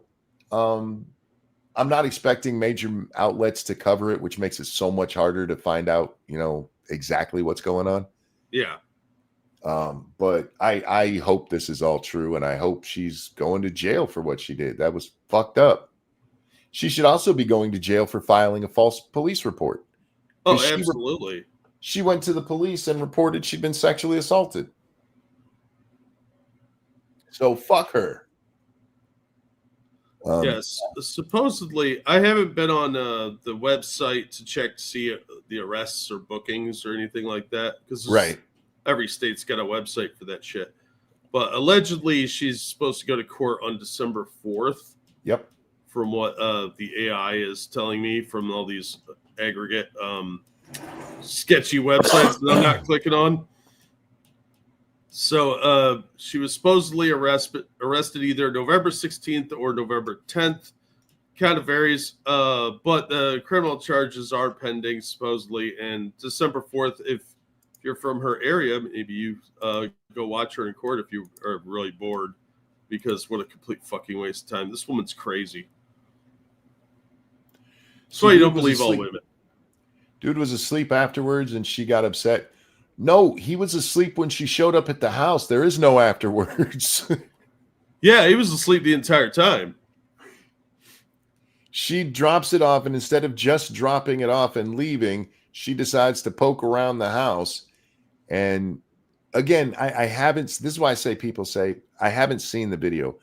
I'm not expecting major outlets to cover it, which makes it so much harder to find out, exactly what's going on. Yeah. But I hope this is all true, and I hope she's going to jail for what she did. That was fucked up. She should also be going to jail for filing a false police report. Oh, absolutely. She went to the police and reported she'd been sexually assaulted. So fuck her. Yes, supposedly, I haven't been on the website to check to see the arrests or bookings or anything like that, because every state's got a website for that shit. But allegedly, she's supposed to go to court on December 4th. Yep. From what the AI is telling me from all these aggregate sketchy websites that I'm not clicking on. So she was supposedly arrested either November 16th or November 10th. Kind of varies. But the criminal charges are pending, supposedly. And December 4th, if you're from her area, maybe you go watch her in court if you are really bored. Because what a complete fucking waste of time. This woman's crazy. So you don't believe all women. Dude was asleep afterwards and she got upset. No, he was asleep when she showed up at the house. There is no afterwards. Yeah, he was asleep the entire time. She drops it off, and instead of just dropping it off and leaving, she decides to poke around the house. And again, I haven't, this is why people say, I haven't seen the video,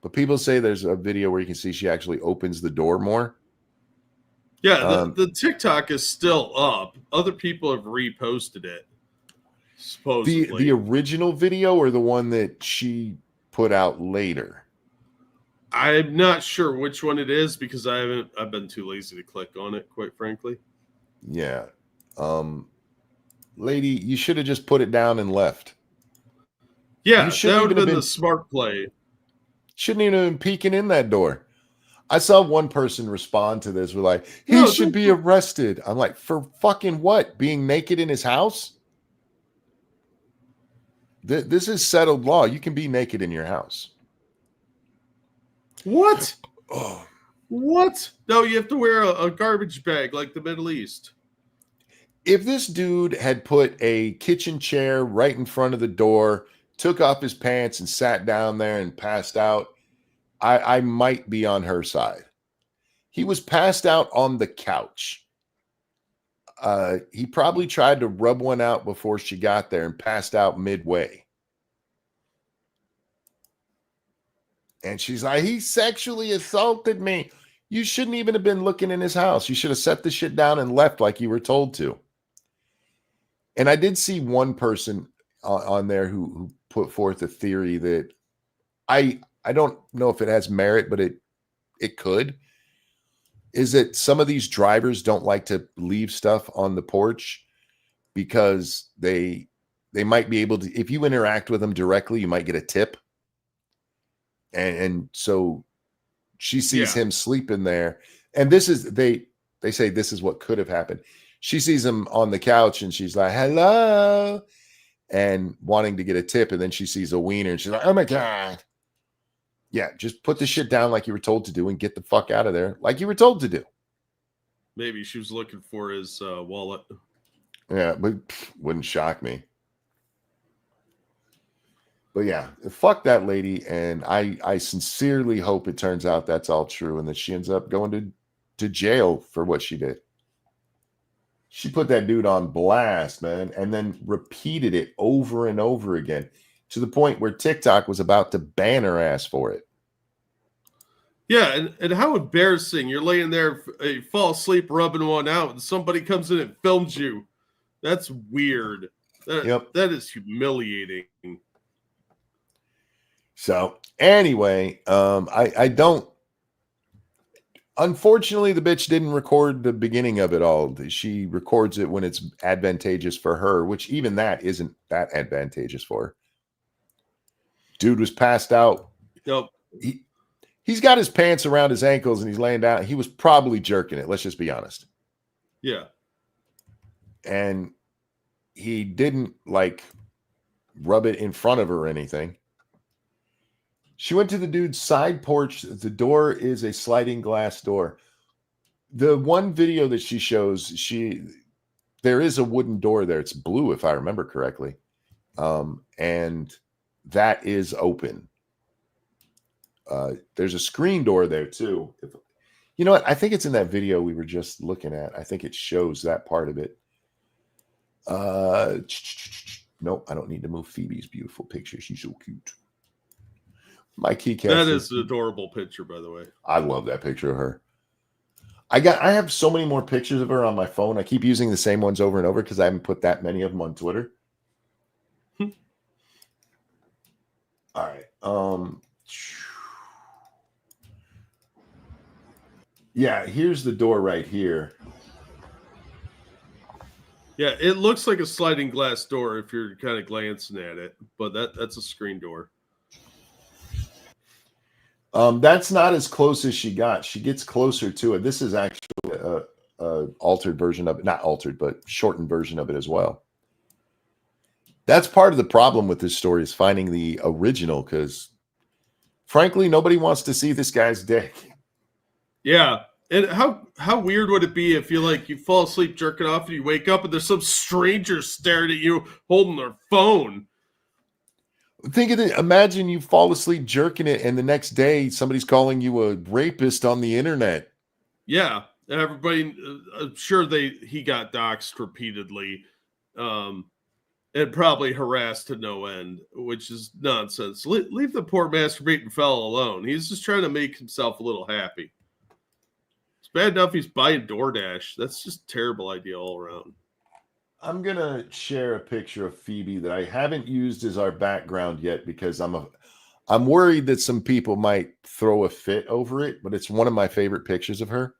but people say there's a video where you can see she actually opens the door more. Yeah, the TikTok is still up. Other people have reposted it. Supposedly. The original video or the one that she put out later? I'm not sure which one it is because I've been too lazy to click on it, quite frankly. Yeah. Lady, you should have just put it down and left. Yeah, that would have been the smart play. Shouldn't even have been peeking in that door. I saw one person respond to this with like, he should be arrested. I'm like, for fucking what? Being naked in his house? This is settled law. You can be naked in your house. What? What? No, you have to wear a garbage bag like the Middle East. If this dude had put a kitchen chair right in front of the door, took off his pants and sat down there and passed out, I might be on her side. He was passed out on the couch. He probably tried to rub one out before she got there and passed out midway. And she's like, he sexually assaulted me. You shouldn't even have been looking in his house. You should have set the shit down and left like you were told to. And I did see one person on there who put forth a theory that I don't know if it has merit, but it could. Is that some of these drivers don't like to leave stuff on the porch because they might be able to, if you interact with them directly, you might get a tip. And so she sees him sleeping there. And this is, they say this is what could have happened. She sees him on the couch and she's like, hello, and wanting to get a tip. And then she sees a wiener and she's like, oh my God. Yeah, just put the shit down like you were told to do and get the fuck out of there like you were told to do. Maybe she was looking for his wallet. Yeah, but wouldn't shock me. But yeah, fuck that lady. And I sincerely hope it turns out that's all true and that she ends up going to jail for what she did. She put that dude on blast, man, and then repeated it over and over again to the point where TikTok was about to ban her ass for it. Yeah, and how embarrassing. You're laying there, you fall asleep, rubbing one out, and somebody comes in and films you. That's weird. That is humiliating. So anyway, I don't. Unfortunately, the bitch didn't record the beginning of it all. She records it when it's advantageous for her, which even that isn't that advantageous for her. Dude was passed out. Yep. He's got his pants around his ankles and he's laying down. He was probably jerking it. Let's just be honest. Yeah. And he didn't like rub it in front of her or anything. She went to the dude's side porch. The door is a sliding glass door. The one video that she shows, there is a wooden door there. It's blue, if I remember correctly. And that is open. There's a screen door there too. You know what? I think it's in that video we were just looking at. I think it shows that part of it. Nope, I don't need to move Phoebe's beautiful picture. She's so cute. My keycap. That is an adorable picture, by the way. I love that picture of her. I have so many more pictures of her on my phone. I keep using the same ones over and over because I haven't put that many of them on Twitter. All right. Yeah, here's the door right here. Yeah, it looks like a sliding glass door if you're kind of glancing at it, but that's a screen door. That's not as close as she got. She gets closer to it. This is actually a altered version of it. Not altered, but shortened version of it as well. That's part of the problem with this story is finding the original because, frankly, nobody wants to see this guy's dick. Yeah. And how weird would it be if you fall asleep jerking off and you wake up and there's some stranger staring at you holding their phone? Think of it. Imagine you fall asleep jerking it, and the next day somebody's calling you a rapist on the internet. Yeah, and everybody, I'm sure he got doxxed repeatedly, and probably harassed to no end, which is nonsense. Leave the poor masturbating fellow alone. He's just trying to make himself a little happy. It's bad enough he's buying DoorDash. That's just a terrible idea all around. I'm going to share a picture of Phoebe that I haven't used as our background yet because I'm worried that some people might throw a fit over it, but it's one of my favorite pictures of her.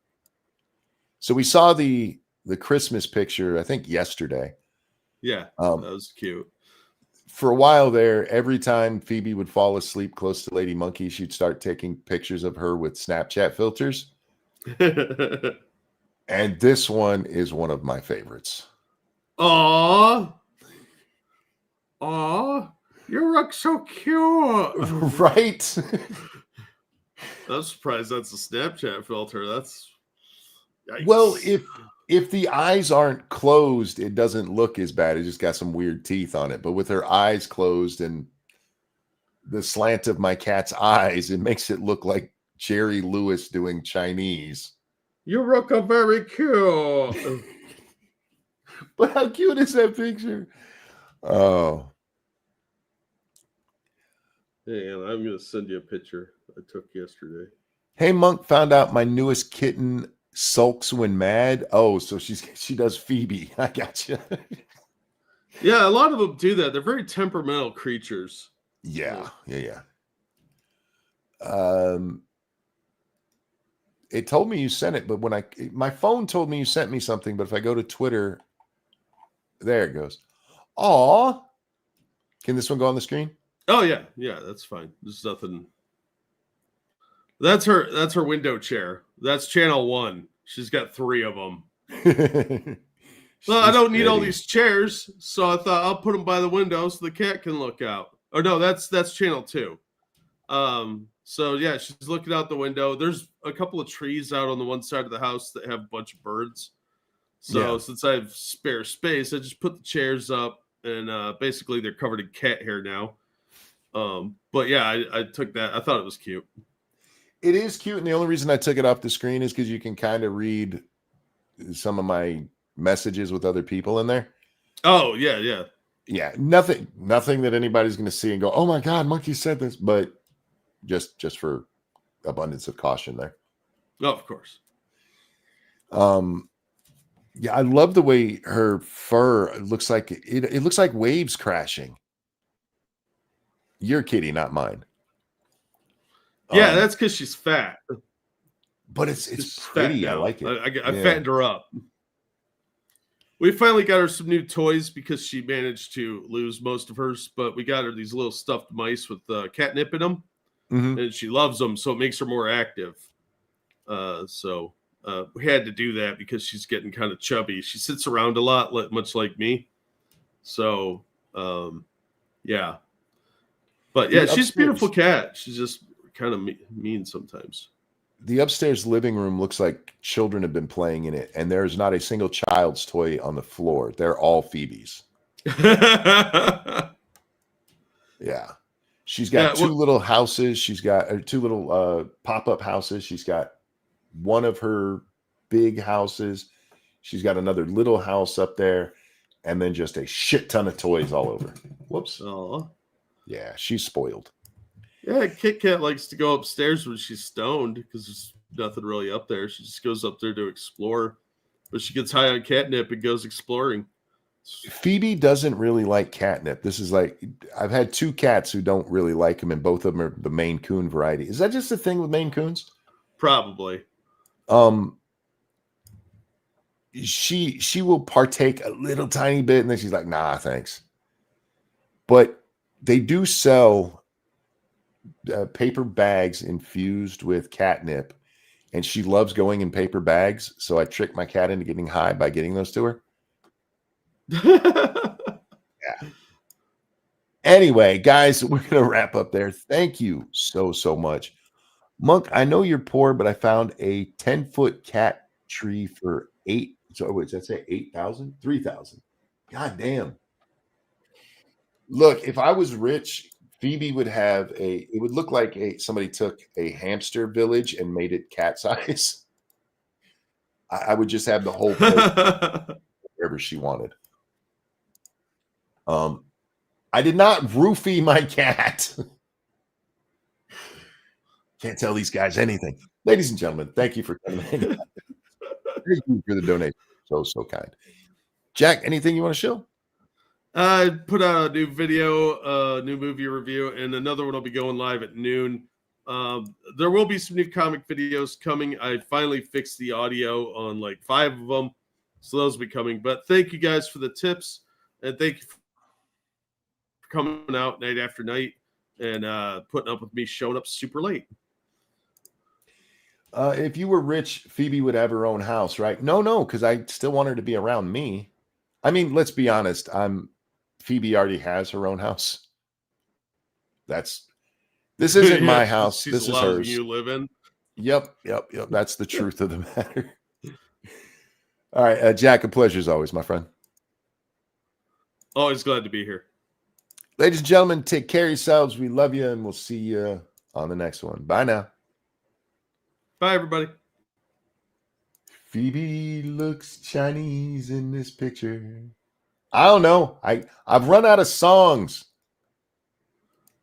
So we saw the Christmas picture, I think yesterday. Yeah, that was cute. For a while there, every time Phoebe would fall asleep close to Lady Monkey, she'd start taking pictures of her with Snapchat filters. And this one is one of my favorites. Aww, you look so cute. Right? I'm surprised that's a Snapchat filter. That's yikes. Well, if the eyes aren't closed, it doesn't look as bad. It just got some weird teeth on it. But with her eyes closed and the slant of my cat's eyes, it makes it look like Jerry Lewis doing Chinese. You look a very cute. But how cute is that picture? Oh. Hey, I'm going to send you a picture I took yesterday. Hey, Monk, found out my newest kitten sulks when mad. Oh, so she does Phoebe. I gotcha. Yeah, a lot of them do that. They're very temperamental creatures. Yeah. It told me you sent it, but when my phone told me you sent me something, but if I go to Twitter, there it goes. Aw. Can this one go on the screen? Oh yeah, that's fine. There's nothing. That's her window chair. That's channel 1. She's got 3 of them. Well, I don't need all these chairs, so I thought I'll put them by the window so the cat can look out. Oh no, that's channel 2. So yeah, she's looking out the window. There's a couple of trees out on the one side of the house that have a bunch of birds. So since I have spare space, I just put the chairs up, and basically they're covered in cat hair now. But yeah, I took that. I thought it was cute. It is cute, and the only reason I took it off the screen is because you can kind of read some of my messages with other people in there. Oh yeah. Nothing that anybody's going to see and go, "Oh my God, Monkey said this," but just for abundance of caution there. Oh, of course. Yeah, I love the way her fur looks like it looks like waves crashing. Your kitty, not mine. Yeah, that's because she's fat. But it's pretty. I like it. I fattened her up. We finally got her some new toys because she managed to lose most of hers, but we got her these little stuffed mice with catnip in them, and she loves them, so it makes her more active. So we had to do that because she's getting kind of chubby. She sits around a lot, much like me. So, yeah. But yeah, she's a beautiful cat. She's just kind of mean sometimes. The upstairs living room looks like children have been playing in it, and there's not a single child's toy on the floor. They're all Phoebe's. Yeah. She's got two little houses. She's got two little pop-up houses. She's got one of her big houses. She's got another little house up there, and then just a shit ton of toys all over. Whoops. Oh. Yeah, she's spoiled. Yeah, Kit Kat likes to go upstairs when she's stoned because there's nothing really up there. She just goes up there to explore. But she gets high on catnip and goes exploring. Phoebe doesn't really like catnip. This is like, I've had 2 cats who don't really like them, and both of them are the Maine Coon variety. Is that just a thing with Maine Coons? Probably. She will partake a little tiny bit, and then she's like, nah, thanks. But they do sell paper bags infused with catnip, and she loves going in paper bags. So I tricked my cat into getting high by getting those to her. Yeah. Anyway, guys, we're gonna wrap up there. Thank you so much, Monk. I know you're poor, but I found a 10-foot cat tree for 8. So wait, does that say 8,000? 3,000. God damn. Look, if I was rich, Phoebe would have it would look like somebody took a hamster village and made it cat size. I would just have the whole place wherever she wanted. I did not roofie my cat. Can't tell these guys anything. Ladies and gentlemen, thank you for coming in. Thank you for the donation. So kind. Jack, anything you want to show? I put out a new video, new movie review, and another one will be going live at noon. There will be some new comic videos coming. I finally fixed the audio on like 5 of them, so those will be coming. But thank you guys for the tips, and thank you for coming out night after night and putting up with me showing up super late. If you were rich, Phoebe would have her own house, right? No, because I still want her to be around me. I mean, let's be honest. Phoebe already has her own house. This isn't my house. This is hers. You live in. Yep. That's the truth of the matter. All right, Jack, a pleasure as always, my friend. Always glad to be here. Ladies and gentlemen, take care of yourselves. We love you, and we'll see you on the next one. Bye now. Bye, everybody. Phoebe looks Chinese in this picture. I don't know. I've run out of songs.